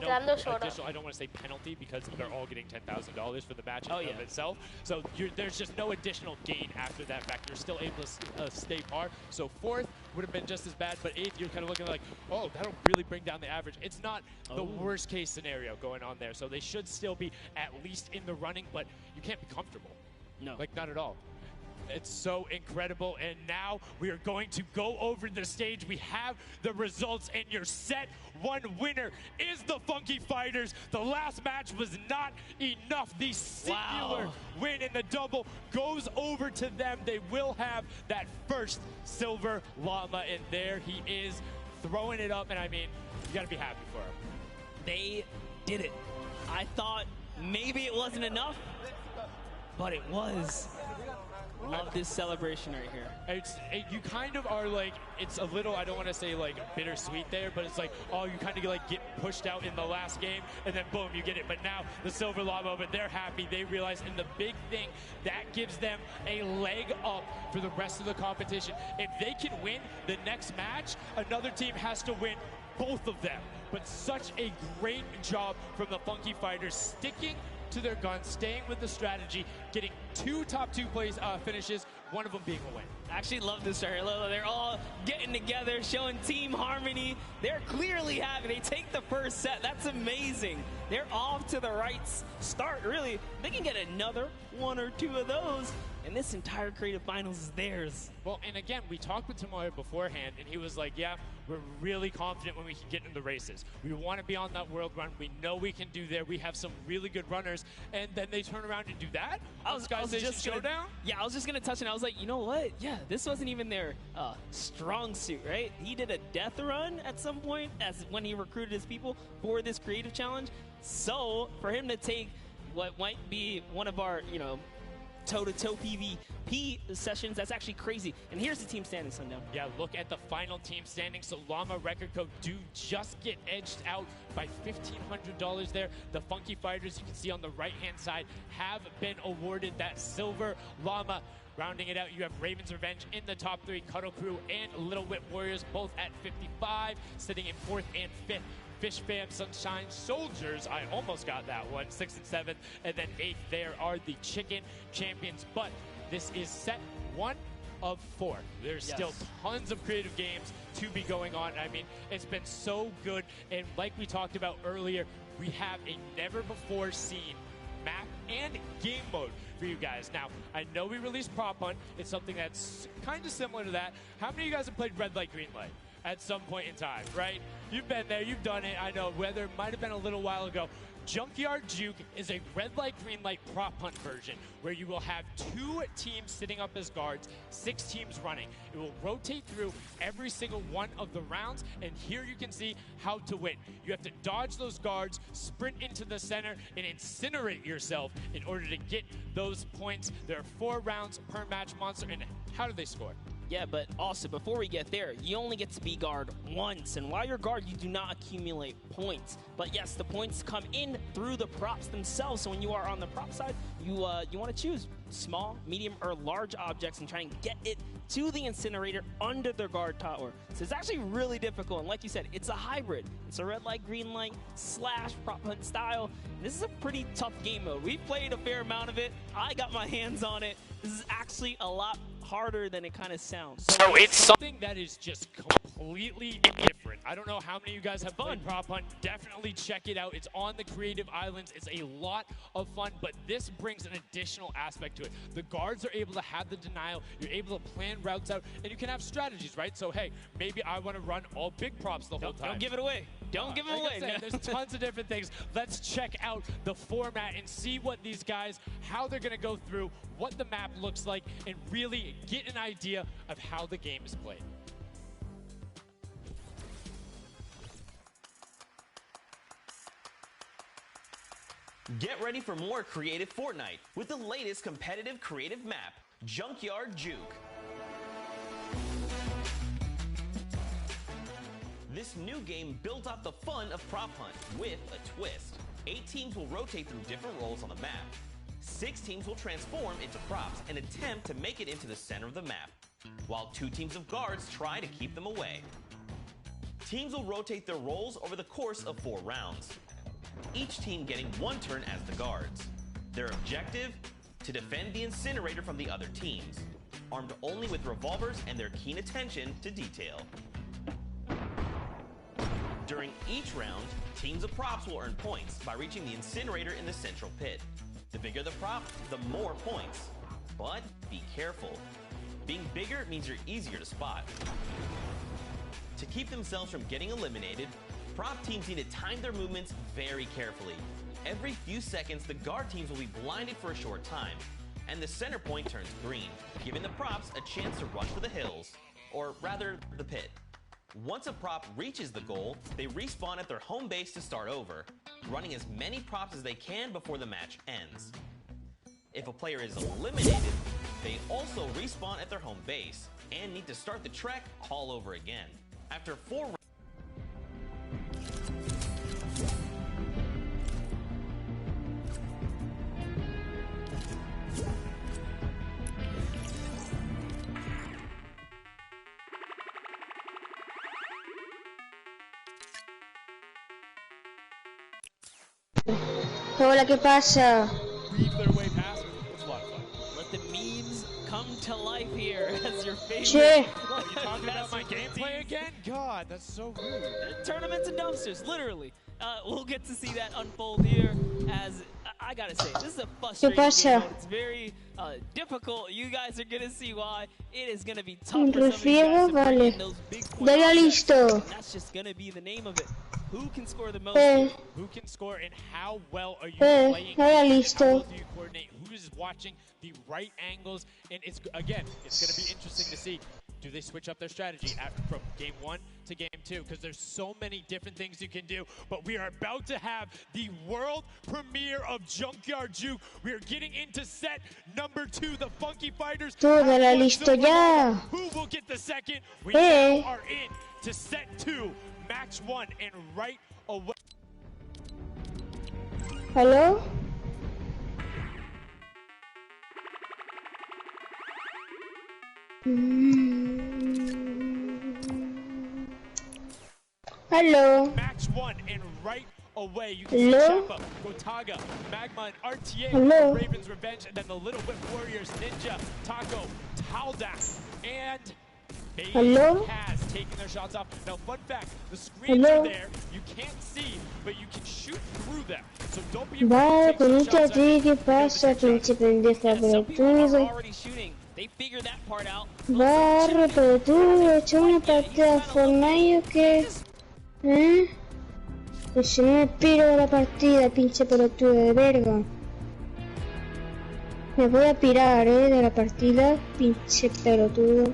Speaker 16: additional, I don't want to say penalty, because they're all getting $10,000 for the match in of itself. So there's just no additional gain after that fact. You're still able to stay par. So 4th would have been just as bad, but 8th, you're kind of looking like, oh, that'll really bring down the average. It's not the worst case scenario going on there. So they should still be at least in the running, but you can't be comfortable.
Speaker 9: No.
Speaker 16: Like, not at all. It's so incredible, and now we are going to go over the stage. We have the results, and your set 1 winner is the Funky Fighters. The last match was not enough. The singular win in the double goes over to them. They will have that first Silver Llama, and there he is throwing it up, and I mean, you gotta be happy for him.
Speaker 9: They did it. I thought maybe it wasn't enough. but it was. Love this celebration right here.
Speaker 16: You kind of are like, it's a little, I don't want to say like bittersweet there, but it's like, oh, you kind of like get pushed out in the last game, and then boom, you get it. But now the Silver Llama, but they're happy. They realize, and the big thing, that gives them a leg up for the rest of the competition. If they can win the next match, another team has to win both of them. But such a great job from the Funky Fighters, sticking to their guns, staying with the strategy, getting 2 top 2 finishes, one of them being a win.
Speaker 9: I actually love this right here. They're all getting together, showing team harmony. They're clearly happy. They take the first set. That's amazing. They're off to the right start, really. They can get another 1 or 2 of those, and this entire Creative Finals is theirs.
Speaker 16: Well, and again, we talked with Tomoya beforehand, and he was like, yeah, we're really confident when we can get in the races. We want to be on that world run. We know we can do there. We have some really good runners, and then they turn around and do that?
Speaker 9: I was just
Speaker 16: Showdown?
Speaker 9: Yeah, I was just going to touch it. I was like, you know what? Yeah, this wasn't even their strong suit, right? He did a death run at some point as when he recruited his people for this creative challenge. So for him to take what might be one of our, toe-to-toe PvP sessions, that's actually crazy. And here's the team standings, Sundown.
Speaker 16: Yeah, look at the final team standings. So Llama Record Code do just get edged out by $1,500 there. The Funky Fighters, you can see on the right-hand side, have been awarded that Silver Llama. Rounding it out, you have Raven's Revenge in the top 3, Cuddle Crew and Little Whip Warriors both at 55, sitting in 4th and 5th. Fish Fam, Sunshine Soldiers, I almost got that one, 6th and 7th, and then 8th there are the Chicken Champions. But this is set 1 of 4. There's still tons of creative games to be going on. I mean, it's been so good, and like we talked about earlier, we have a never-before-seen map and game mode for you guys. Now, I know we released Prop Hunt. It's something that's kind of similar to that. How many of you guys have played Red Light, Green Light at some point in time, right? You've been there, you've done it. I know, whether it might have been a little while ago. Junkyard Juke is a red light, green light prop hunt version where you will have 2 teams sitting up as guards, 6 teams running. It will rotate through every single one of the rounds, and here you can see how to win. You have to dodge those guards, sprint into the center, and incinerate yourself in order to get those points. There are 4 rounds per match, Monster, and how do they score?
Speaker 9: Yeah, but also, before we get there, you only get to be guard once, and while you're guard, you do not accumulate points. But yes, the points come in through the props themselves, so when you are on the prop side, you want to choose small, medium, or large objects and try and get it to the incinerator under the guard tower. So it's actually really difficult, and like you said, it's a hybrid. It's a red light, green light / prop hunt style. This is a pretty tough game mode. We've played a fair amount of it. I got my hands on it. This is actually a lot harder than it kind of sounds.
Speaker 16: So it's something that is just completely different. I don't know how many of you guys have played Prop Hunt. Definitely check it out. It's on the Creative Islands. It's a lot of fun, but this brings an additional aspect to it. The guards are able to have the denial. You're able to plan routes out, and you can have strategies, right? So, hey, maybe I want to run all big props the whole time.
Speaker 9: Don't give it away. Don't give it away.
Speaker 16: There's tons of different things. Let's check out the format and see what these guys, how they're going to go through, what the map looks like, and really get an idea of how the game is played.
Speaker 8: Get ready for more creative Fortnite with the latest competitive creative map, Junkyard Juke. This new game built off the fun of Prop Hunt with a twist. 8 teams will rotate through different roles on the map. 6 teams will transform into props and attempt to make it into the center of the map, while 2 teams of guards try to keep them away. Teams will rotate their roles over the course of 4 rounds, each team getting 1 turn as the guards. Their objective? To defend the incinerator from the other teams, armed only with revolvers and their keen attention to detail. During each round, teams of props will earn points by reaching the incinerator in the central pit. The bigger the prop, the more points. But be careful. Being bigger means you're easier to spot. To keep themselves from getting eliminated, prop teams need to time their movements very carefully. Every few seconds, the guard teams will be blinded for a short time, and the center point turns green, giving the props a chance to rush for the hills, or rather, the pit. Once a prop reaches the goal, they respawn at their home base to start over, running as many props as they can before the match ends.
Speaker 10: if a player is eliminated, they also respawn at their home base and need to start the trek all over again. After 4
Speaker 18: Hola, ¿qué pasa?
Speaker 16: Weave their way past. It's a lot of fun.
Speaker 8: Let the memes come to life here as your favorite.
Speaker 18: Che.
Speaker 16: What, you talking about my gameplay again? God, that's so rude.
Speaker 8: Tournaments and dumpsters, literally. We'll get to see that unfold here as I gotta say, this is a frustrating game. It's very difficult. You guys are gonna see why. It is gonna be tough for some of you guys to bring in those big points. That's just gonna be the name of it. Who can score the most?
Speaker 16: Who can score and how well are you playing? How well do you coordinate? Who is watching the right angles? And it's again, it's going to be interesting to see. Do they switch up their strategy from game 1 to game 2? Because there's so many different things you can do. But we are about to have the world premiere of Junkyard Juke. We are getting into set number 2. The Funky Fighters.
Speaker 18: Toda listo ya.
Speaker 16: Who will get the second? We now are in to set 2. Match 1 and right away.
Speaker 18: Hello? Hello.
Speaker 16: Match 1 and right away. You
Speaker 18: can see
Speaker 16: Chappa, Gotaga, Magma, and RTA, Raven's Revenge, and then the Little Whip Warriors, Ninja, Taco, Taldak, and
Speaker 18: Hello?
Speaker 16: has taken their shots off. Now, fun fact, the screens are there. You can't see, but you can shoot through them. So don't be
Speaker 18: afraid to take some shots. ¿Qué pasa, pinche pendeja? Pero tú... Barre, pero tú he hecho una partida de Fortnite o qué? Pues si no me piro de la partida, pinche pelotudo de verga. Me voy a pirar, de la partida, pinche pelotudo.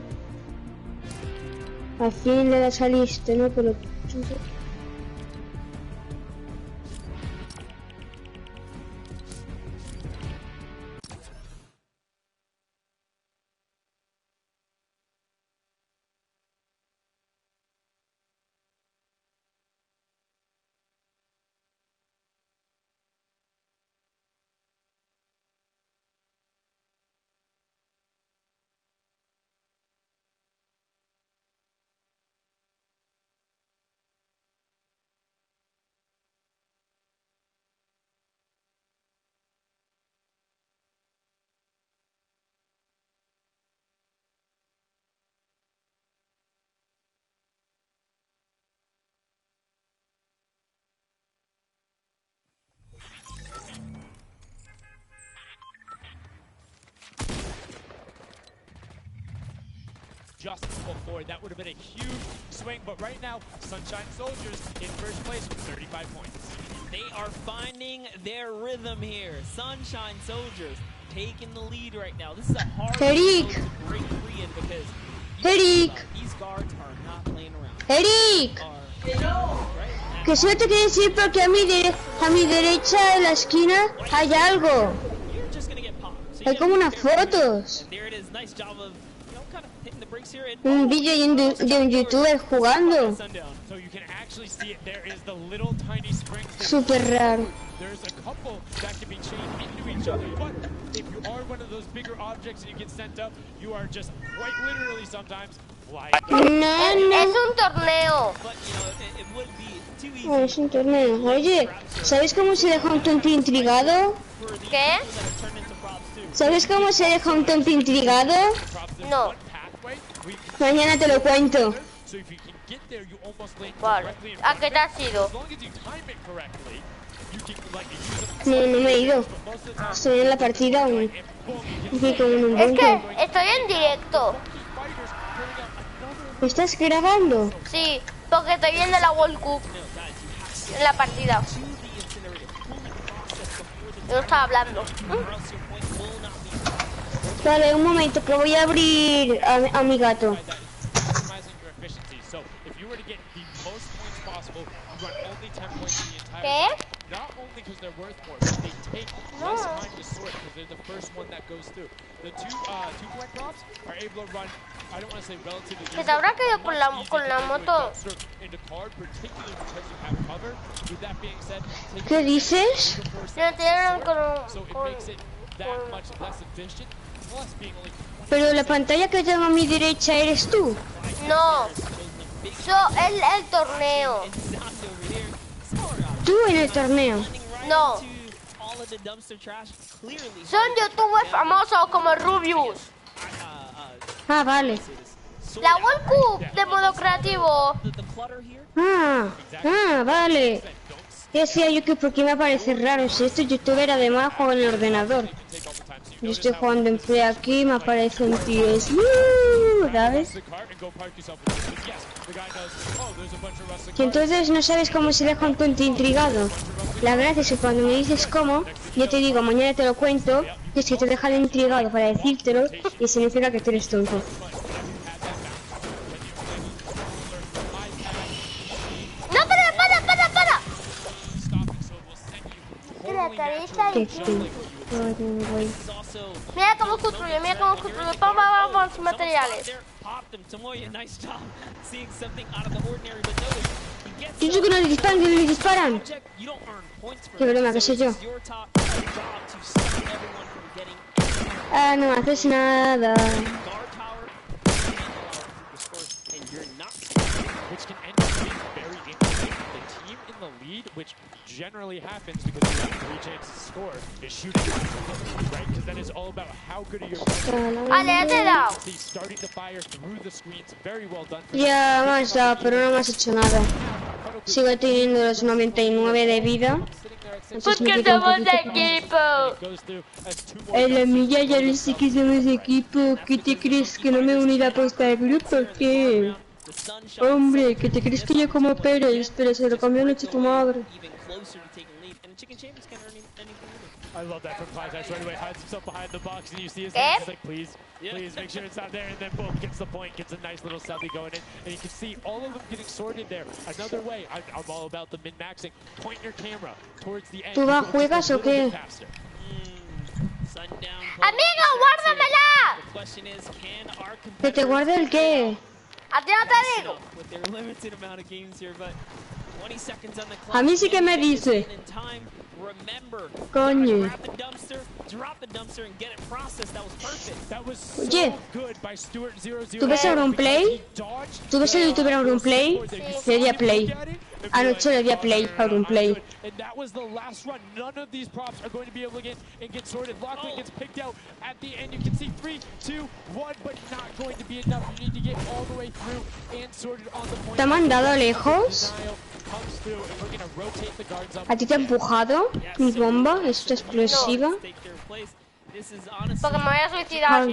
Speaker 18: Al fin le das al listo, ¿no? Pelotudo.
Speaker 16: Just before, that would have been a huge swing, but right now, Sunshine Soldiers in first place with 35 points.
Speaker 8: They are finding their rhythm here. Sunshine Soldiers taking the lead right now. This is a hard one to break free in because these guards are not playing around.
Speaker 18: Eric! Que se te quiere decir porque a mi derecha de la esquina hay algo. Hay como unas fotos. Un vídeo de un youtuber jugando. Super raro.
Speaker 16: There's a couple that can be chained into each other, but if you are one of those bigger objects and you get sent up, you are just quite literally sometimes flying.
Speaker 1: Es un torneo.
Speaker 18: Es un torneo. Oye, ¿sabes cómo se deja un tonto intrigado?
Speaker 1: ¿Qué?
Speaker 18: ¿Sabes cómo se deja un tonto intrigado?
Speaker 1: No.
Speaker 18: Mañana te lo cuento.
Speaker 1: Vale. ¿A qué te has ido?
Speaker 18: No me he ido. Estoy en la partida aún. Es
Speaker 1: que estoy en directo.
Speaker 18: ¿Estás grabando?
Speaker 1: Sí, porque estoy viendo la World Cup en la partida. Yo estaba hablando.
Speaker 18: Vale, un momento, que voy a abrir a mi gato.
Speaker 1: ¿Qué?
Speaker 16: mainly because they're worth more, but they take less time to sort because they're the first one that goes through. The two-point props are able to run, I don't want to say relatively easy.
Speaker 1: Que te habrá caído con la moto.
Speaker 16: Into card, particularly because you have cover. With that being said,
Speaker 18: ¿Qué dices?
Speaker 1: No, te dieron
Speaker 16: so it makes it that much less efficient. Plus being only
Speaker 18: Pero la pantalla que tengo a mi derecha eres tú.
Speaker 1: No, el torneo.
Speaker 18: Tú en el torneo.
Speaker 1: No. Son youtubers famosos como Rubius.
Speaker 18: Ah, vale.
Speaker 1: La World Cup de modo creativo.
Speaker 18: Vale. Decía yo que porque me parece raro. Si este youtuber además juega en el ordenador. Yo estoy jugando en play aquí, me aparecen tíos. ¿Sabes? Y entonces no sabes cómo se deja un tonto intrigado. La verdad es que cuando me dices cómo, yo te digo, mañana te lo cuento, y es que te dejan intrigado para decírtelo y significa que tú eres tonto.
Speaker 1: ¡No, para! Mira cómo construye, vamos materiales.
Speaker 18: Yo sé que no le disparan, Qué broma, qué sé yo. Ah, no haces nada.
Speaker 16: Which generally happens because you have 3 chances to score is shooting, right? Because that is all about how good are your players. Starting to fire through the screens, very well done.
Speaker 18: Ya me has dado, pero no me has hecho nada. Sigo teniendo los 99 de vida.
Speaker 1: Porque somos de equipo.
Speaker 18: En la milla ya no sé que somos de equipo. ¿Qué te crees que no me uní a posta de grupo? ¿Qué? Hombre, que te crees que yo como Pérez, pero se lo cambió anoche tu madre.
Speaker 16: I love that from Plazax right away, hides himself behind the box and you see his hands, he's like, please make sure it's not there, and then boom, gets the point, gets a nice little selfie going in, and you can see all of them getting sorted there. Another way, I'm all about the min-maxing, point your camera towards the end.
Speaker 18: ¿Tú vas, juegas o qué?
Speaker 1: ¡Amigo, guárdamela!
Speaker 18: ¿Que te guarde el qué?
Speaker 1: A ti no te digo.
Speaker 18: A mí sí que me dice. Coño. Oye, ¿tú ves Auronplay? ¿Tú ves el youtuber Auronplay? Le di a play. Anoche le di a play a Auronplay. ¿Te ha mandado lejos? ¿A ti te ha empujado mi bomba? ¿Esta explosiva?
Speaker 1: Porque me voy a suicidar.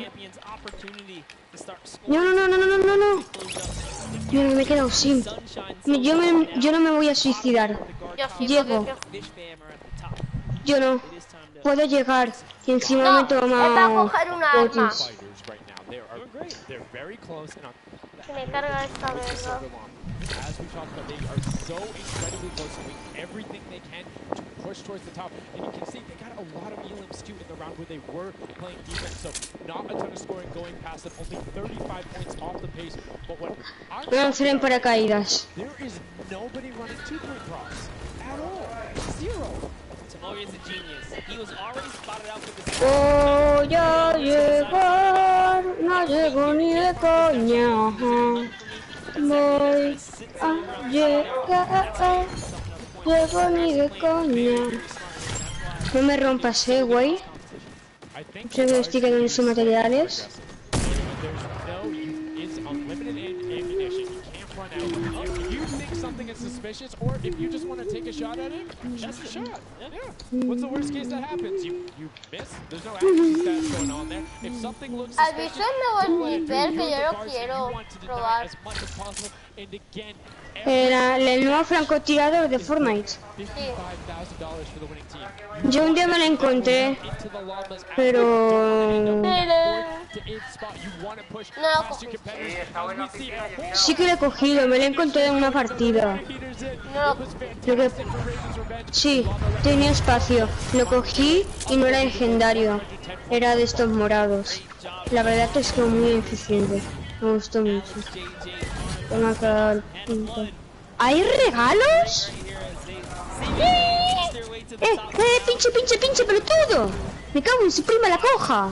Speaker 18: No. Yo me he quedado sin. Yo no me voy a suicidar. Llego. Yo no. Puedo llegar. Y encima me toma.
Speaker 1: Va a coger un arma. Que me carga esta vez.
Speaker 16: As we talked about, they are so incredibly close, doing everything they can to push towards the top. And you can see they got a lot of elims too in the round where they were playing defense, so not a ton of scoring going past them, only 35 points off the pace. But what
Speaker 18: Lancen paracaídas.
Speaker 16: There is nobody running 2-point props at all. Zero.
Speaker 9: Tamori is a genius. He was already spotted out for this.
Speaker 18: Voy a llegar, no llego ni de coña. Voy a llegar, llego ni de coña. No me rompas, güey. Creo que estoy quedando sin materiales.
Speaker 16: Suspicious, or if you just want to take a shot at it, that's a shot. Yeah. What's the worst case that happens? You miss. There's no accuracy stats going on there. If something looks suspicious,
Speaker 1: ¿Has visto el nuevo sniper que yo lo quiero probar?
Speaker 16: As much as possible,
Speaker 18: El nuevo francotirador de Fortnite. Yo un día me lo encontré, pero sí que lo he cogido, me lo he encontrado en una partida. Sí, tenía espacio, lo cogí y no era legendario, era de estos morados. La verdad es que es muy eficiente, me gustó mucho. Toma acá el punto. ¿Hay regalos? Pinche, pelotudo. Me cago en su prima la coja.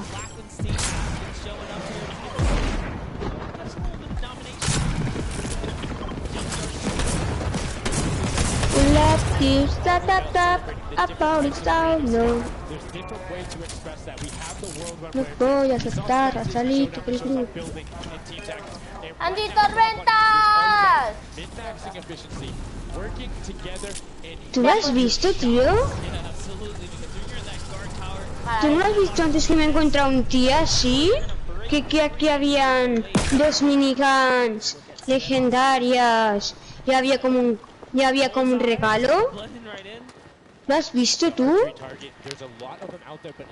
Speaker 18: No voy a aceptar a salir del grupo.
Speaker 1: ¡Andy Tormentas!
Speaker 18: ¿Tú lo has visto, tío? ¿Tú no lo has visto antes que me he encontrado un tío así? Que aquí habían 2 miniguns legendarias y había como un regalo. ¿Lo has visto tú?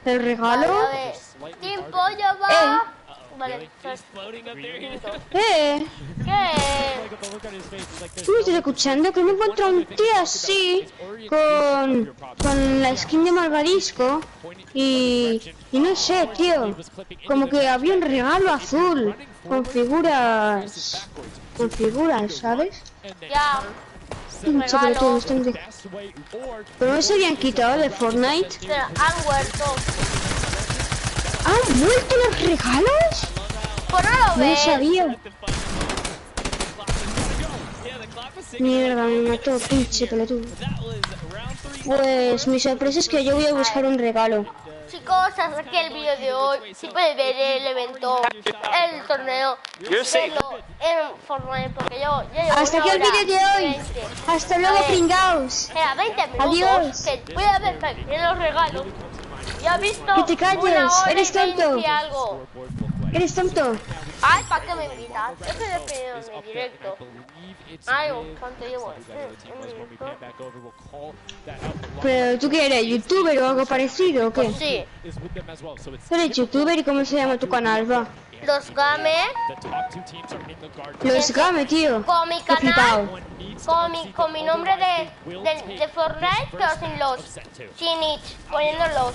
Speaker 18: ¿El regalo?
Speaker 1: ¡Tiempo ya va! Vale,
Speaker 18: ¿Qué? ¿Me estás escuchando? Que me he encontrado un tío así con la skin de Malvadisco y no sé, tío, como que había un regalo azul con figuras, ¿sabes?
Speaker 1: Ya.
Speaker 18: ¿Pero no se habían quitado de Fortnite?
Speaker 1: Han vuelto.
Speaker 18: ¿Han vuelto los regalos?
Speaker 1: Pues no lo ves.
Speaker 18: No sabía. Mierda, me mató, pinche pelotudo. Pues mi sorpresa es que yo voy a buscar un regalo.
Speaker 1: Chicos, hasta aquí el vídeo de hoy. Si puedes ver el evento, el torneo, verlo en Fortnite, porque yo
Speaker 18: hasta aquí el vídeo de hoy.
Speaker 1: 20.
Speaker 18: Hasta luego, pringaos.
Speaker 1: Era 20 minutos.
Speaker 18: Adiós.
Speaker 1: Que voy a ver los regalos. Ya has visto.
Speaker 18: Que te calles, eres tonto.
Speaker 1: Algo.
Speaker 18: Eres tonto.
Speaker 1: Ay, ¿para qué me invitas? Eso es de mi directo. Ay, ¿cuánto llevo?
Speaker 18: Pero tú que eres youtuber o algo parecido, ¿o qué?
Speaker 1: Sí.
Speaker 18: ¿Eres youtuber y cómo se llama tu canal, va?
Speaker 1: Los Game.
Speaker 18: Los Game, tío.
Speaker 1: Con mi canal. Con mi nombre de Fortnite, pero sin los. Sin it. Poniendo los.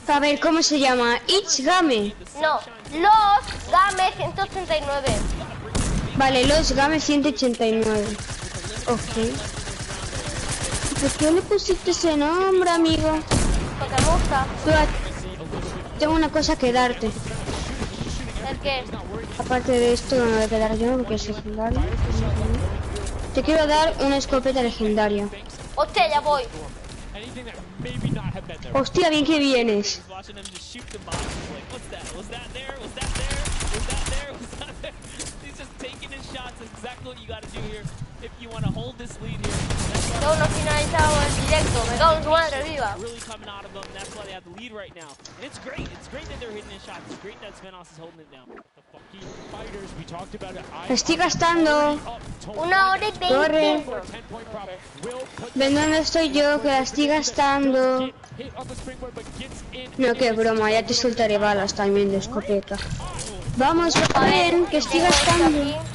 Speaker 18: A ver, ¿cómo se llama? It's Game.
Speaker 1: No, los Game 189.
Speaker 18: Vale, los Game 189. Ok. ¿Por qué le pusiste ese nombre, amigo?
Speaker 1: Porque me gusta.
Speaker 18: Tengo una cosa que darte.
Speaker 1: ¿El qué?
Speaker 18: Aparte de esto, no me voy a quedar yo porque es legendario. Te quiero dar una escopeta legendaria.
Speaker 1: Hostia, ya voy.
Speaker 18: Hostia, bien que vienes.
Speaker 1: Aún no finalizado el directo, me cago en su madre viva.
Speaker 18: Estoy gastando.
Speaker 1: 1 hora y 20.
Speaker 18: Corre. Ven donde estoy yo, que la estoy gastando. No, qué broma, ya te soltaré balas también de escopeta. Vamos, ven, que estoy gastando.